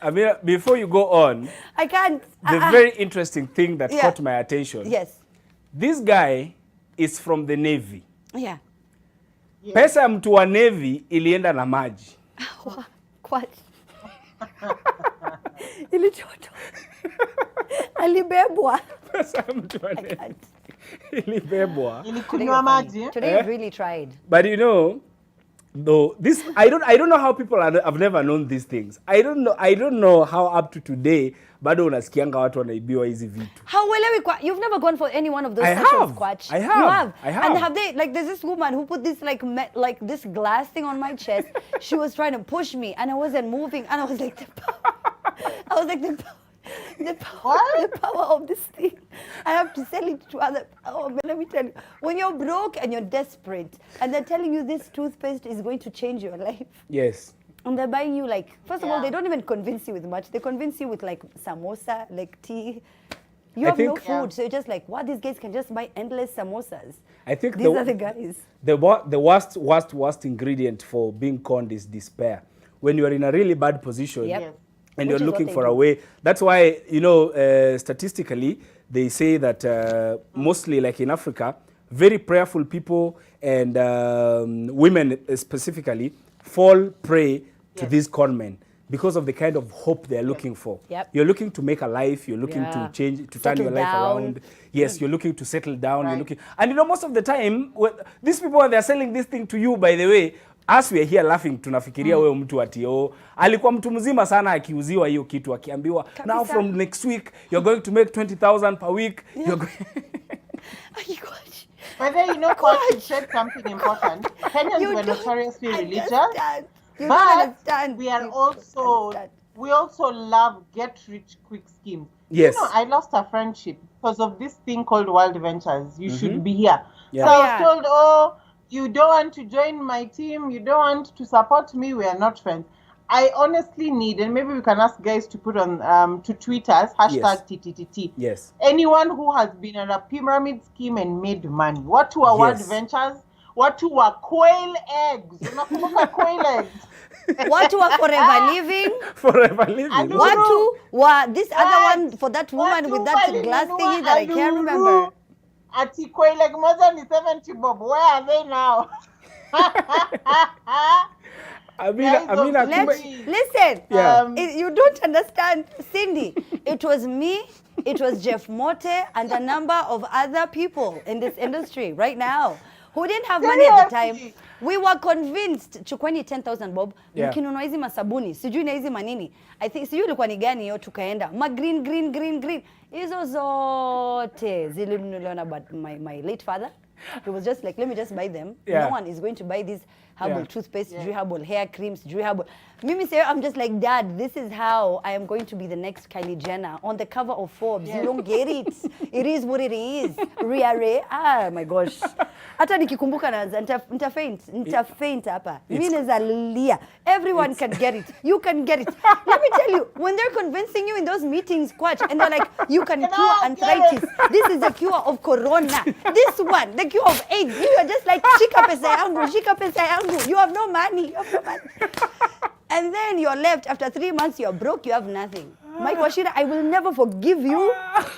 Amina, before you go on, I can't. The very interesting thing that caught my attention. Yes. This guy is from the Navy. Yeah. Pesa ya mtu wa Navy ilienda na maji. What? Ilichoto. Alibebwa. Ilibebwa. Ilikunywa maji. Today you've really tried. But you know, though this I don't know how people have never known these things. I don't know how up to today bado unasikianga watu wanaibiwa hizi vitu. Hauelewi kwa, you've never gone for any one of those I sessions, have. Kwach. I have. You have. I have. And have they, like, there's this woman who put this like this glass thing on my chest. She was trying to push me and I wasn't moving and I was like, the power of this thing. I have to sell it to other. Oh, but let me tell you, when you're broke and you're desperate and they're telling you this toothpaste is going to change your life. Yes. And they're buying you, like, first of all, they don't even convince you with much. They convince you with like samosa, like tea. You have no food, so you're just like, what? These guys can just buy endless samosas. I think these are the guys. The worst ingredient for being conned is despair. When you are in a really bad position, and you're looking for a way. That's why, you know, statistically, they say that mostly, like in Africa, very prayerful people and women specifically fall prey to these con men because of the kind of hope they're looking for. You're looking to make a life, you're looking to change, to turn your life around. Yes, you're looking to settle down, you're looking, and you know, most of the time, these people, when they're selling this thing to you, by the way, as we are here laughing, tunafikiria wewe mtu atio. Alikuwa mtu mzima sana akiuziwa hiyo kitu, akiambiwa, now from next week, you're going to make 20,000 per week. You're going But then, you know, Coach, you said something important. Kenyans were notoriously religious, but we are we also love get-rich-quick schemes. Yes. You know, I lost a friendship because of this thing called World Ventures. You should be here. Yeah. So I was told, oh, you don't want to join my team, you don't want to support me, we are not friends. I honestly need, and maybe we can ask guys to put on, to tweet us, #TTTT. Yes. Anyone who has been on a pyramid scheme and made money. What were World Ventures? What were quail eggs? Unakumbuka quail eggs? What were Forever Living? Forever Living. What were this other one for that woman with that glass thingy that I can't remember? Ati quail egg moja ni 70 bob. Where are they now? Listen, you don't understand, Cindy. It was me, it was Jeff Mote, and a number of other people in this industry right now who didn't have money at the time. We were convinced, chukweni 10,000 bob, mkinunua hizi masabuni, sijui na hizi manini. I think, sijui ilikuwa ni gani hiyo tukaenda. Green. Hizo zote zilinunuliwa na my late father. He was just like, let me just buy them. No one is going to buy these herbal toothpaste, herbal hair creams, herbal. Mimi say, I'm just like, Dad, this is how I am going to be the next Kylie Jenner on the cover of Forbes. You don't get it. It is what it is. Ria. Ah, my gosh. Hata nikikumbuka na nitafaint hapa. Mimi nazalia. Everyone can get it. You can get it. Let me tell you, when they're convincing you in those meetings, Kwach, and they're like, you can cure arthritis. This is the cure of corona. This one, the cure of AIDS. You are just like, shika pesa yangu. You have no money. And then you're left, after 3 months, you're broke, you have nothing. Mike Washira, I will never forgive you.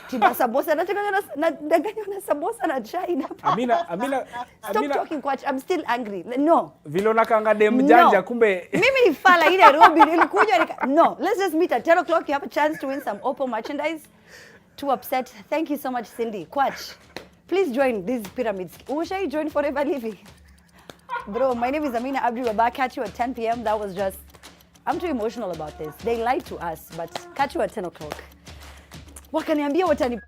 Tina samosa, nadanganywa na samosa na chai na Amina. Stop talking, Kwach. I'm still angry. No. Vile unakanga dem janja kumbe. Mimi ni fala ile Nairobi nilikuja no, let's just meet at 10 o'clock. You have a chance to win some Oppo merchandise. Too upset. Thank you so much, Cindy. Kwach, please join these pyramids. Ushai join Forever Living. Bro, my name is Amina Abdi Baba. Catch you at 10 p.m. That was just, I'm too emotional about this. They lied to us, but catch you at 10 o'clock. Wakaniambia watani.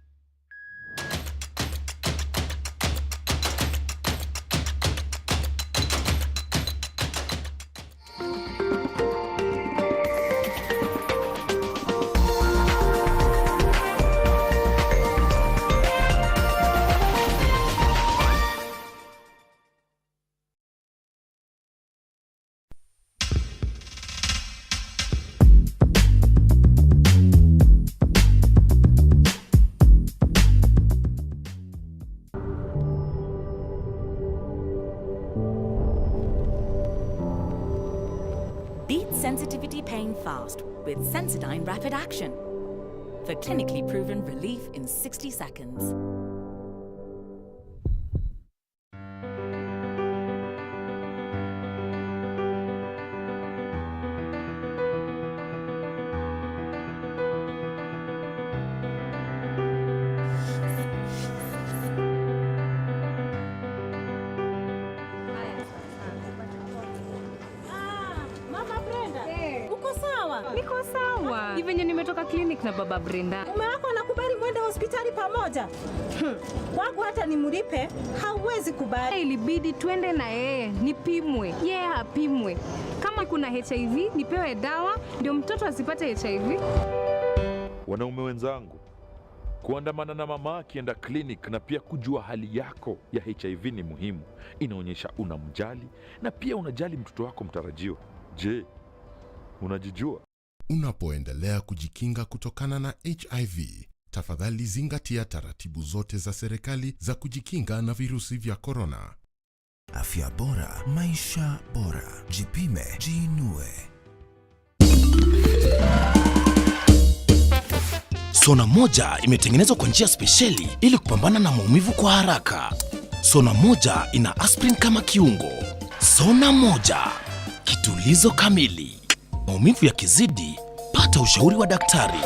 Sensitivity pain fast with Sensodyne Rapid Action for clinically proven relief in 60 seconds. Niko sawa. Ni venye nimetoka clinic na baba Brenda. Mume wako anakubali mwende hospitali pamoja? Wangu hata nimlipe, hauwezi kubali. Ilibidi twende na yeye, nipimwe. Yeye apimwe. Kama kuna HIV, nipewe dawa ndio mtoto asipate HIV. Wanaume wenzangu, kuandamana na mama akienda clinic na pia kujua hali yako ya HIV ni muhimu. Inaonyesha unamjali na pia unajali mtoto wako mtarajiwa. Je, unajijua? Unapoendelea kujikinga kutokana na HIV, tafadhali zingatia taratibu zote za serikali za kujikinga na virusi vya korona. Afya bora, maisha bora. Jipime, jiinue. Sona moja imetengenezwa kwa njia spesheli ili kupambana na maumivu kwa haraka. Sona moja ina aspirin kama kiungo. Sona moja, kitulizo kamili. Maumivu yakizidi, pata ushauri wa daktari.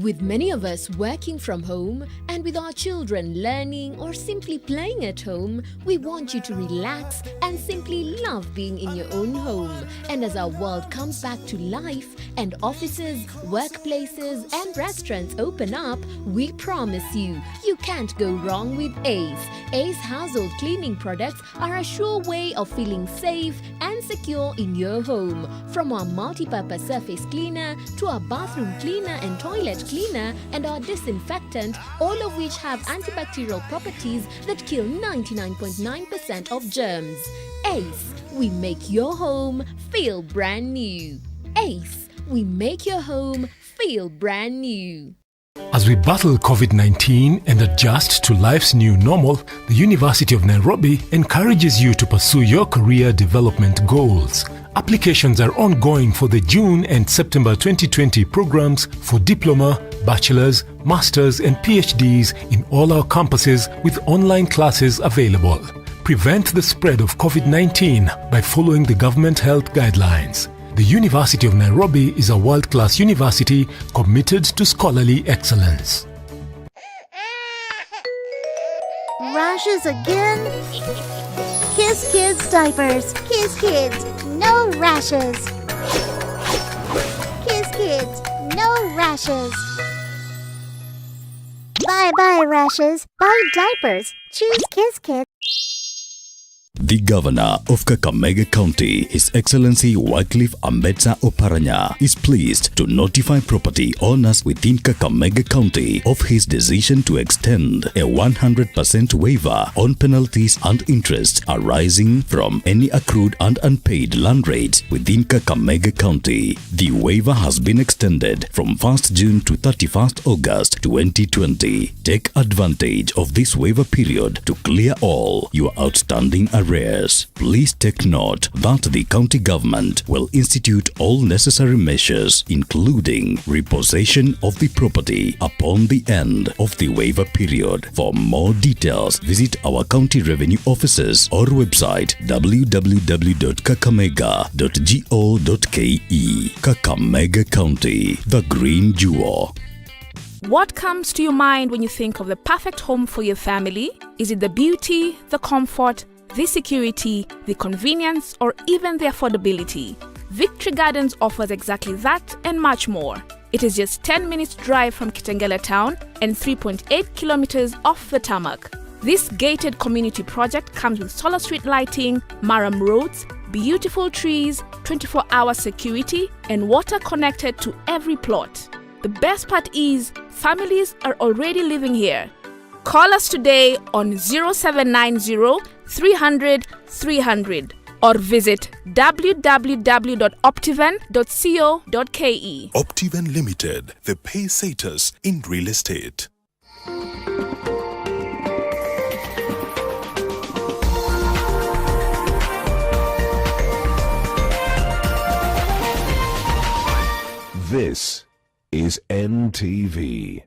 With many of us working from home and with our children learning or simply playing at home, we want you to relax and simply love being in your own home. And as our world comes back to life and offices, workplaces and restaurants open up, we promise you can't go wrong with Ace. Ace household cleaning products are a sure way of feeling safe and secure in your home. From our multi-purpose surface cleaner to our bathroom cleaner and toilet cleaner and our disinfectant, all of which have antibacterial properties that kill 99.9% of germs. Ace, we make your home feel brand new. Ace, we make your home feel brand new. As we battle COVID-19 and adjust to life's new normal, the University of Nairobi encourages you to pursue your career development goals. Applications are ongoing for the June and September 2020 programs for diploma, bachelor's, master's and PhDs in all our campuses with online classes available. Prevent the spread of COVID-19 by following the government health guidelines. The University of Nairobi is a world-class university committed to scholarly excellence. Rashes again? Kiss Kids diapers. Kiss Kids, no rashes. Kiss Kids, no rashes. Bye-bye rashes. Buy diapers. Choose Kiss Kids. The Governor of Kakamega County, His Excellency Wycliffe Ambetsa Oparanya, is pleased to notify property owners within Kakamega County of his decision to extend a 100% waiver on penalties and interest arising from any accrued and unpaid land rates within Kakamega County. The waiver has been extended from 1st June to 31st August 2020. Take advantage of this waiver period to clear all your outstanding arrears. Please take note that the county government will institute all necessary measures, including repossession of the property upon the end of the waiver period. For more details, visit our county revenue offices or website www.kakamega.go.ke. Kakamega County, the green jewel. What comes to your mind when you think of the perfect home for your family? Is it the beauty, the comfort, the security, the convenience, or even the affordability? Victory Gardens offers exactly that and much more. It is just 10 minutes drive from Kitengela town and 3.8 kilometers off the tarmac. This gated community project comes with solar street lighting, Maram roads, beautiful trees, 24-hour security, and water connected to every plot. The best part is, families are already living here. Call us today on 0790 300 300 or visit www.optiven.co.ke. Optiven Limited, the pacesetters in real estate. This is NTV.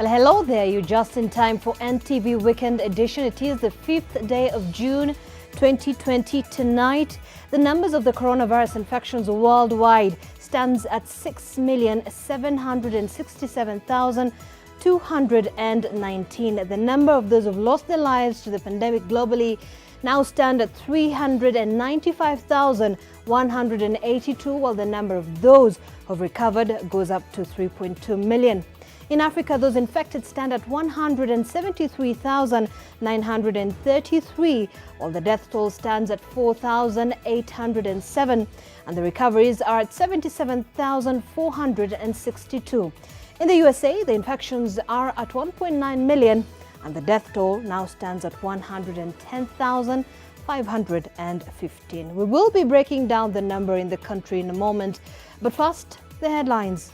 Well, hello there. You're just in time for NTV Weekend Edition. It is the 5th day of June 2020. Tonight, the numbers of the coronavirus infections worldwide stands at 6,767,219. The number of those who've lost their lives to the pandemic globally now stand at 395,182, while the number of those who've recovered goes up to 3.2 million. In Africa, those infected stand at 173,933, while the death toll stands at 4,807, and the recoveries are at 77,462. In the USA, the infections are at 1.9 million, and the death toll now stands at 110,515. We will be breaking down the number in the country in a moment, but first, the headlines.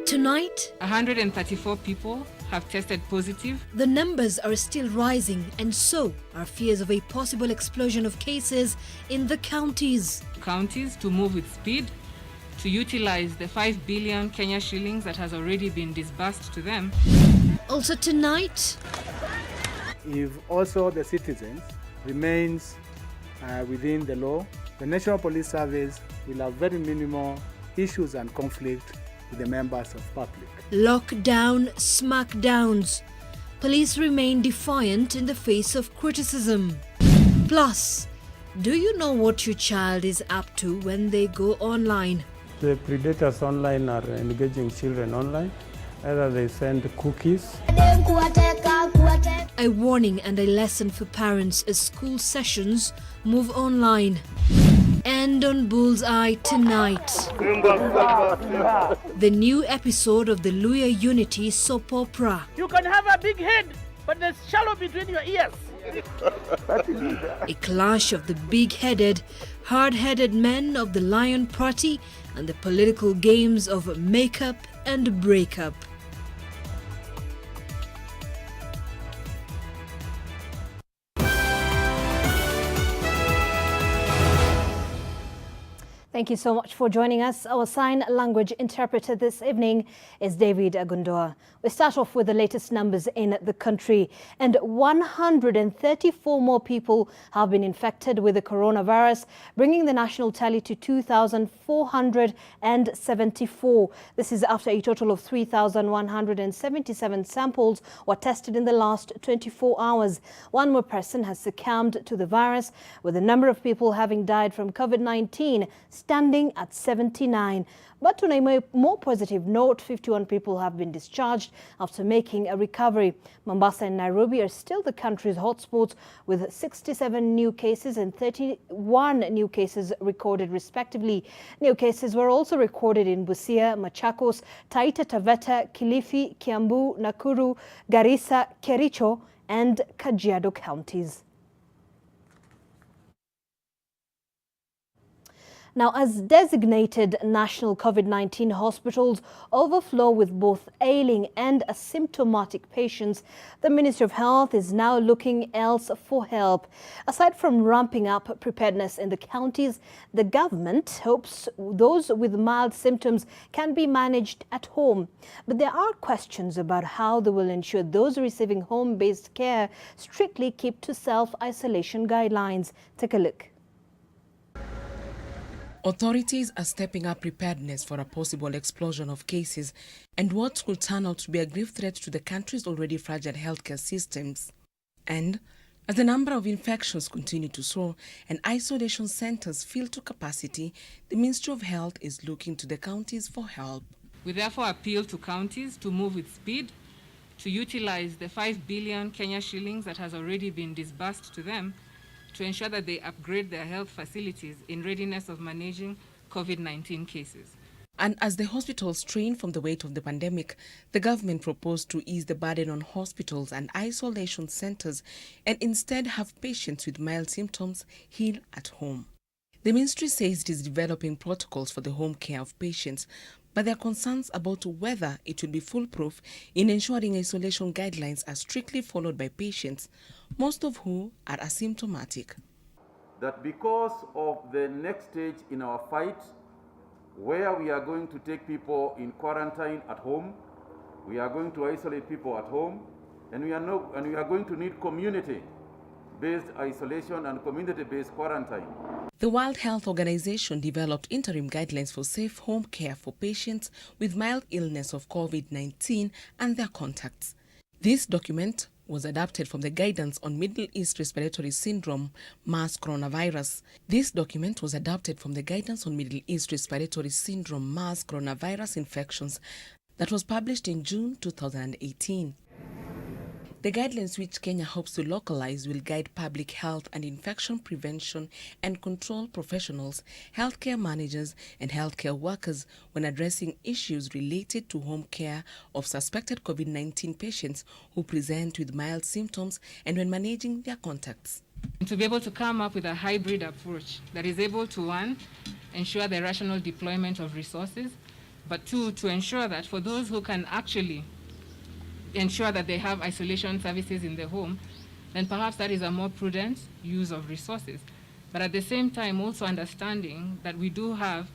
Tonight, 134 people have tested positive. The numbers are still rising, and so are fears of a possible explosion of cases in the counties. Counties to move with speed, to utilize the 5 billion Kenya shillings that has already been disbursed to them. Also tonight, if also the citizens remains within the law, the National Police Service will have very minimal issues and conflict with the members of public. Lockdown smackdowns. Police remain defiant in the face of criticism. Plus, do you know what your child is up to when they go online? The predators online are engaging children online. Either they send cookies. A warning and a lesson for parents as school sessions move online. And on Bullseye tonight, the new episode of the Luya Unity soap opera. You can have a big head, but there's shallow between your ears. A clash of the big-headed, hard-headed men of the Lion Party and the political games of makeup and breakup. Thank you so much for joining us. Our sign language interpreter this evening is David Agundoa. We start off with the latest numbers in the country, and 134 more people have been infected with the coronavirus, bringing the national tally to 2,474. This is after a total of 3,177 samples were tested in the last 24 hours. One more person has succumbed to the virus, with the number of people having died from COVID-19 standing at 79. But on a more positive note, 51 people have been discharged after making a recovery. Mombasa and Nairobi are still the country's hotspots, with 67 new cases and 31 new cases recorded respectively. New cases were also recorded in Busia, Machakos, Taita Taveta, Kilifi, Kiambu, Nakuru, Garissa, Kericho and Kajiado counties. Now, as designated national COVID-19 hospitals overflow with both ailing and asymptomatic patients, the Ministry of Health is now looking else for help. Aside from ramping up preparedness in the counties, the government hopes those with mild symptoms can be managed at home. But there are questions about how they will ensure those receiving home-based care strictly keep to self-isolation guidelines. Take a look. Authorities are stepping up preparedness for a possible explosion of cases and what could turn out to be a grave threat to the country's already fragile healthcare systems. And as the number of infections continue to soar and isolation centers fill to capacity, the Ministry of Health is looking to the counties for help. We therefore appeal to counties to move with speed, to utilize the 5 billion Kenya shillings that has already been disbursed to them, to ensure that they upgrade their health facilities in readiness of managing COVID-19 cases. And as the hospitals strain from the weight of the pandemic, the government proposed to ease the burden on hospitals and isolation centers and instead have patients with mild symptoms heal at home. The ministry says it is developing protocols for the home care of patients, but there are concerns about whether it will be foolproof in ensuring isolation guidelines are strictly followed by patients, most of whom are asymptomatic. That because of the next stage in our fight, where we are going to take people in quarantine at home, We are going to isolate people at home, and we are going to need community-based isolation and community-based quarantine. The World Health Organization developed interim guidelines for safe home care for patients with mild illness of COVID-19 and their contacts. This document was adapted from the guidance on Middle East Respiratory Syndrome, MERS coronavirus. This document was adapted from the guidance on Middle East Respiratory Syndrome, MERS coronavirus infections that was published in June 2018. The guidelines, which Kenya hopes to localize, will guide public health and infection prevention and control professionals, healthcare managers, and healthcare workers when addressing issues related to home care of suspected COVID-19 patients who present with mild symptoms and when managing their contacts. To be able to come up with a hybrid approach that is able to, one, ensure the rational deployment of resources, but two, to ensure that for those who can actually ensure that they have isolation services in the home, then perhaps that is a more prudent use of resources. But at the same time, also understanding that we do have,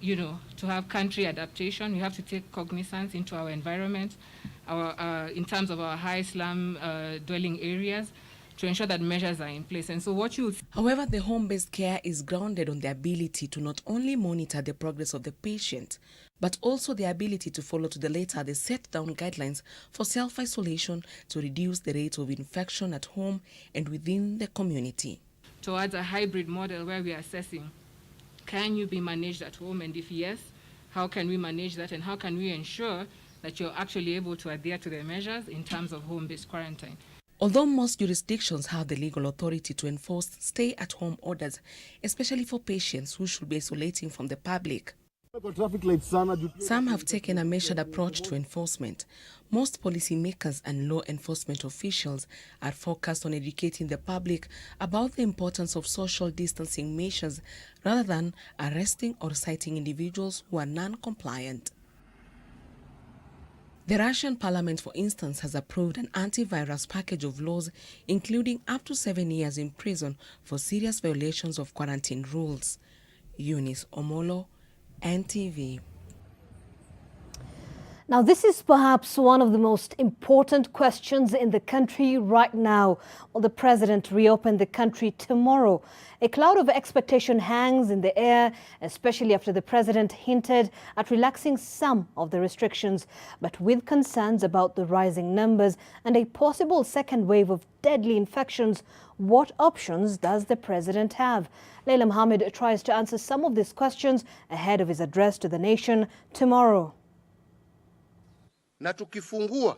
to have country adaptation, we have to take cognizance into our environment, in terms of our high slum dwelling areas, to ensure that measures are in place. And so However, the home-based care is grounded on the ability to not only monitor the progress of the patient, but also the ability to follow to the letter the set-down guidelines for self-isolation to reduce the rate of infection at home and within the community. Towards a hybrid model where we are assessing, can you be managed at home? And if yes, how can we manage that? And how can we ensure that you're actually able to adhere to the measures in terms of home-based quarantine? Although most jurisdictions have the legal authority to enforce stay-at-home orders, especially for patients who should be isolating from the public, some have taken a measured approach to enforcement. Most policymakers and law enforcement officials are focused on educating the public about the importance of social distancing measures rather than arresting or citing individuals who are non-compliant. The Russian parliament, for instance, has approved an antivirus package of laws, including up to 7 years in prison for serious violations of quarantine rules. Eunice Omolo, NTV. Now, this is perhaps one of the most important questions in the country right now. Will the president reopen the country tomorrow? A cloud of expectation hangs in the air, especially after the president hinted at relaxing some of the restrictions. But with concerns about the rising numbers and a possible second wave of deadly infections, what options does the president have? Leila Mohammed tries to answer some of these questions ahead of his address to the nation tomorrow. Na tukifungua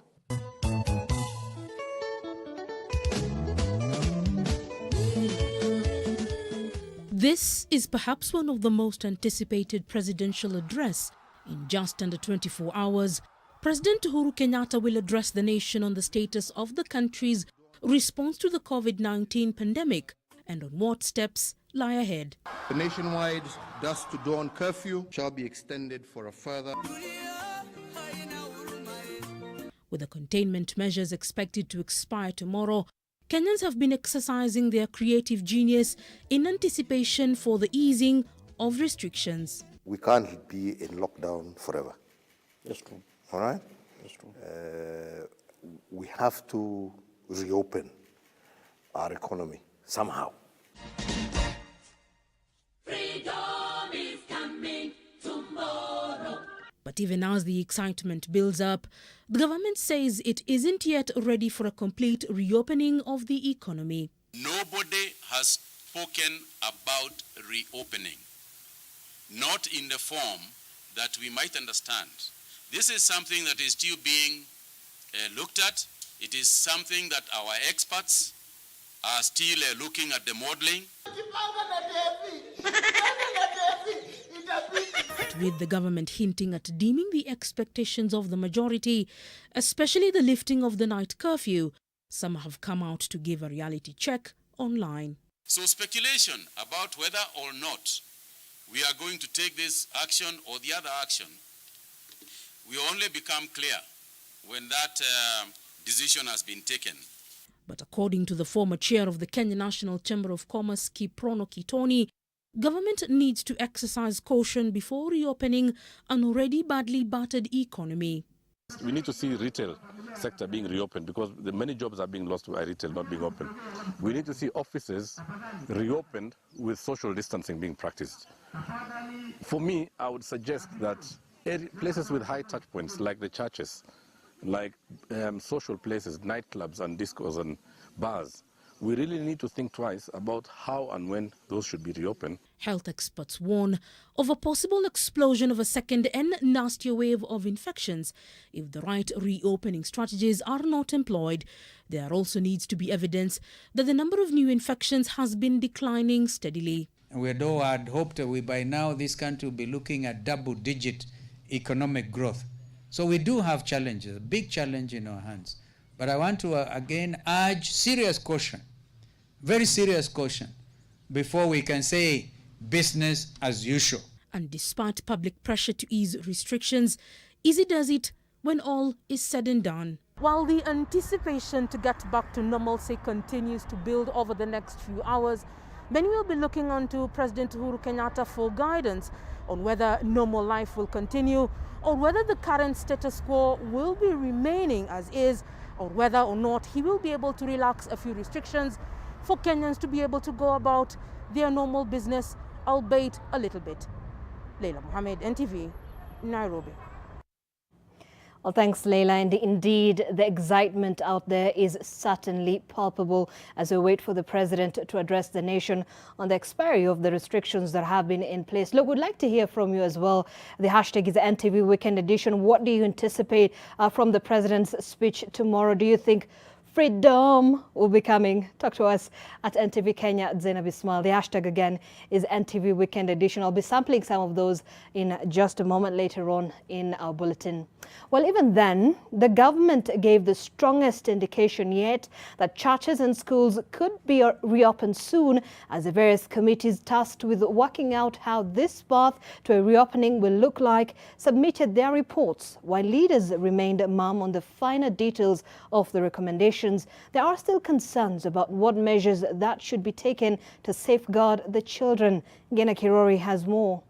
This is perhaps one of the most anticipated presidential address. In just under 24 hours, President Uhuru Kenyatta will address the nation on the status of the country's response to the COVID-19 pandemic and on what steps lie ahead. The nationwide dusk to dawn curfew shall be extended for a further. With the containment measures expected to expire tomorrow, Kenyans have been exercising their creative genius in anticipation for the easing of restrictions. We can't be in lockdown forever. That's true. All right? That's true. We have to reopen our economy somehow. But even as the excitement builds up, the government says it isn't yet ready for a complete reopening of the economy. Nobody has spoken about reopening, not in the form that we might understand. This is something that is still being looked at. It is something that our experts are still looking at the modeling. With the government hinting at deeming the expectations of the majority, especially the lifting of the night curfew, some have come out to give a reality check online. So speculation about whether or not we are going to take this action or the other action will only become clear when that decision has been taken. But according to the former chair of the Kenya National Chamber of Commerce, Kiprono Kitoni, government needs to exercise caution before reopening an already badly battered economy. We need to see retail sector being reopened because the many jobs are being lost by retail not being open. We need to see offices reopened with social distancing being practiced. For me, I would suggest that places with high touch points like the churches, like social places, nightclubs and discos and bars, we really need to think twice about how and when those should be reopened. Health experts warn of a possible explosion of a second and nastier wave of infections if the right reopening strategies are not employed. There also needs to be evidence that the number of new infections has been declining steadily. We had hoped that by now this country will be looking at double-digit economic growth. So we do have challenges, a big challenge in our hands. But I want to again urge serious caution, very serious caution, before we can say business as usual. And despite public pressure to ease restrictions, easy does it when all is said and done. While the anticipation to get back to normalcy continues to build over the next few hours, many will be looking on to President Uhuru Kenyatta for guidance on whether normal life will continue or whether the current status quo will be remaining as is, or whether or not he will be able to relax a few restrictions for Kenyans to be able to go about their normal business, albeit a little bit. Leila Mohammed, NTV, Nairobi. Well, thanks, Leila. And indeed, the excitement out there is certainly palpable as we wait for the president to address the nation on the expiry of the restrictions that have been in place. Look, we'd like to hear from you as well. The hashtag is NTV Weekend Edition. What do you anticipate from the president's speech tomorrow? Do you think freedom will be coming? Talk to us at NTV Kenya at Zainab Ismail. The hashtag again is NTV Weekend Edition. I'll be sampling some of those in just a moment later on in our bulletin. Well, even then, the government gave the strongest indication yet that churches and schools could be reopened soon as the various committees tasked with working out how this path to a reopening will look like submitted their reports. While leaders remained mum on the finer details of the recommendations, there are still concerns about what measures that should be taken to safeguard the children. Gena Kirori has more.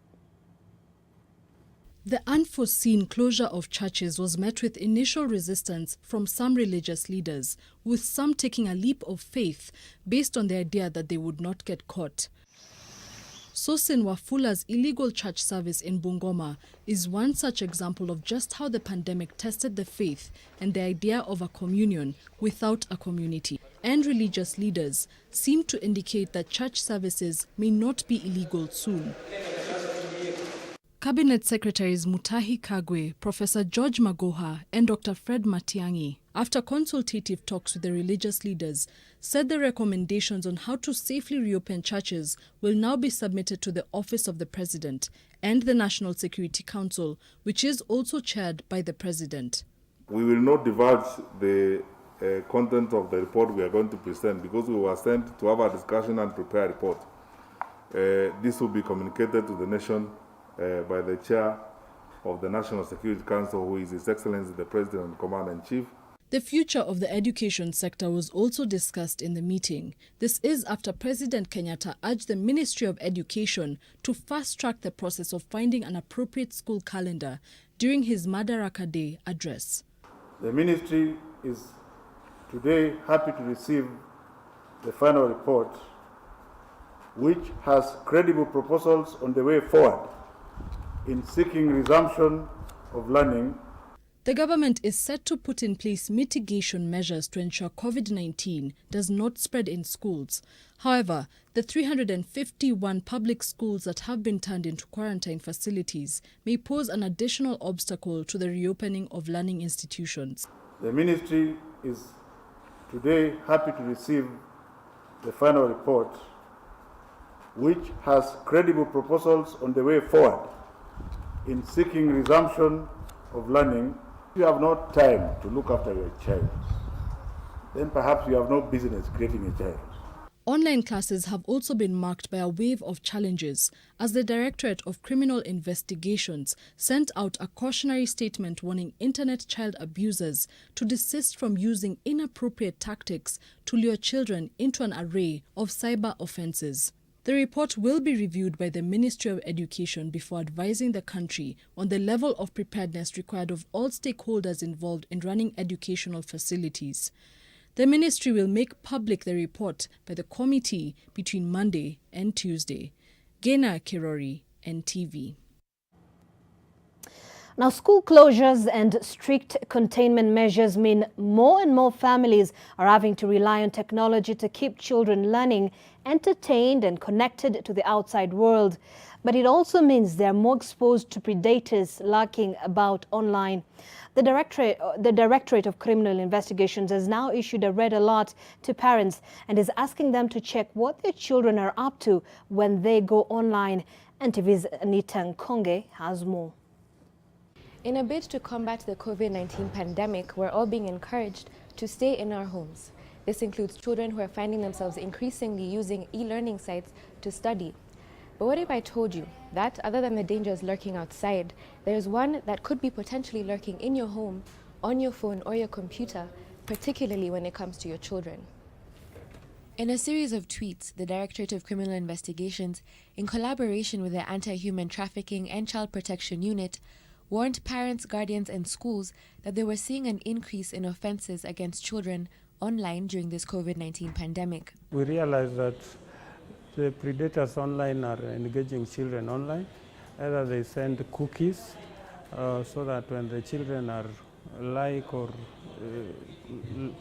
The unforeseen closure of churches was met with initial resistance from some religious leaders, with some taking a leap of faith based on the idea that they would not get caught. Sosin Wafula's illegal church service in Bungoma is one such example of just how the pandemic tested the faith and the idea of a communion without a community. And religious leaders seem to indicate that church services may not be illegal soon. Cabinet Secretaries Mutahi Kagwe, Professor George Magoha and Dr. Fred Matiang'i, after consultative talks with the religious leaders, said the recommendations on how to safely reopen churches will now be submitted to the Office of the President and the National Security Council, which is also chaired by the President. We will not divulge the content of the report we are going to present because we were sent to have a discussion and prepare a report. This will be communicated to the nation by the chair of the National Security Council, who is His Excellency the President and Commander-in-Chief. The future of the education sector was also discussed in the meeting. This is after President Kenyatta urged the Ministry of Education to fast-track the process of finding an appropriate school calendar during his Madaraka Day address. The Ministry is today happy to receive the final report, which has credible proposals on the way forward in seeking resumption of learning. The government is set to put in place mitigation measures to ensure COVID-19 does not spread in schools. However, the 351 public schools that have been turned into quarantine facilities may pose an additional obstacle to the reopening of learning institutions. The Ministry is today happy to receive the final report, which has credible proposals on the way forward in seeking resumption of learning. If you have no time to look after your child, then perhaps you have no business creating a child. Online classes have also been marked by a wave of challenges, as the Directorate of Criminal Investigations sent out a cautionary statement warning internet child abusers to desist from using inappropriate tactics to lure children into an array of cyber offences. The report will be reviewed by the Ministry of Education before advising the country on the level of preparedness required of all stakeholders involved in running educational facilities. The ministry will make public the report by the committee between Monday and Tuesday. Gena Kirori, NTV. Now, school closures and strict containment measures mean more and more families are having to rely on technology to keep children learning, entertained and connected to the outside world. But it also means they are more exposed to predators lurking about online. The Directorate of Criminal Investigations has now issued a red alert to parents and is asking them to check what their children are up to when they go online. NTV's Anita Nkonge has more. In a bid to combat the COVID-19 pandemic, we're all being encouraged to stay in our homes. This includes children who are finding themselves increasingly using e-learning sites to study. But what if I told you that, other than the dangers lurking outside, there's one that could be potentially lurking in your home, on your phone or your computer, particularly when it comes to your children? In a series of tweets, the Directorate of Criminal Investigations, in collaboration with the Anti-Human Trafficking and Child Protection Unit, warned parents, guardians and schools that they were seeing an increase in offences against children online during this COVID-19 pandemic. We realize that the predators online are engaging children online. Either they send cookies so that when the children are like or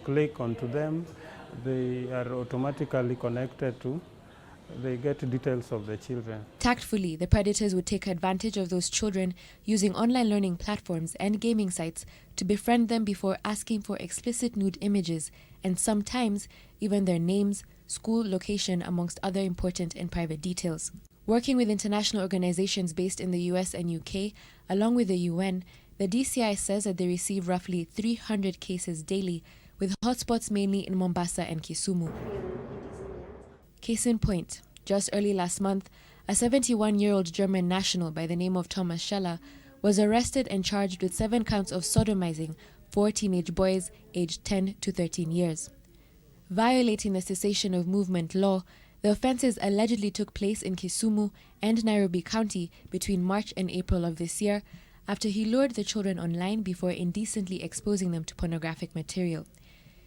click onto them, they are automatically connected to, they get details of the children. Tactfully, the predators would take advantage of those children using online learning platforms and gaming sites to befriend them before asking for explicit nude images and sometimes even their names, school location, amongst other important and private details. Working with international organizations based in the US and UK, along with the UN, the DCI says that they receive roughly 300 cases daily, with hotspots mainly in Mombasa and Kisumu. Case in point, just early last month, a 71-year-old German national by the name of Thomas Schaller was arrested and charged with 7 counts of sodomizing 4 teenage boys aged 10 to 13 years. Violating the cessation of movement law, the offences allegedly took place in Kisumu and Nairobi County between March and April of this year, after he lured the children online before indecently exposing them to pornographic material.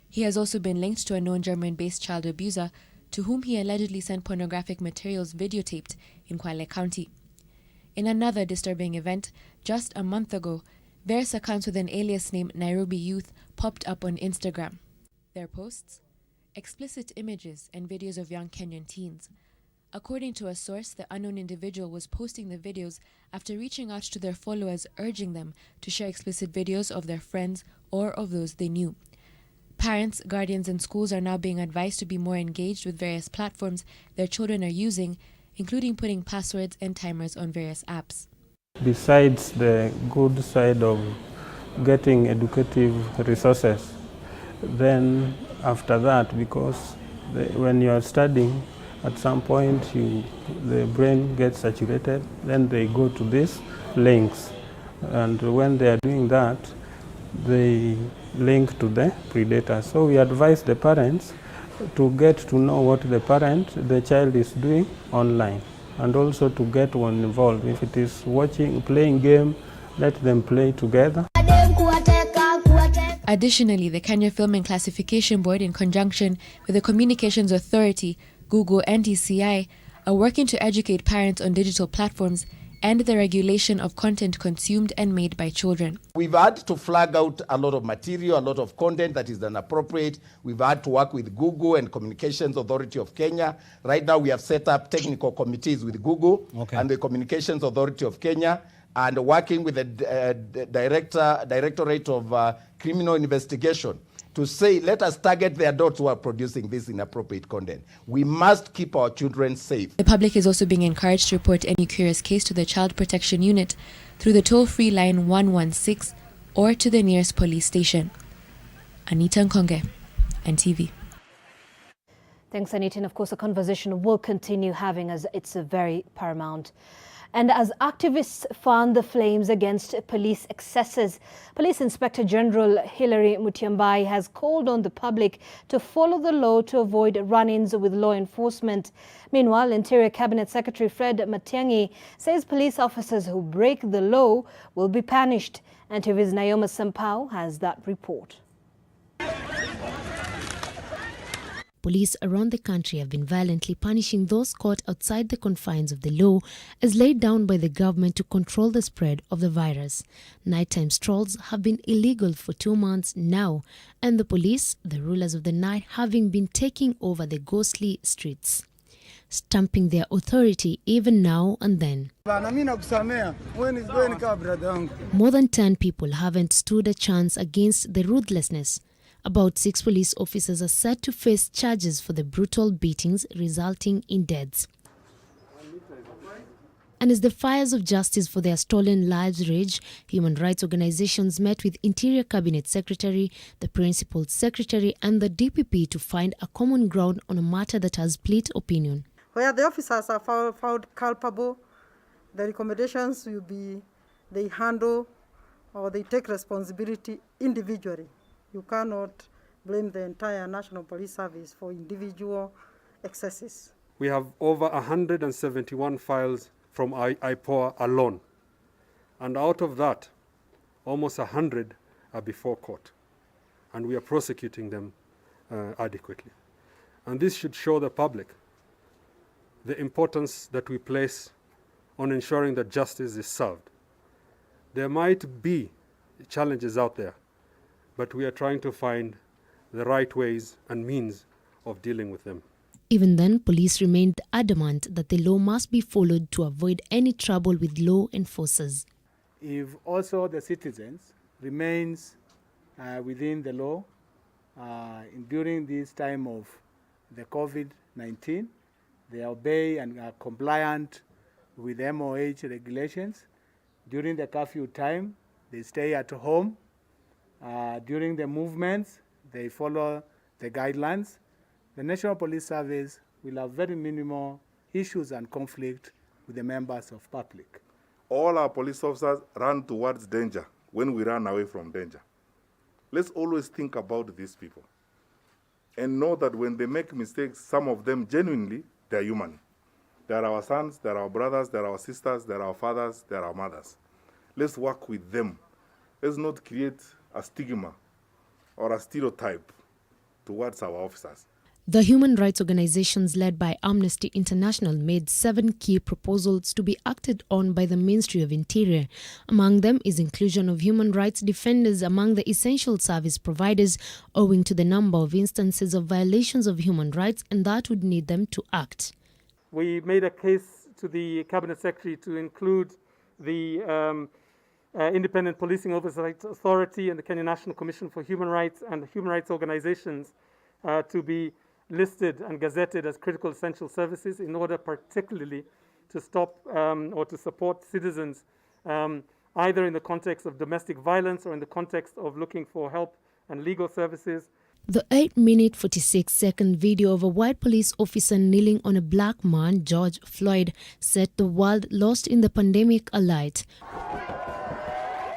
He has also been linked to a known German-based child abuser to whom he allegedly sent pornographic materials videotaped in Kwale County. In another disturbing event, just a month ago, various accounts with an alias name Nairobi Youth popped up on Instagram. Their posts? Explicit images and videos of young Kenyan teens. According to a source, the unknown individual was posting the videos after reaching out to their followers, urging them to share explicit videos of their friends or of those they knew. Parents, guardians and schools are now being advised to be more engaged with various platforms their children are using, including putting passwords and timers on various apps. Besides the good side of getting educative resources, then after that, because when you are studying, at some point the brain gets saturated, then they go to these links. And when they are doing that, they link to the predator. So we advise the parents to get to know what the child is doing online, and also to get one involved. If it is watching, playing game, let them play together. Additionally, the Kenya Film and Classification Board, in conjunction with the Communications Authority, Google and DCI, are working to educate parents on digital platforms and the regulation of content consumed and made by children. We've had to flag out a lot of material, a lot of content that is inappropriate. We've had to work with Google and Communications Authority of Kenya. Right now we have set up technical committees with Google and the Communications Authority of Kenya, and working with the Directorate of Criminal Investigation to say, let us target the adults who are producing this inappropriate content. We must keep our children safe. The public is also being encouraged to report any curious case to the Child Protection Unit through the toll-free line 116 or to the nearest police station. Anita Nkonge, NTV. Thanks, Anita. And of course, the conversation will continue having as it's a very paramount. And as activists fan the flames against police excesses, Police Inspector General Hilary Mutyambai has called on the public to follow the law to avoid run-ins with law enforcement. Meanwhile, Interior Cabinet Secretary Fred Matiang'i says police officers who break the law will be punished. NTV's Naoma Sampao has that report. Police around the country have been violently punishing those caught outside the confines of the law as laid down by the government to control the spread of the virus. Nighttime strolls have been illegal for 2 months now, and the police, the rulers of the night, having been taking over the ghostly streets, stamping their authority even now and then. More than 10 people haven't stood a chance against the ruthlessness. About 6 police officers are set to face charges for the brutal beatings resulting in deaths. And as the fires of justice for their stolen lives rage, human rights organizations met with Interior Cabinet Secretary, the Principal Secretary and the DPP to find a common ground on a matter that has split opinion. Where the officers are found culpable, the recommendations will be they handle or they take responsibility individually. You cannot blame the entire National Police Service for individual excesses. We have over 171 files from IPOA alone. And out of that, almost 100 are before court. And we are prosecuting them adequately. And this should show the public the importance that we place on ensuring that justice is served. There might be challenges out there, but we are trying to find the right ways and means of dealing with them. Even then, police remained adamant that the law must be followed to avoid any trouble with law enforcers. If also the citizens remains within the law during this time of the COVID-19, they obey and are compliant with MOH regulations. During the curfew time, they stay at home. During the movements, they follow the guidelines. The National Police Service will have very minimal issues and conflict with the members of public. All our police officers run towards danger when we run away from danger. Let's always think about these people and know that when they make mistakes, some of them genuinely, they're human. They're our sons, they're our brothers, they're our sisters, they're our fathers, they're our mothers. Let's work with them. Let's not create a stigma or a stereotype towards our officers. The human rights organizations led by Amnesty International made 7 key proposals to be acted on by the Ministry of Interior. Among them is inclusion of human rights defenders among the essential service providers, owing to the number of instances of violations of human rights, and that would need them to act. We made a case to the Cabinet Secretary to include the Independent Policing Oversight Authority and the Kenya National Commission for Human Rights and the human rights organizations to be listed and gazetted as critical essential services in order particularly to stop or to support citizens either in the context of domestic violence or in the context of looking for help and legal services. The 8-minute 46-second video of a white police officer kneeling on a black man, George Floyd, set the world lost in the pandemic alight.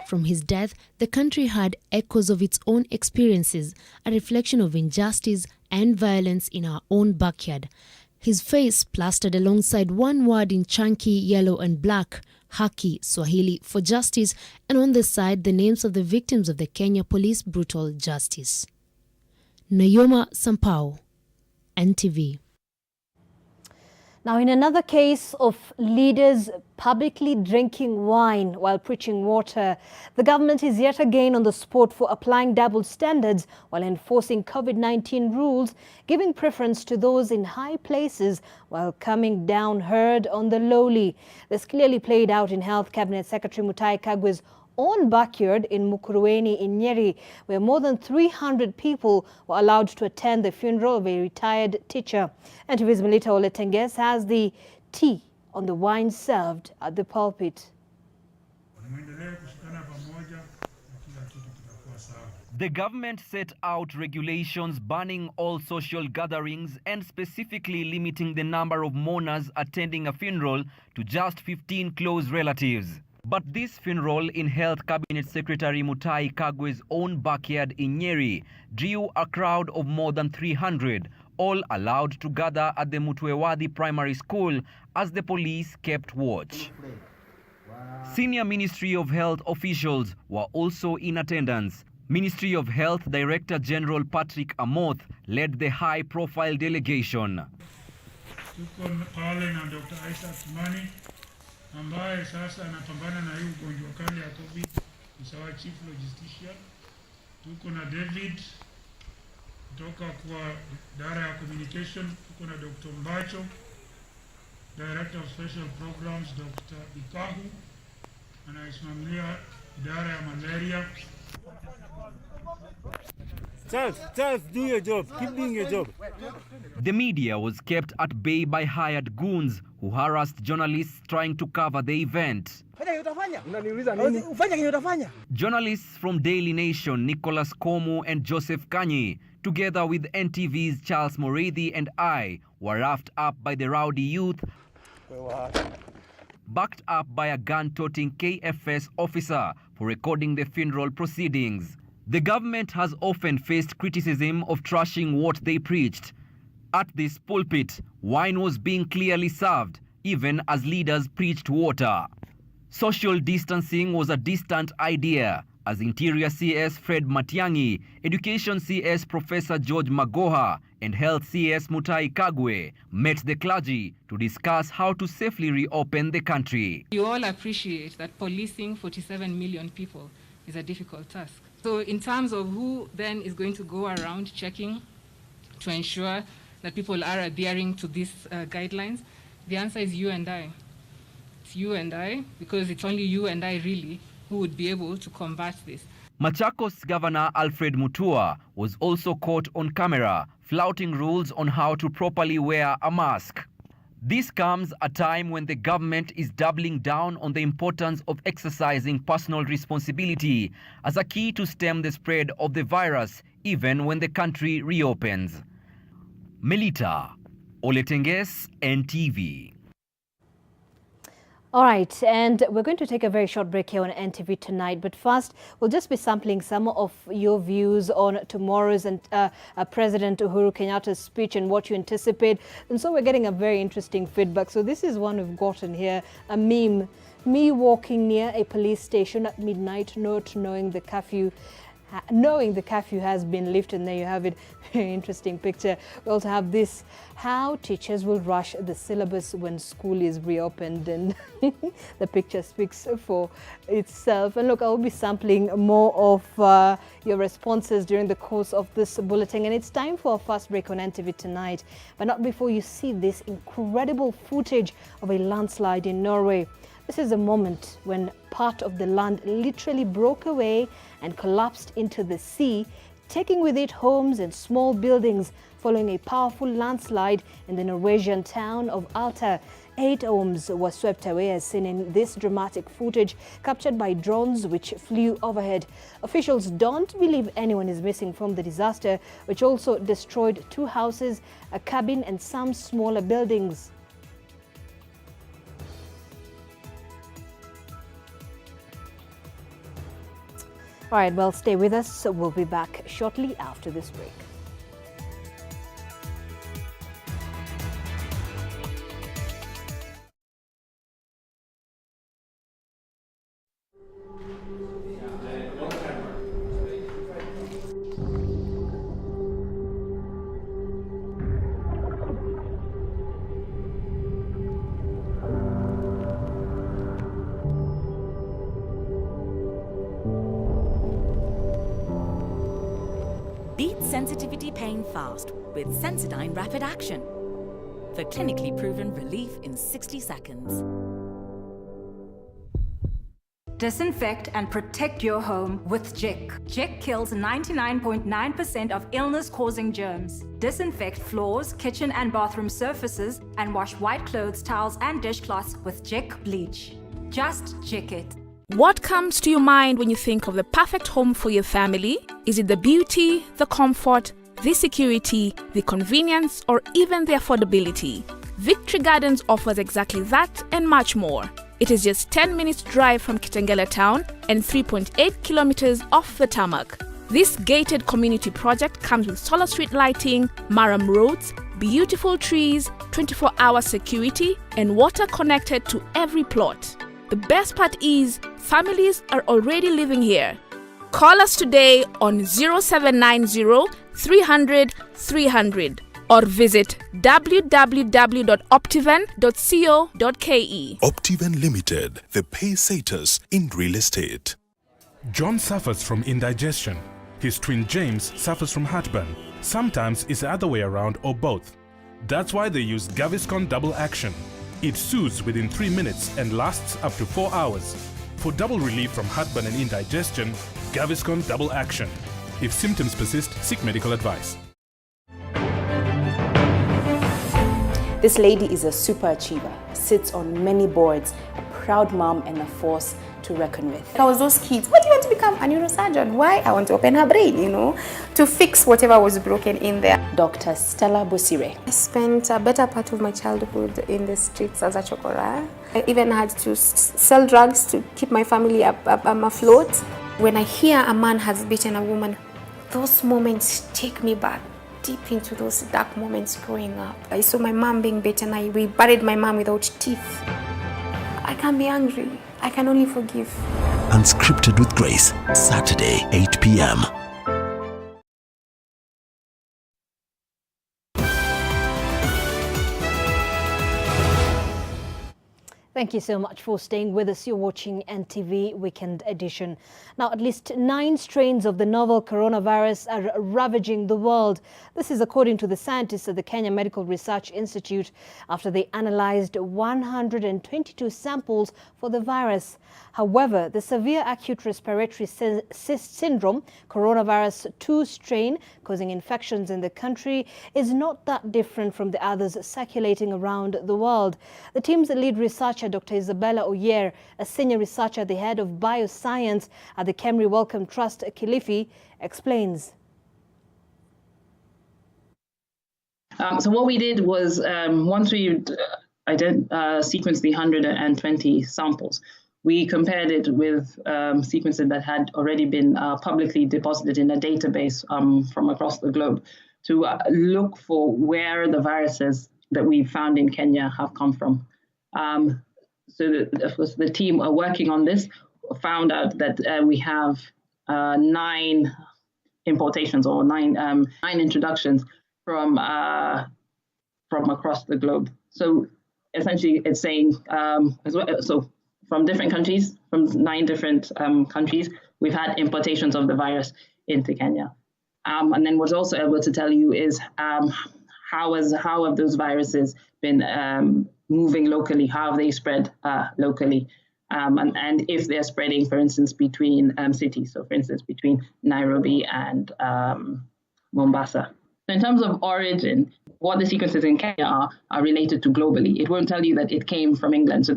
From his death, the country had echoes of its own experiences, a reflection of injustice and violence in our own backyard. His face plastered alongside one word in chunky yellow and black, Haki, Swahili, for justice, and on the side the names of the victims of the Kenya police brutal justice. Naoma Sampao, NTV. Now, in another case of leaders publicly drinking wine while preaching water, the government is yet again on the spot for applying double standards while enforcing COVID-19 rules, giving preference to those in high places while coming down hard on the lowly. This clearly played out in Health Cabinet Secretary Mutahi Kagwe's own backyard in Mukurweini in Nyeri, where more than 300 people were allowed to attend the funeral of a retired teacher. And TV's Melita Oletenges has the tea on the wine served at the pulpit. The government set out regulations banning all social gatherings and specifically limiting the number of mourners attending a funeral to just 15 close relatives. But this funeral in Health Cabinet Secretary Mutahi Kagwe's own backyard in Nyeri drew a crowd of more than 300, all allowed to gather at the Mutwewadi Primary School as the police kept watch. Senior Ministry of Health officials were also in attendance. Ministry of Health Director General Patrick Amoth led the high-profile delegation. Tuko pale na Dr. Isaac Mani ambaye sasa anapambana na hii ugonjwa kali ya COVID, msawa chief logistician. Tuko na David kutoka kwa idara ya communication. Tuko na Dr. Mbacho, Director of Special Programs, Dr. Ikahu anayesimamia idara ya malaria. Charles, do your job. Keep doing your job. The media was kept at bay by hired goons who harassed journalists trying to cover the event. Journalists from Daily Nation, Nicholas Komu and Joseph Kanyi, together with NTV's Charles Morethi and I, were roughed up by the rowdy youth, backed up by a gun-toting KFS officer for recording the funeral proceedings. The government has often faced criticism of trashing what they preached. At this pulpit, wine was being clearly served, even as leaders preached water. Social distancing was a distant idea, as Interior CS Fred Matiang'i, Education CS Professor George Magoha, and Health CS Mutahi Kagwe met the clergy to discuss how to safely reopen the country. You all appreciate that policing 47 million people is a difficult task. So in terms of who then is going to go around checking to ensure that people are adhering to these guidelines, the answer is you and I. It's you and I, because it's only you and I really who would be able to combat this. Machakos Governor Alfred Mutua was also caught on camera, flouting rules on how to properly wear a mask. This comes at a time when the government is doubling down on the importance of exercising personal responsibility as a key to stem the spread of the virus, even when the country reopens. Melita Oletenges, NTV. All right, and we're going to take a very short break here on NTV tonight. But first, we'll just be sampling some of your views on tomorrow's President Uhuru Kenyatta's speech and what you anticipate. And so we're getting a very interesting feedback. So this is one we've gotten here, a meme. Me walking near a police station at midnight, not knowing the curfew has been lifted. And there you have it. Very interesting picture. We also have this: how teachers will rush the syllabus when school is reopened, and the picture speaks for itself. And look, I will be sampling more of your responses during the course of this bulletin. And it's time for our first break on NTV tonight, but not before you see this incredible footage of a landslide in Norway. This is a moment when part of the land literally broke away and collapsed into the sea, taking with it homes and small buildings following a powerful landslide in the Norwegian town of Alta. 8 homes were swept away, as seen in this dramatic footage captured by drones which flew overhead. Officials don't believe anyone is missing from the disaster, which also destroyed 2 houses, a cabin and some smaller buildings. All right, well, stay with us. We'll be back shortly after this break. Beat sensitivity pain fast with Sensodyne Rapid Action for clinically proven relief in 60 seconds. Disinfect and protect your home with Jik. Jik kills 99.9% of illness-causing germs. Disinfect floors, kitchen and bathroom surfaces, and wash white clothes, towels and dishcloths with Jik bleach. Just Jik it. What comes to your mind when you think of the perfect home for your family? Is it the beauty, the comfort, the security, the convenience, or even the affordability? Victory Gardens offers exactly that and much more. It is just 10 minutes drive from Kitengela town and 3.8 kilometers off the tarmac. This gated community project comes with solar street lighting, Maram roads, beautiful trees, 24-hour security, and water connected to every plot. The best part is, families are already living here. Call us today on 0790 300 300 or visit www.optiven.co.ke. Optiven Limited, the pacesetters in real estate. John suffers from indigestion. His twin James suffers from heartburn. Sometimes it's the other way around or both. That's why they use Gaviscon Double Action. It soothes within 3 minutes and lasts up to 4 hours. For double relief from heartburn and indigestion, Gaviscon Double Action. If symptoms persist, seek medical advice. This lady is a super achiever, sits on many boards, a proud mom and a force to reckon with. I was those kids, what do you want to become? A neurosurgeon. Why? I want to open her brain, to fix whatever was broken in there. Dr. Stella Bosire. I spent a better part of my childhood in the streets as a chokora. I even had to sell drugs to keep my family afloat. When I hear a man has beaten a woman, those moments take me back deep into those dark moments growing up. I saw my mom being beaten. We buried my mom without teeth. I can't be angry. I can only forgive. Unscripted with Grace, Saturday, 8 p.m. Thank you so much for staying with us. You're watching NTV Weekend Edition. Now, at least 9 strains of the novel coronavirus are ravaging the world. This is according to the scientists at the Kenya Medical Research Institute after they analyzed 122 samples for the virus. However, the severe acute respiratory syndrome, coronavirus 2 strain, causing infections in the country, is not that different from the others circulating around the world. The team's lead researcher, Dr. Isabella Oyer, a senior researcher at the head of bioscience at the Kemri Wellcome Trust, Kilifi, explains. So what we did was, once we sequenced the 120 samples, we compared it with sequences that had already been publicly deposited in a database from across the globe to look for where the viruses that we found in Kenya have come from. So of course, the team working on this found out that we have 9 importations or 9 introductions from across the globe. So essentially, it's saying so from different countries, from 9 different countries, we've had importations of the virus into Kenya. And then what's also able to tell you is how have those viruses been moving locally? How have they spread locally? And if they're spreading, for instance, between cities, so for instance, between Nairobi and Mombasa. So in terms of origin, what the sequences in Kenya are related to globally. It won't tell you that it came from England. So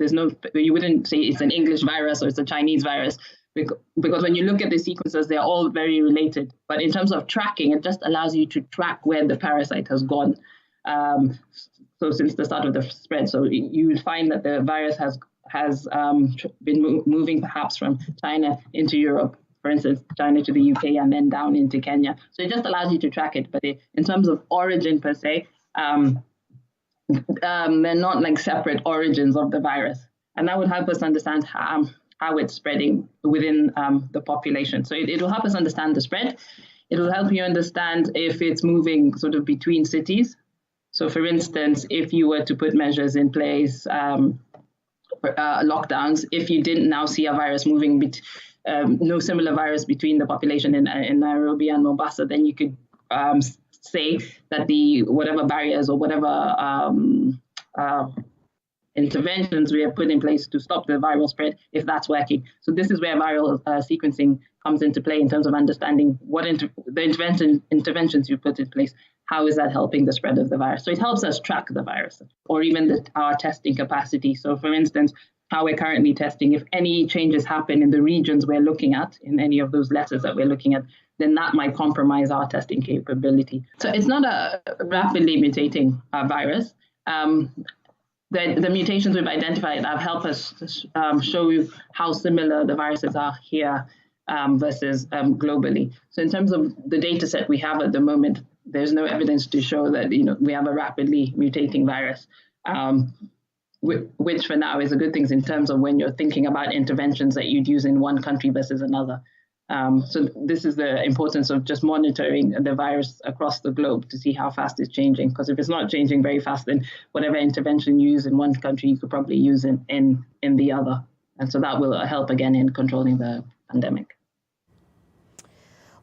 you wouldn't say it's an English virus or it's a Chinese virus, because when you look at the sequences, they're all very related. But in terms of tracking, it just allows you to track where the parasite has gone. So since the start of the spread, so you would find that the virus has been moving perhaps from China into Europe, for instance, China to the UK and then down into Kenya. So it just allows you to track it. But in terms of origin per se, they're not like separate origins of the virus. And that would help us understand how it's spreading within the population. So it will help us understand the spread. It will help you understand if it's moving sort of between cities. So for instance, if you were to put measures in place, lockdowns, if you didn't now see a virus moving, no similar virus between the population in Nairobi and Mombasa, then you could say that the whatever barriers or whatever interventions we have put in place to stop the viral spread, if that's working. So this is where viral sequencing comes into play in terms of understanding what the interventions you put in place. How is that helping the spread of the virus? So it helps us track the virus, or even our testing capacity. So for instance, how we're currently testing. If any changes happen in the regions we're looking at, in any of those letters that we're looking at, then that might compromise our testing capability. So it's not a rapidly mutating virus. The mutations we've identified have helped us show you how similar the viruses are here versus globally. So in terms of the data set we have at the moment, there's no evidence to show that we have a rapidly mutating virus, which for now is a good thing in terms of when you're thinking about interventions that you'd use in one country versus another. So this is the importance of just monitoring the virus across the globe to see how fast it's changing. Because if it's not changing very fast, then whatever intervention you use in one country, you could probably use in the other. And so that will help again in controlling the pandemic.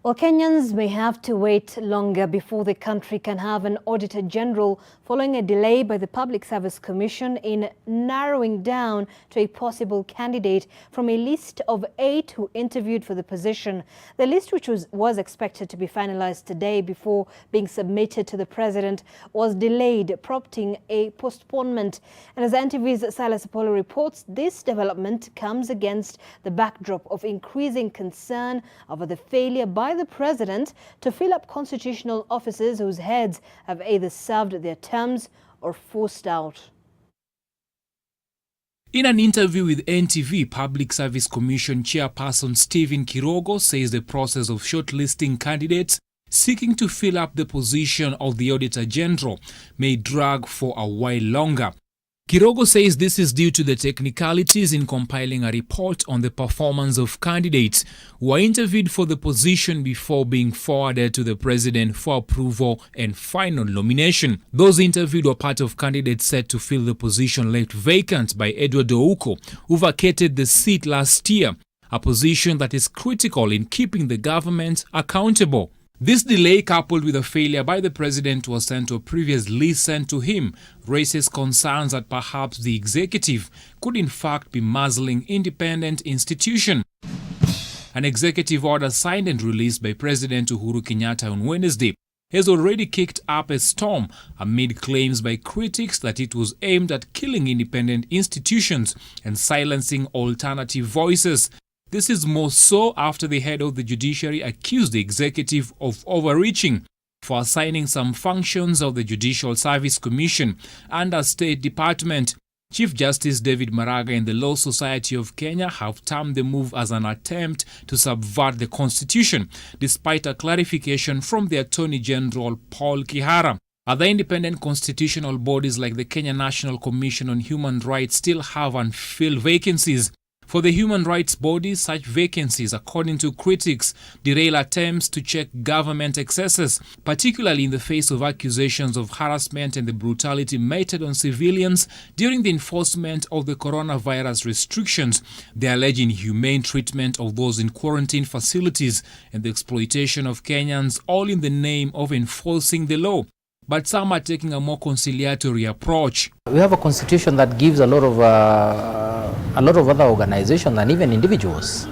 Well, Kenyans may have to wait longer before the country can have an Auditor General following a delay by the Public Service Commission in narrowing down to a possible candidate from a list of 8 who interviewed for the position. The list, which was expected to be finalized today before being submitted to the President, was delayed, prompting a postponement. And as NTV's Silas Apollo reports, this development comes against the backdrop of increasing concern over the failure by the President to fill up constitutional offices whose heads have either served their terms or forced out. In an interview with NTV, Public Service Commission Chairperson Stephen Kirogo says the process of shortlisting candidates seeking to fill up the position of the Auditor General may drag for a while longer. Kirogo says this is due to the technicalities in compiling a report on the performance of candidates who are interviewed for the position before being forwarded to the President for approval and final nomination. Those interviewed were part of candidates set to fill the position left vacant by Edward Ouko, who vacated the seat last year, a position that is critical in keeping the government accountable. This delay, coupled with a failure by the President to assent to a previous list sent to him, raises concerns that perhaps the executive could in fact be muzzling independent institution. An executive order signed and released by President Uhuru Kenyatta on Wednesday has already kicked up a storm amid claims by critics that it was aimed at killing independent institutions and silencing alternative voices. This is more so after the head of the judiciary accused the executive of overreaching for assigning some functions of the Judicial Service Commission under State Department. Chief Justice David Maraga and the Law Society of Kenya have termed the move as an attempt to subvert the Constitution, despite a clarification from the Attorney General Paul Kihara. Other independent constitutional bodies like the Kenya National Commission on Human Rights still have unfilled vacancies. For the human rights body, such vacancies, according to critics, derail attempts to check government excesses, particularly in the face of accusations of harassment and the brutality meted on civilians during the enforcement of the coronavirus restrictions, the alleged inhumane treatment of those in quarantine facilities, and the exploitation of Kenyans, all in the name of enforcing the law. But some are taking a more conciliatory approach. We have a constitution that gives a lot of other organizations and even individuals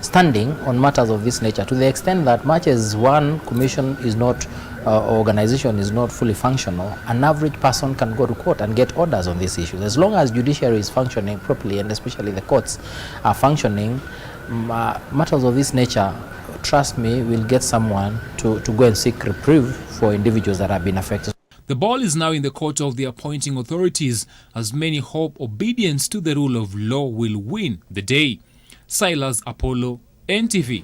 standing on matters of this nature, to the extent that much as one commission is not, organization is not fully functional, an average person can go to court and get orders on these issues. As long as judiciary is functioning properly, and especially the courts are functioning, matters of this nature, trust me, we'll get someone to go and seek reprieve for individuals that have been affected. The ball is now in the court of the appointing authorities, as many hope obedience to the rule of law will win the day. Silas Apollo, NTV.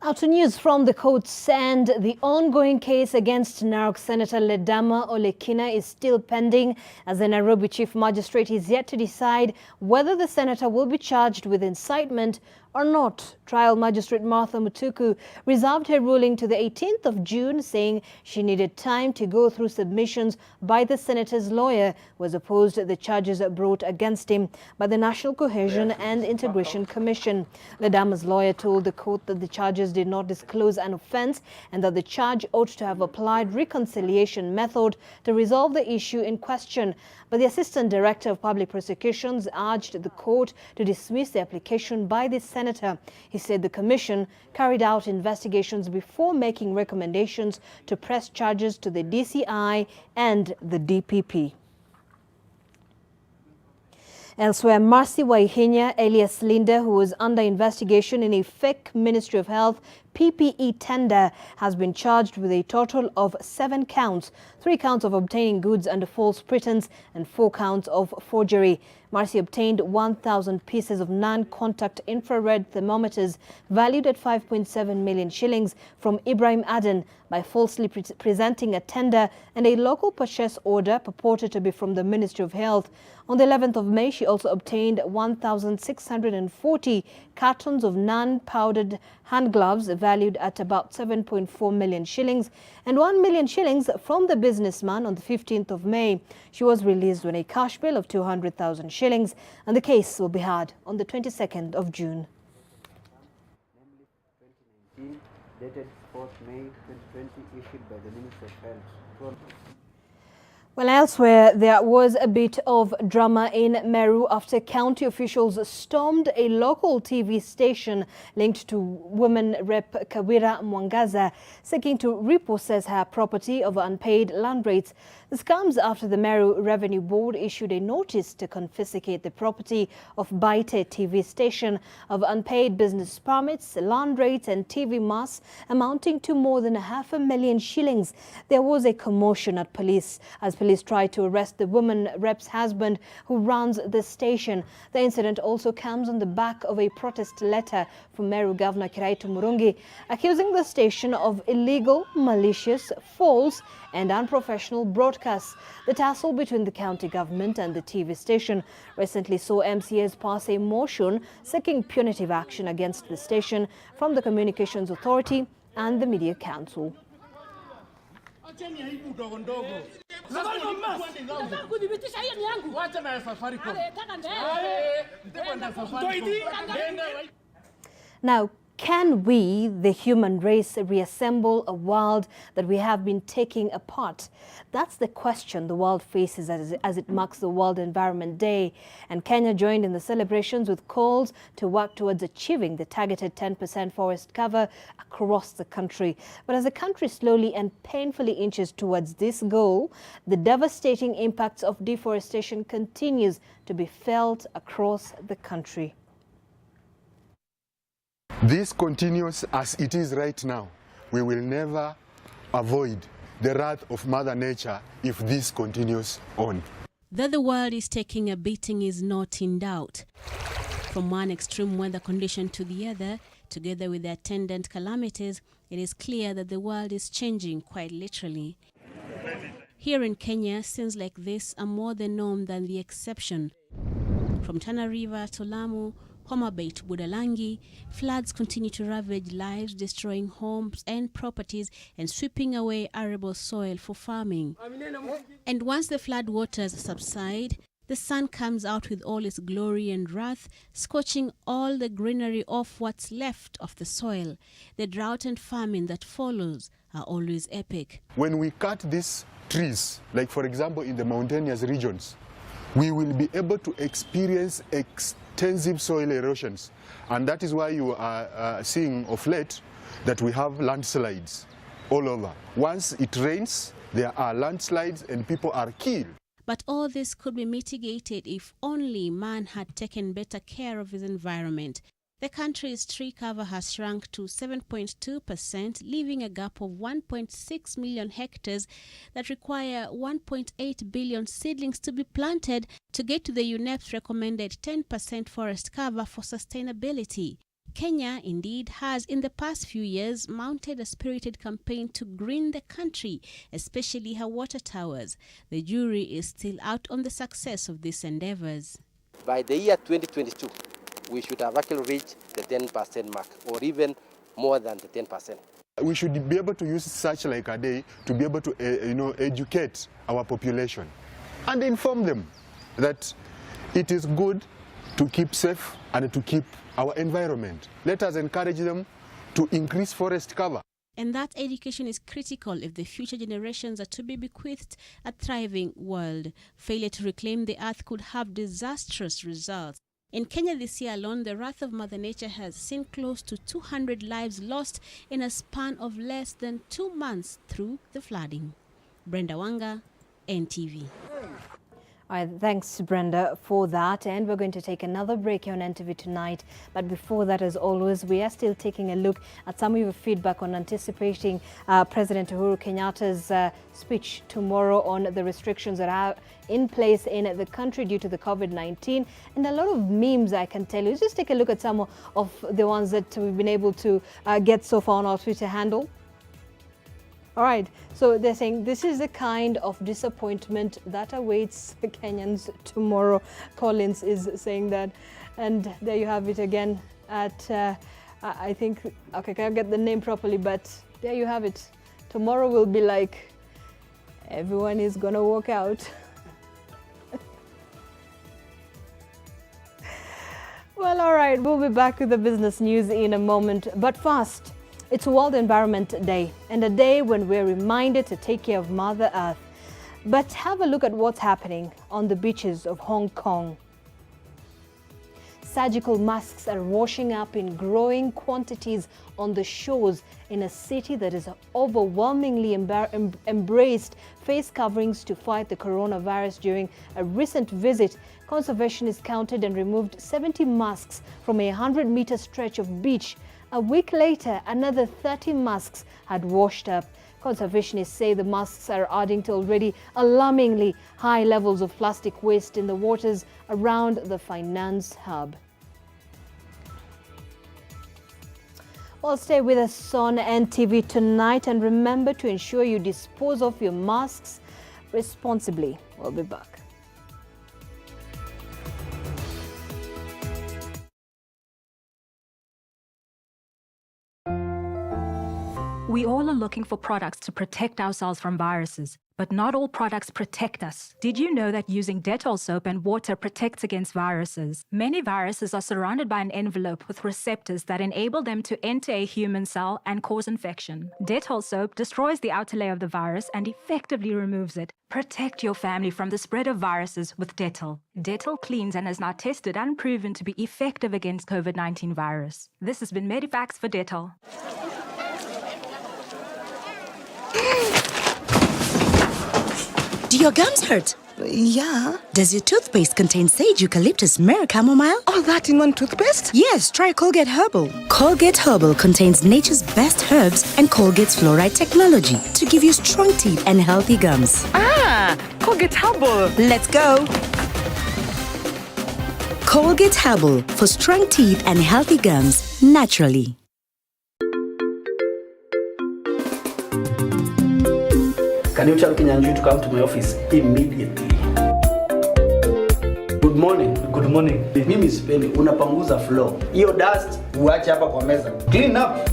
Now to news from the courts, and the ongoing case against Narok Senator Ledama Olekina is still pending, as the Nairobi Chief Magistrate is yet to decide whether the senator will be charged with incitement or not. Trial Magistrate Martha Mutuku reserved her ruling to the 18th of June, saying she needed time to go through submissions by the senator's lawyer, who has opposed the charges brought against him by the National Cohesion and Integration Commission. Ledama's lawyer told the court that the charges did not disclose an offence and that the charge ought to have applied reconciliation method to resolve the issue in question. But the Assistant Director of Public Prosecutions urged the court to dismiss the application by the senator. He said the commission carried out investigations before making recommendations to press charges to the DCI and the DPP. Elsewhere, Mercy Waihinya, alias Linda, who was under investigation in a fake Ministry of Health PPE tender, has been charged with a total of 7 counts, 3 counts of obtaining goods under false pretense and 4 counts of forgery. Mercy obtained 1,000 pieces of non-contact infrared thermometers valued at 5.7 million shillings from Ibrahim Aden by falsely presenting a tender and a local purchase order purported to be from the Ministry of Health. On the 11th of May, she also obtained 1,640 cartons of non-powdered hand gloves valued at about 7.4 million shillings and 1 million shillings from the businessman on the 15th of May. She was released on a cash bail of 200,000 shillings and the case will be heard on the 22nd of June. Dated 4th May 2020, issued by the Ministry of Health. Well, elsewhere, there was a bit of drama in Meru after county officials stormed a local TV station linked to woman rep Kawira Mwangaza, seeking to repossess her property over unpaid land rates. This comes after the Meru Revenue Board issued a notice to confiscate the property of Baite TV station of unpaid business permits, land rates and TV mass amounting to more than 500,000 shillings. There was a commotion at police as police tried to arrest the woman rep's husband who runs the station. The incident also comes on the back of a protest letter from Meru Governor Kiraitu Murungi accusing the station of illegal, malicious, false and unprofessional broadcasts. The tussle between the county government and the TV station recently saw MCAs pass a motion seeking punitive action against the station from the Communications Authority and the Media Council. Now, can we, the human race, reassemble a world that we have been taking apart? That's the question the world faces as it marks the World Environment Day. And Kenya joined in the celebrations with calls to work towards achieving the targeted 10% forest cover across the country. But as the country slowly and painfully inches towards this goal, the devastating impacts of deforestation continues to be felt across the country. This continues as it is right now. We will never avoid the wrath of Mother Nature if this continues on. That the world is taking a beating is not in doubt. From one extreme weather condition to the other, together with the attendant calamities, it is clear that the world is changing quite literally. Here in Kenya, scenes like this are more the norm than the exception. From Tana River to Lamu, Homa Bay to Budalangi, floods continue to ravage lives, destroying homes and properties and sweeping away arable soil for farming. And once the flood waters subside, the sun comes out with all its glory and wrath, scorching all the greenery off what's left of the soil. The drought and famine that follows are always epic. When we cut these trees, like for example in the mountainous regions, we will be able to experience extensive soil erosions, and that is why you are seeing of late that we have landslides all over. Once it rains, there are landslides and people are killed. But all this could be mitigated if only man had taken better care of his environment. The country's tree cover has shrunk to 7.2%, leaving a gap of 1.6 million hectares that require 1.8 billion seedlings to be planted to get to the UNEP's recommended 10% forest cover for sustainability. Kenya, indeed, has in the past few years mounted a spirited campaign to green the country, especially her water towers. The jury is still out on the success of these endeavors. By the year 2022, we should have actually reached the 10% mark, or even more than the 10%. We should be able to use such like a day to be able to educate our population and inform them that it is good to keep safe and to keep our environment. Let us encourage them to increase forest cover. And that education is critical if the future generations are to be bequeathed a thriving world. Failure to reclaim the earth could have disastrous results. In Kenya this year alone, the wrath of Mother Nature has seen close to 200 lives lost in a span of less than 2 months through the flooding. Brenda Wanga, NTV. All right, thanks, Brenda, for that. And we're going to take another break here on NTV tonight. But before that, as always, we are still taking a look at some of your feedback on anticipating President Uhuru Kenyatta's speech tomorrow on the restrictions that are in place in the country due to the COVID-19. And a lot of memes, I can tell you. Just take a look at some of the ones that we've been able to get so far on our Twitter handle. All right, so they're saying this is the kind of disappointment that awaits the Kenyans tomorrow. Collins is saying that. And there you have it again at, I think, okay, I can't get the name properly, but there you have it. Tomorrow will be like, everyone is gonna walk out. Well, all right, we'll be back with the business news in a moment. But first, it's World Environment Day, and a day when we're reminded to take care of Mother Earth. But have a look at what's happening on the beaches of Hong Kong. Surgical masks are washing up in growing quantities on the shores in a city that has overwhelmingly embraced face coverings to fight the coronavirus. During a recent visit, conservationists counted and removed 70 masks from a 100-meter stretch of beach. A week later, another 30 masks had washed up. Conservationists say the masks are adding to already alarmingly high levels of plastic waste in the waters around the finance hub. Well, stay with us on NTV tonight, and remember to ensure you dispose of your masks responsibly. We'll be back. We all are looking for products to protect ourselves from viruses, but not all products protect us. Did you know that using Dettol soap and water protects against viruses? Many viruses are surrounded by an envelope with receptors that enable them to enter a human cell and cause infection. Dettol soap destroys the outer layer of the virus and effectively removes it. Protect your family from the spread of viruses with Dettol. Dettol cleans and is now tested and proven to be effective against COVID-19 virus. This has been Medifax for Dettol. Do your gums hurt? Yeah. Does your toothpaste contain sage, eucalyptus, myrrh, chamomile? All that in one toothpaste? Yes, try Colgate Herbal. Colgate Herbal contains nature's best herbs and Colgate's fluoride technology to give you strong teeth and healthy gums. Ah, Colgate Herbal. Let's go. Colgate Herbal for strong teeth and healthy gums naturally. Can you tell Kinyanjui to come to my office immediately? Good morning. Good morning. Mimi sipendi unapanguza floor. Hiyo dust uache hapa kwa meza. Clean up.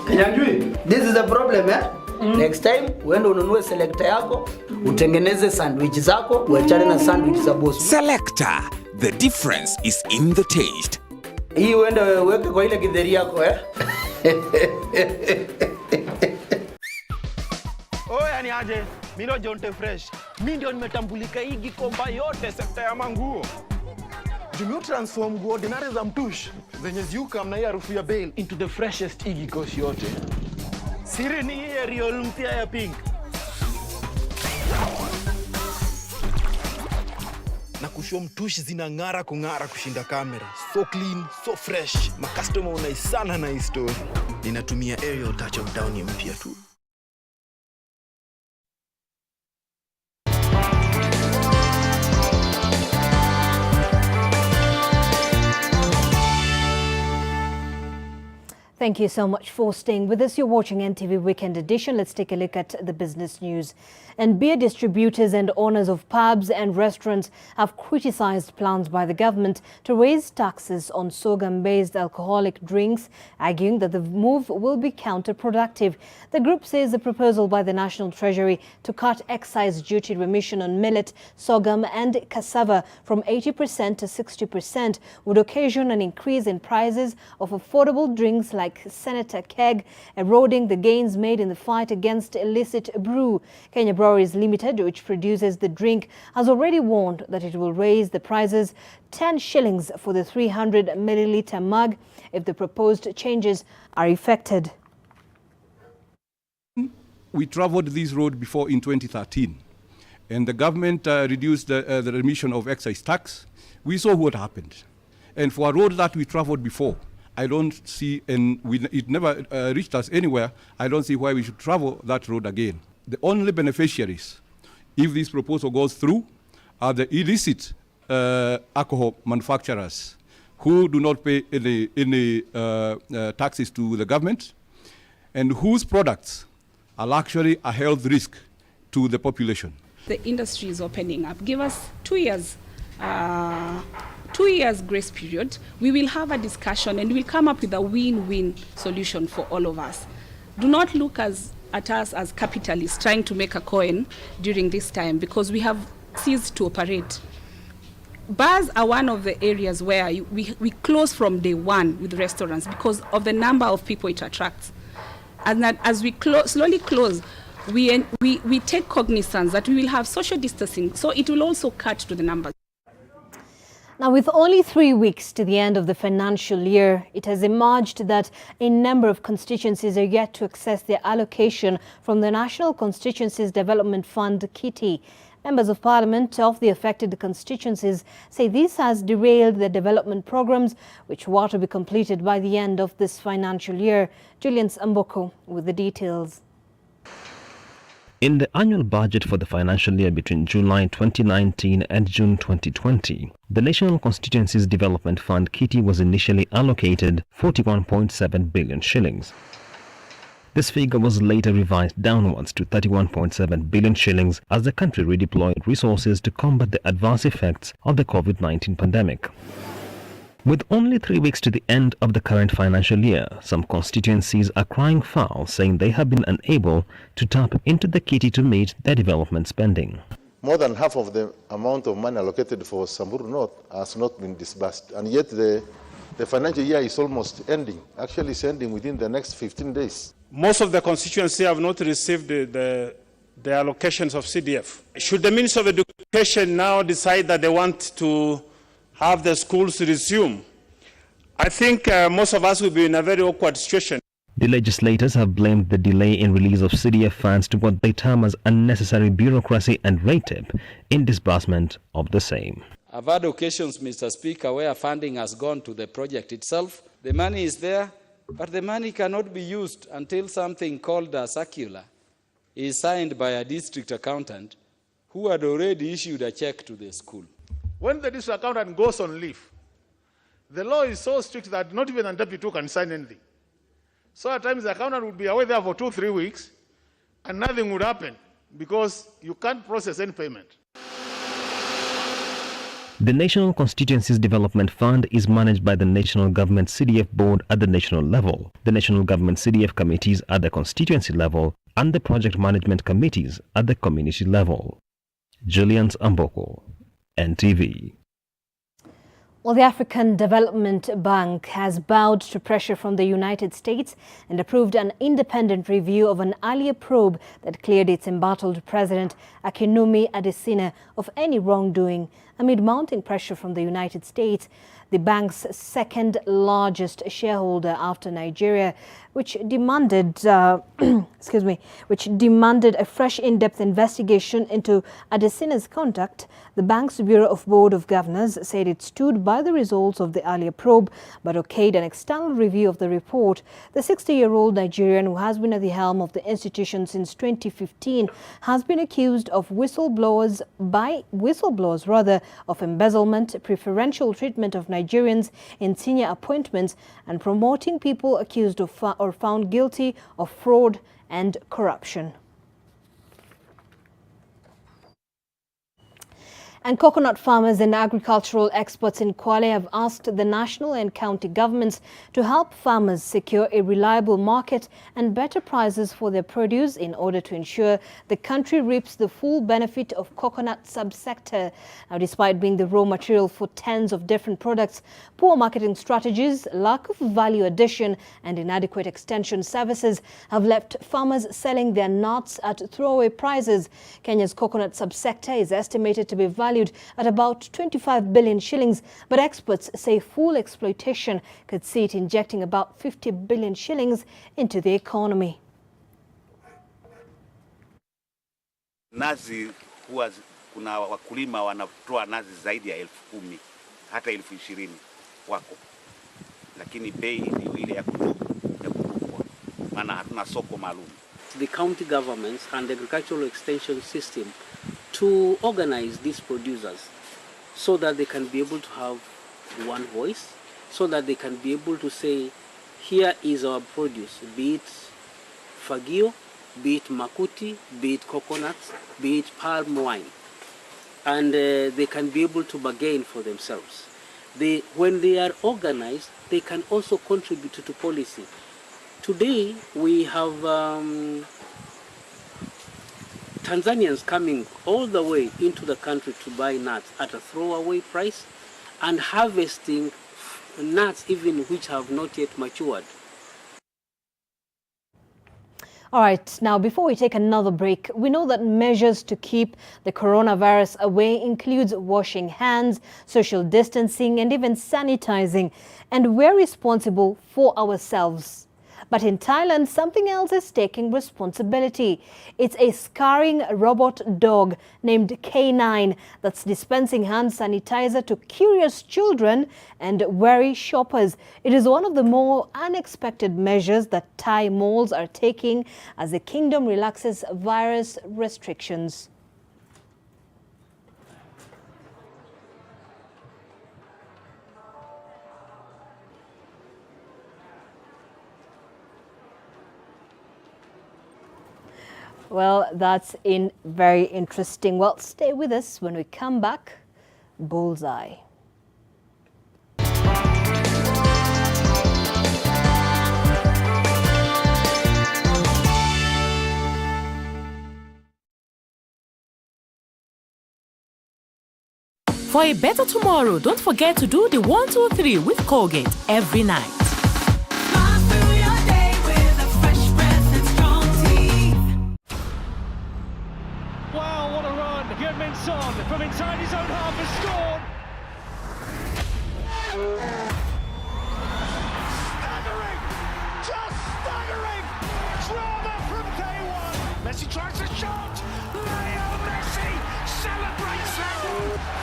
Kinyanjui, this is a problem, eh? Next time uende ununue selector yako, utengeneze sandwich zako, uachane na sandwich za boss. Selector. The difference is in the taste. Hii uende weke kwa ile githeri yako, eh? Oya ni aje, mimi ndo Jonte Fresh. Mimi ndio nimetambulika hii Gikomba yote sekta ya manguo. Jumio transform nguo ordinary za mtush zenye ziuka mna hii harufu ya bale into the freshest Iggy Kosh yote. Siri ni hii real mpya ya pink. Na kushow mtushi zinang'ara kung'ara kushinda kamera. So clean, so fresh. Ma customer unaisana na hii story. Ninatumia aerial touch of down ya mpya tu. Thank you so much for staying with us. You're watching NTV Weekend Edition. Let's take a look at the business news. And beer distributors and owners of pubs and restaurants have criticized plans by the government to raise taxes on sorghum-based alcoholic drinks, arguing that the move will be counterproductive. The group says the proposal by the National Treasury to cut excise duty remission on millet, sorghum and cassava from 80% to 60% would occasion an increase in prices of affordable drinks like like Senator Keg, eroding the gains made in the fight against illicit brew. Kenya Breweries Limited, which produces the drink, has already warned that it will raise the prices 10 shillings for the 300 milliliter mug if the proposed changes are effected. We traveled this road before in 2013, and the government reduced the remission of excise tax. We saw what happened. And for a road that we traveled before, I don't see, and it never reached us anywhere, I don't see why we should travel that road again. The only beneficiaries, if this proposal goes through, are the illicit alcohol manufacturers who do not pay any taxes to the government and whose products are actually a health risk to the population. The industry is opening up. Give us 2 years. 2 years grace period. We will have a discussion and we'll come up with a win-win solution for all of us. Do not look at us as capitalists trying to make a coin during this time, because we have ceased to operate. Bars are one of the areas where we close from day one with restaurants because of the number of people it attracts. And that as we slowly close, we take cognizance that we will have social distancing, so it will also cut to the numbers. Now, with only 3 weeks to the end of the financial year, it has emerged that a number of constituencies are yet to access their allocation from the National Constituencies Development Fund, KITI. Members of Parliament of the affected constituencies say this has derailed their development programs, which were to be completed by the end of this financial year. Julian Amboko with the details. In the annual budget for the financial year between July 2019 and June 2020, the National Constituencies Development Fund KITI was initially allocated 41.7 billion shillings. This figure was later revised downwards to 31.7 billion shillings as the country redeployed resources to combat the adverse effects of the COVID-19 pandemic. With only 3 weeks to the end of the current financial year, some constituencies are crying foul, saying they have been unable to tap into the KITI to meet their development spending. More than half of the amount of money allocated for Samburu North has not been disbursed, and yet the financial year is almost ending. Actually, it's ending within the next 15 days. Most of the constituencies have not received the allocations of CDF. Should the Minister of Education now decide that they want to have the schools resume, I think most of us will be in a very awkward situation. The legislators have blamed the delay in release of CDF funds to what they term as unnecessary bureaucracy and red tape in disbursement of the same. I've had occasions, Mr. Speaker, where funding has gone to the project itself. The money is there, but the money cannot be used until something called a circular is signed by a district accountant who had already issued a check to the school. When the district accountant goes on leave, the law is so strict that not even a deputy can sign anything. So at times the accountant would be away there for 2-3 weeks and nothing would happen because you can't process any payment. The National Constituencies Development Fund is managed by the National Government CDF Board at the national level, the National Government CDF committees at the constituency level, and the project management committees at the community level. Julian Amboko, NTV. Well, the African Development Bank has bowed to pressure from the United States and approved an independent review of an earlier probe that cleared its embattled president, Akinwumi Adesina, of any wrongdoing. Amid mounting pressure from the United States, the bank's second largest shareholder after Nigeria, which demanded a fresh in-depth investigation into Adesina's conduct, the bank's Bureau of Board of Governors said it stood by the results of the earlier probe, but okayed an external review of the report. The 60-year-old Nigerian, who has been at the helm of the institution since 2015, has been accused of whistleblowers of embezzlement, preferential treatment of Nigerians in senior appointments, and promoting people accused of or found guilty of fraud and corruption. And coconut farmers and agricultural experts in Kwale have asked the national and county governments to help farmers secure a reliable market and better prices for their produce in order to ensure the country reaps the full benefit of coconut subsector. Now, despite being the raw material for tens of different products, poor marketing strategies, lack of value addition and inadequate extension services have left farmers selling their nuts at throwaway prices. Kenya's coconut subsector is estimated to be valued at about 25 billion shillings, but experts say full exploitation could see it injecting about 50 billion shillings into the economy. Nazi huwa kuna wakulima wanatoa nazi zaidi ya 10,000 hata 20,000 wako, lakini bei ndio ile ya kutupwa, maana hatuna soko maalum. The county governments and the agricultural extension system to organize these producers so that they can be able to have one voice, so that they can be able to say, here is our produce, be it fagio, be it makuti, be it coconuts, be it palm wine. And they can be able to bargain for themselves. When they are organized, they can also contribute to policy. Today, we have Tanzanians coming all the way into the country to buy nuts at a throwaway price and harvesting nuts even which have not yet matured. All right, now before we take another break, we know that measures to keep the coronavirus away includes washing hands, social distancing, and even sanitizing. And we're responsible for ourselves. But in Thailand, something else is taking responsibility. It's a scurrying robot dog named K9 that's dispensing hand sanitizer to curious children and wary shoppers. It is one of the more unexpected measures that Thai malls are taking as the kingdom relaxes virus restrictions. Well, that's very interesting. Well, stay with us. When we come back, Bullseye. For a better tomorrow, don't forget to do the 1, 2, 3 with Colgate every night. From inside his own half has scored. Staggering! Just staggering! Drama from day one. Messi tries a shot. Leo Messi celebrates that.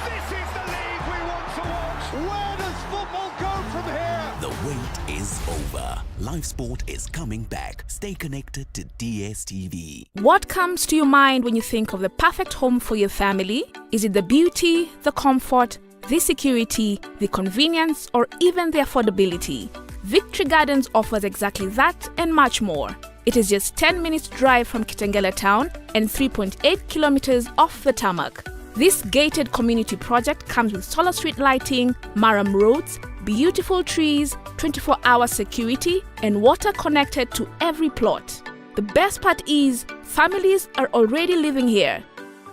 This is the league we want to watch. Where does football go from here? The wait is over. Live sport is coming back. Stay connected to DSTV. What comes to your mind when you think of the perfect home for your family? Is it the beauty, the comfort, the security, the convenience, or even the affordability? Victory Gardens offers exactly that and much more. It is just 10 minutes drive from Kitengela town and 3.8 kilometers off the tarmac. This gated community project comes with solar street lighting, Maram roads, beautiful trees, 24-hour security, and water connected to every plot. The best part is, families are already living here.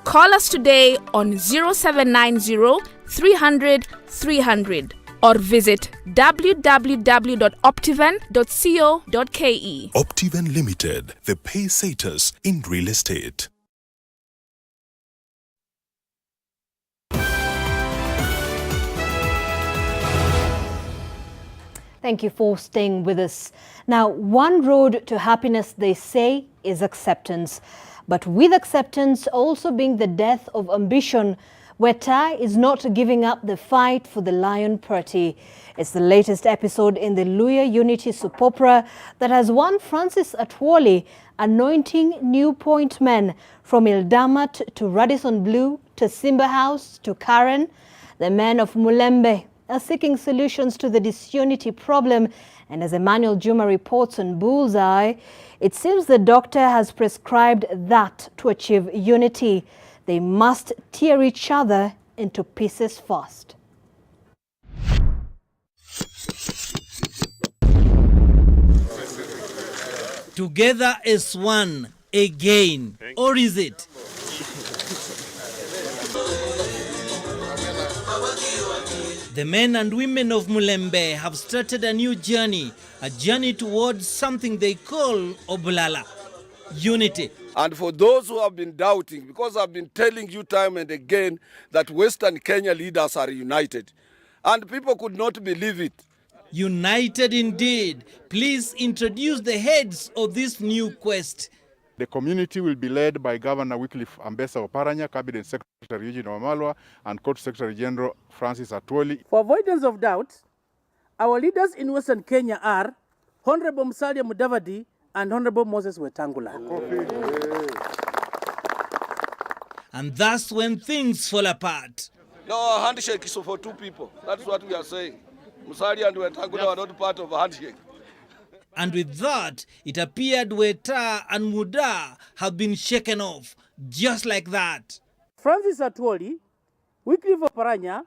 Call us today on 0790 300 300 or visit www.optiven.co.ke. Optiven Limited, the pacesetters in real estate. Thank you for staying with us. Now, one road to happiness, they say, is acceptance. But with acceptance also being the death of ambition, where Thai is not giving up the fight for the Lion Party. It's the latest episode in the Luya Unity soap opera that has won Francis Atwoli anointing new point men from Ildamat to Radisson Blue to Simba House to Karen. The men of Mulembe are seeking solutions to the disunity problem, and as Emmanuel Juma reports on Bullseye, it seems the doctor has prescribed that to achieve unity. They must tear each other into pieces fast. Together as one again, or is it? The men and women of Mulembe have started a new journey, a journey towards something they call Obulala, unity. And for those who have been doubting, because I've been telling you time and again that Western Kenya leaders are united, and people could not believe it. United indeed. Please introduce the heads of this new quest. The community will be led by Governor Wycliffe Ambassa Oparanya, Cabinet Secretary Eugene Wamalwa, and Court Secretary General Francis Atwoli. For avoidance of doubt, our leaders in Western Kenya are Honorable Musalia Mudavadi and Honorable Moses Wetangula. And that's when things fall apart. No, a handshake is for two people. That's what we are saying. Musalia and Wetangula are not part of a handshake. And with that, it appeared Weta and Muda have been shaken off, just like that. Francis Atwoli, Wycliffe Oparanya,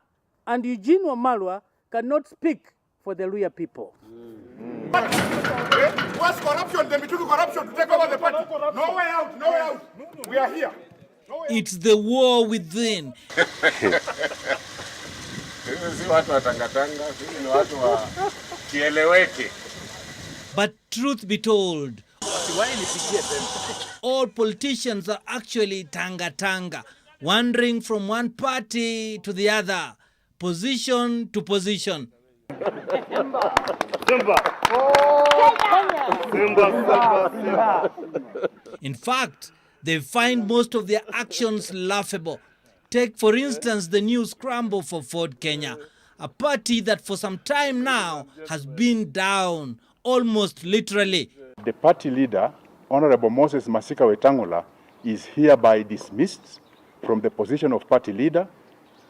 and Eugene Wamalwa cannot speak for the Luhya people. What's corruption? They took corruption to take over the party. No way out, no way out. We are here. It's the war within. But truth be told, all politicians are actually tanga-tanga, wandering from one party to the other, position to position. In fact, they find most of their actions laughable. Take, for instance, the new scramble for Ford Kenya, a party that for some time now has been down, almost literally. The party leader, Honorable Moses Masika Wetangula, is hereby dismissed from the position of party leader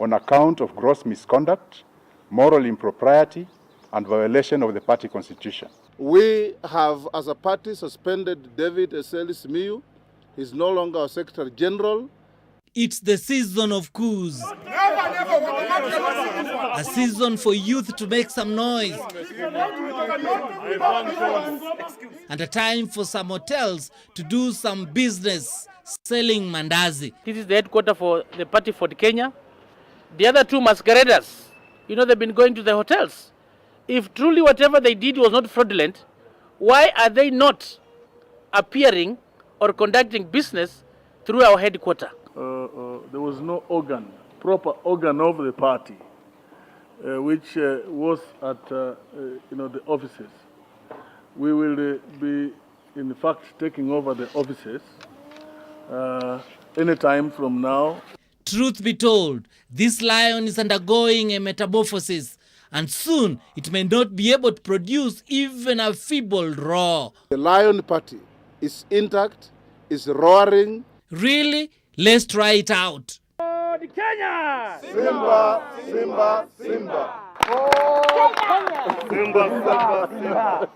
on account of gross misconduct, moral impropriety, and violation of the party constitution. We have, as a party, suspended David Eseli Simiyu. He's no longer our Secretary General. It's the season of coups. A season for youth to make some noise. And a time for some hotels to do some business, selling mandazi. This is the headquarters for the party Ford Kenya. The other two masqueraders, they've been going to the hotels. If truly whatever they did was not fraudulent, why are they not appearing or conducting business through our headquarters? There was no proper organ of the party, which was at the offices. We will be, in fact, taking over the offices any time from now. Truth be told, this lion is undergoing a metamorphosis, and soon it may not be able to produce even a feeble roar. The Lion Party is intact, is roaring. Really? Let's try it out. The Kenya! Simba, Simba, Simba. Simba, Simba.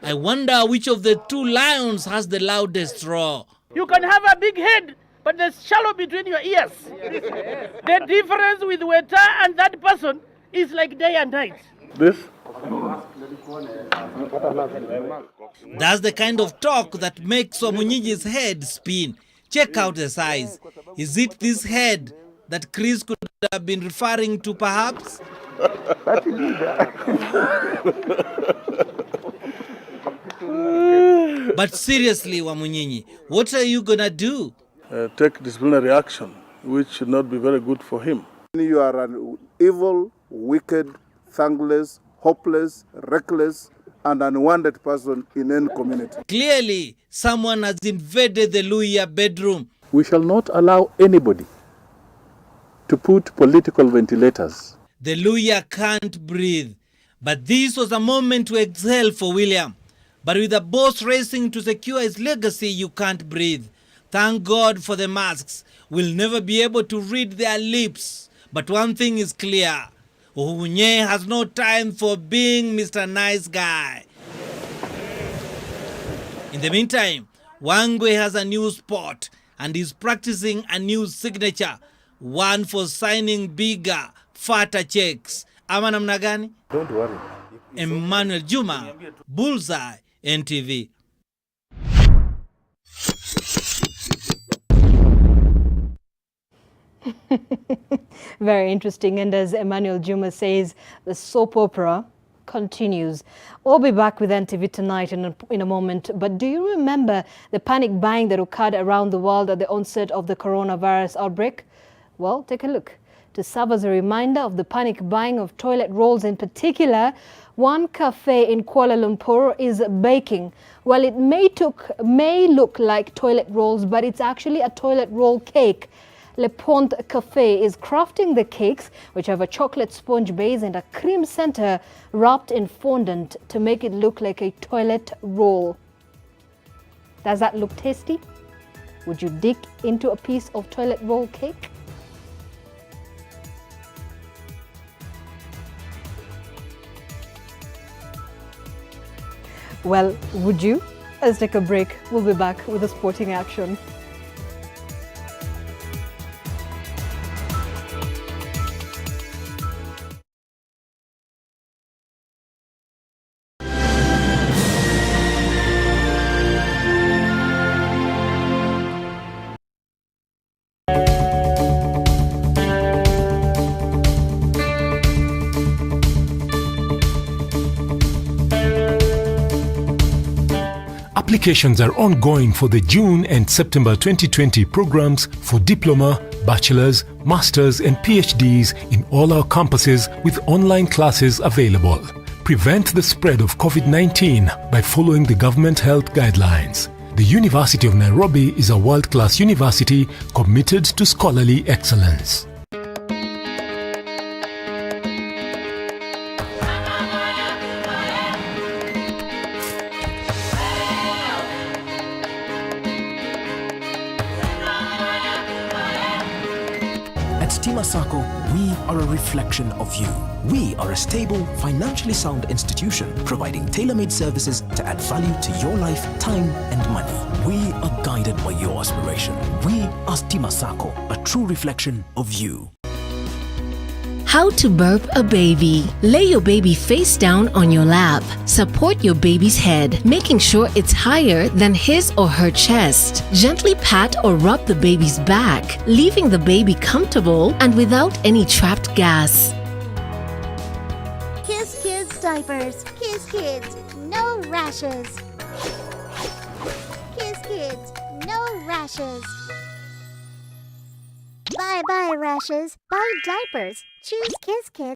I wonder which of the two lions has the loudest roar. You can have a big head, but there's shallow between your ears. The difference with Weta and that person is like day and night. This? That's the kind of talk that makes Wamunyinyi's head spin. Check out the size. Is it this head that Chris could have been referring to, perhaps? But seriously, Wamunyinyi, what are you gonna do? Take disciplinary action, which should not be very good for him. You are an evil, wicked, thankless, hopeless, reckless, and unwanted person in any community. Clearly, someone has invaded the Luhya bedroom. We shall not allow anybody to put political ventilators. The Luhya can't breathe. But this was a moment to exhale for William. But with the boss racing to secure his legacy, you can't breathe. Thank God for the masks. We'll never be able to read their lips. But one thing is clear. Uhunye has no time for being Mr. Nice Guy. In the meantime, Wangwe has a new spot and is practicing a new signature. one for signing bigger, fatter checks. Ama namna gani? Don't worry. Emmanuel Juma, Bullseye, NTV. Very interesting. And as Emmanuel Juma says, the soap opera continues. We'll be back with NTV tonight in a moment. But do you remember the panic buying that occurred around the world at the onset of the coronavirus outbreak? Well, take a look. To serve as a reminder of the panic buying of toilet rolls in particular, one cafe in Kuala Lumpur is baking. Well, it may look like toilet rolls, but it's actually a toilet roll cake. Le Pont Cafe is crafting the cakes, which have a chocolate sponge base and a cream center wrapped in fondant to make it look like a toilet roll. Does that look tasty? Would you dig into a piece of toilet roll cake? Well, would you? Let's take a break. We'll be back with the sporting action. Applications are ongoing for the June and September 2020 programs for diploma, bachelor's, master's and PhDs in all our campuses with online classes available. Prevent the spread of COVID-19 by following the government health guidelines. The University of Nairobi is a world-class university committed to scholarly excellence. Sacco, we are a reflection of you. We are a stable, financially sound institution providing tailor-made services to add value to your life, time and money. We are guided by your aspiration. We are Stima Sacco, a true reflection of you. How to burp a baby. Lay your baby face down on your lap. Support your baby's head, making sure it's higher than his or her chest. Gently pat or rub the baby's back, leaving the baby comfortable and without any trapped gas. Kiss Kids diapers. Kiss Kids, no rashes. Kiss Kids, no rashes. Bye-bye rashes. Bye diapers. Choose Kiss Kids.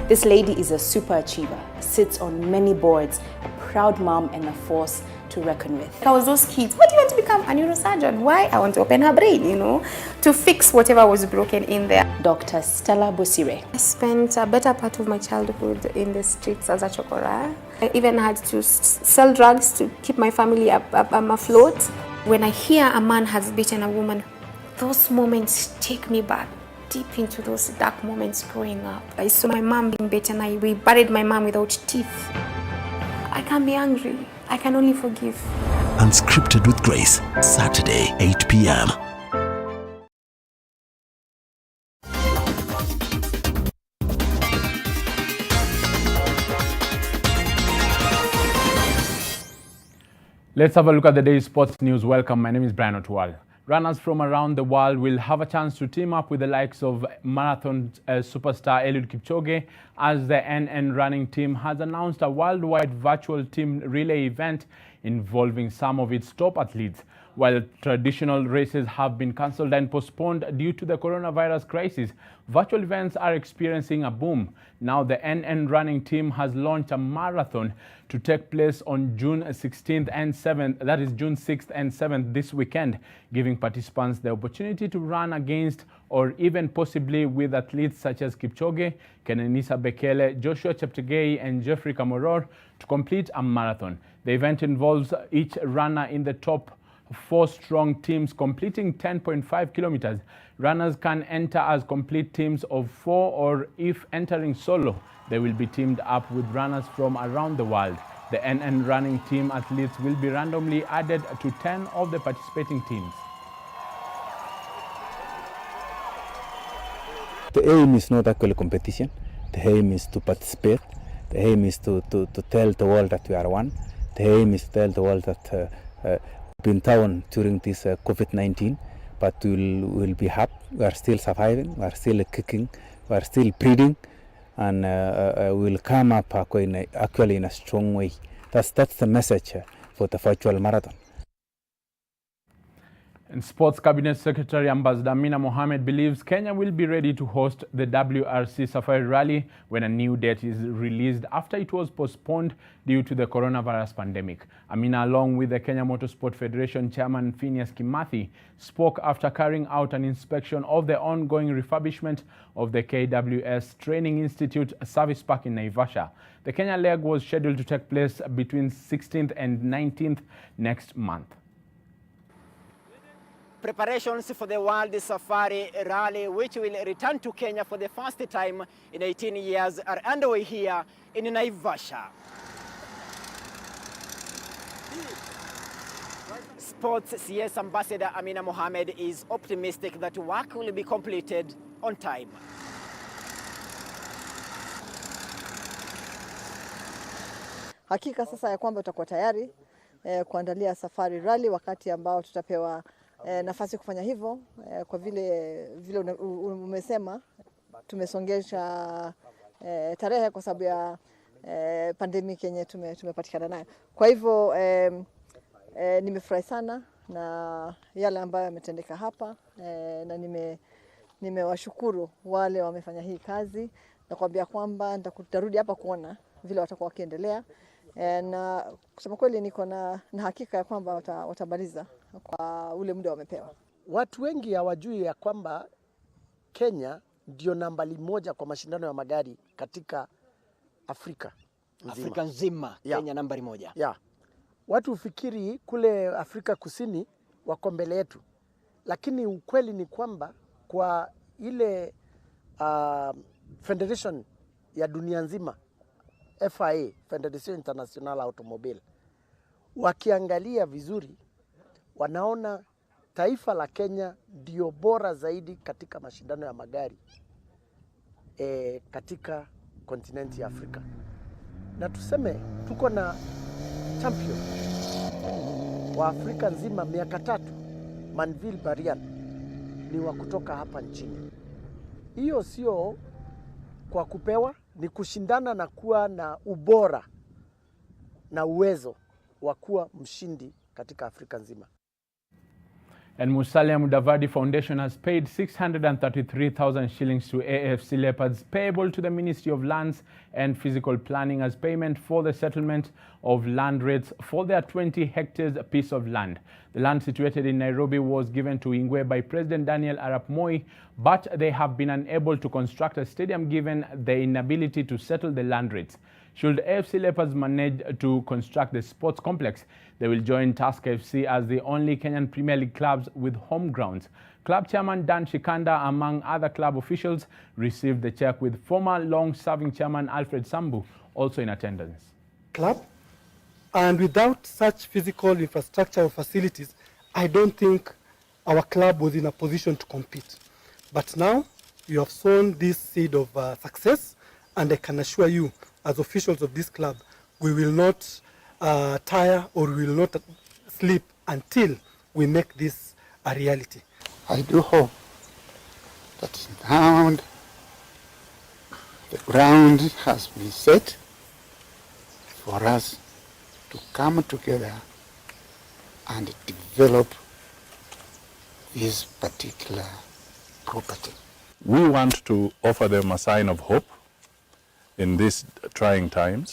This lady is a super achiever, sits on many boards, a proud mom and a force to reckon with. I was those kids, what do you want to become? A neurosurgeon. Why? I want to open her brain, to fix whatever was broken in there. Dr. Stella Bosire. I spent a better part of my childhood in the streets as a chokora. I even had to sell drugs to keep my family afloat. When I hear a man has beaten a woman, those moments take me back deep into those dark moments growing up. I saw my mom being beaten. We buried my mom without teeth. I can't be angry. I can only forgive. Unscripted with Grace, Saturday, 8 p.m. Let's have a look at the day's sports news. Welcome, my name is Brian Otwal. Runners from around the world will have a chance to team up with the likes of marathon superstar Eliud Kipchoge, as the NN running team has announced a worldwide virtual team relay event involving some of its top athletes. While traditional races have been cancelled and postponed due to the coronavirus crisis, virtual events are experiencing a boom. Now the NN running team has launched a marathon to take place on June 16th and 7th, that is June 6th and 7th this weekend, giving participants the opportunity to run against or even possibly with athletes such as Kipchoge, Kenenisa Bekele, Joshua Cheptegei and Jeffrey Kamworor to complete a marathon. The event involves each runner in the top 4 strong teams completing 10.5 kilometers. Runners can enter as complete teams of 4, or if entering solo, they will be teamed up with runners from around the world. The NN running team athletes will be randomly added to 10 of the participating teams. The aim is not actually competition. The aim is to participate. The aim is to tell the world that we are one. The aim is to tell the world that we've been down during this COVID-19, but we'll be happy. We are still surviving. We are still kicking. We are still breathing, and we'll come up actually in a strong way. That's the message for the virtual marathon. And Sports Cabinet Secretary Ambassador Amina Mohamed believes Kenya will be ready to host the WRC Safari Rally when a new date is released after it was postponed due to the coronavirus pandemic. Amina, along with the Kenya Motorsport Federation Chairman Phineas Kimathi, spoke after carrying out an inspection of the ongoing refurbishment of the KWS Training Institute Service Park in Naivasha. The Kenya leg was scheduled to take place between 16th and 19th next month. Preparations for the World Safari Rally, which will return to Kenya for the first time in 18 years, are underway here in Naivasha. Sports CS Ambassador Amina Mohamed is optimistic that work will be completed on time. Hakika sasa ya kwamba tutakuwa tayari kuandalia Safari Rally wakati ambao tutapewa nafasi kufanya hivyo, kwa vile umesema tumesongesha tarehe kwa sababu ya pandemic yenye tumepatikana nayo. Kwa hivyo nimefurahi sana na yale ambayo yametendeka hapa, na nimewashukuru wale wamefanya hii kazi, na kuambia kwamba nitarudi hapa kuona vile watakuwa wakiendelea, na kusema kweli niko na hakika ya kwamba watamaliza kwa ule muda wamepewa. Watu wengi hawajui ya kwamba Kenya ndio nambari moja kwa mashindano ya magari katika Afrika nzima. Afrika nzima, yeah. Kenya nambari moja. Yeah. Watu ufikiri kule Afrika Kusini wako mbele yetu, lakini ukweli ni kwamba kwa ile federation ya dunia nzima, FIA, Federation International Automobile, wakiangalia vizuri wanaona taifa la Kenya ndio bora zaidi katika mashindano ya magari katika kontinenti ya Afrika. Na tuseme tuko na champion wa Afrika nzima miaka 3, Manville Barian, ni wa kutoka hapa nchini. Hiyo sio kwa kupewa, ni kushindana na kuwa na ubora na uwezo wa kuwa mshindi katika Afrika nzima. And Musalia Mudavadi Foundation has paid 633,000 shillings to AFC Leopards payable to the Ministry of Lands and Physical Planning as payment for the settlement of land rates for their 20 hectares piece of land. The land situated in Nairobi was given to Ingwe by President Daniel Arap Moi, but they have been unable to construct a stadium given the inability to settle the land rates. Should AFC Leopards manage to construct the sports complex, they will join Tusker FC as the only Kenyan Premier League clubs with home grounds. Club chairman Dan Shikanda, among other club officials, received the check, with former long-serving chairman Alfred Sambu also in attendance. Club, and without such physical infrastructure or facilities, I don't think our club was in a position to compete. But now you have sown this seed of success, and I can assure you, as officials of this club, we will not tire or we will not sleep until we make this a reality. I do hope that now the ground has been set for us to come together and develop this particular property. We want to offer them a sign of hope in these trying times,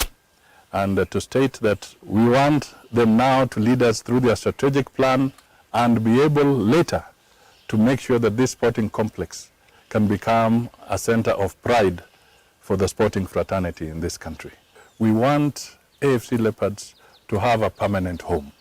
and to state that we want them now to lead us through their strategic plan and be able later to make sure that this sporting complex can become a center of pride for the sporting fraternity in this country. We want AFC Leopards to have a permanent home.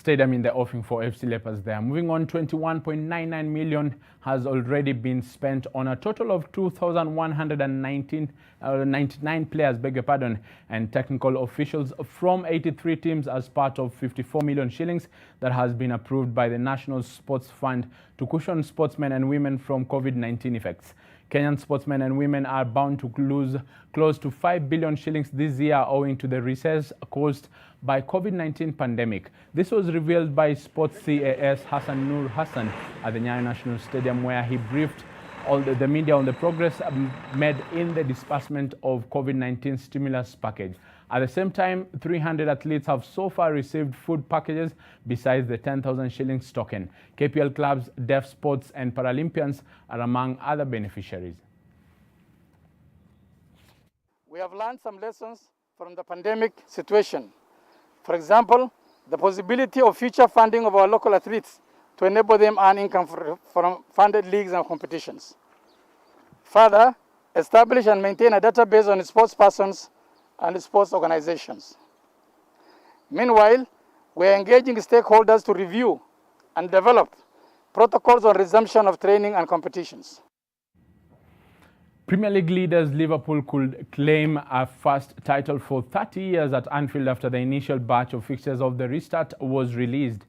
stadium in the offing for FC Leopards there. Moving on, 21.99 million has already been spent on a total of 2,199 players, beg your pardon, and technical officials from 83 teams as part of 54 million shillings that has been approved by the National Sports Fund to cushion sportsmen and women from COVID-19 effects. Kenyan sportsmen and women are bound to lose close to 5 billion shillings this year owing to the recess caused by COVID-19 pandemic. This was revealed by Sports CAS Hassan Nur Hassan at the Nyayo National Stadium, where he briefed all the media on the progress made in the disbursement of COVID-19 stimulus package. At the same time, 300 athletes have so far received food packages besides the 10,000 shillings token. KPL clubs, deaf sports and Paralympians are among other beneficiaries. We have learned some lessons from the pandemic situation. For example, the possibility of future funding of our local athletes to enable them earn income from funded leagues and competitions. Further, establish and maintain a database on sports persons and sports organizations. Meanwhile, we are engaging stakeholders to review and develop protocols on resumption of training and competitions. Premier League leaders Liverpool could claim a first title for 30 years at Anfield after the initial batch of fixtures of the restart was released.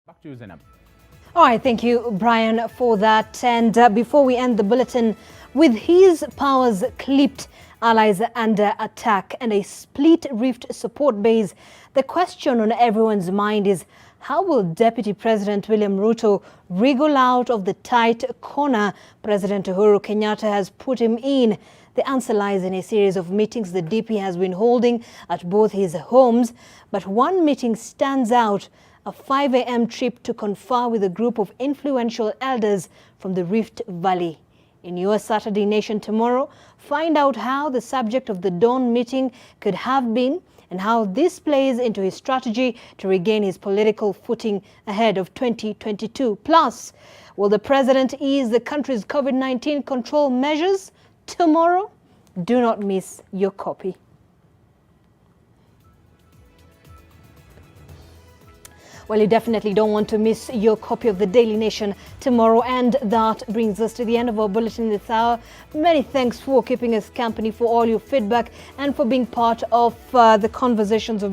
Back to you, Zainab. All right, thank you, Brian, for that. And before we end the bulletin, with his powers clipped, allies under attack, and a split rift support base, the question on everyone's mind is, how will Deputy President William Ruto wriggle out of the tight corner President Uhuru Kenyatta has put him in? The answer lies in a series of meetings the DP has been holding at both his homes, but one meeting stands out: a 5 a.m. trip to confer with a group of influential elders from the Rift Valley. In your Saturday Nation tomorrow, find out how the subject of the dawn meeting could have been and how this plays into his strategy to regain his political footing ahead of 2022. Plus, will the president ease the country's COVID-19 control measures tomorrow? Do not miss your copy. Well, you definitely don't want to miss your copy of the Daily Nation tomorrow. And that brings us to the end of our bulletin this hour. Many thanks for keeping us company, for all your feedback, and for being part of the conversations we've been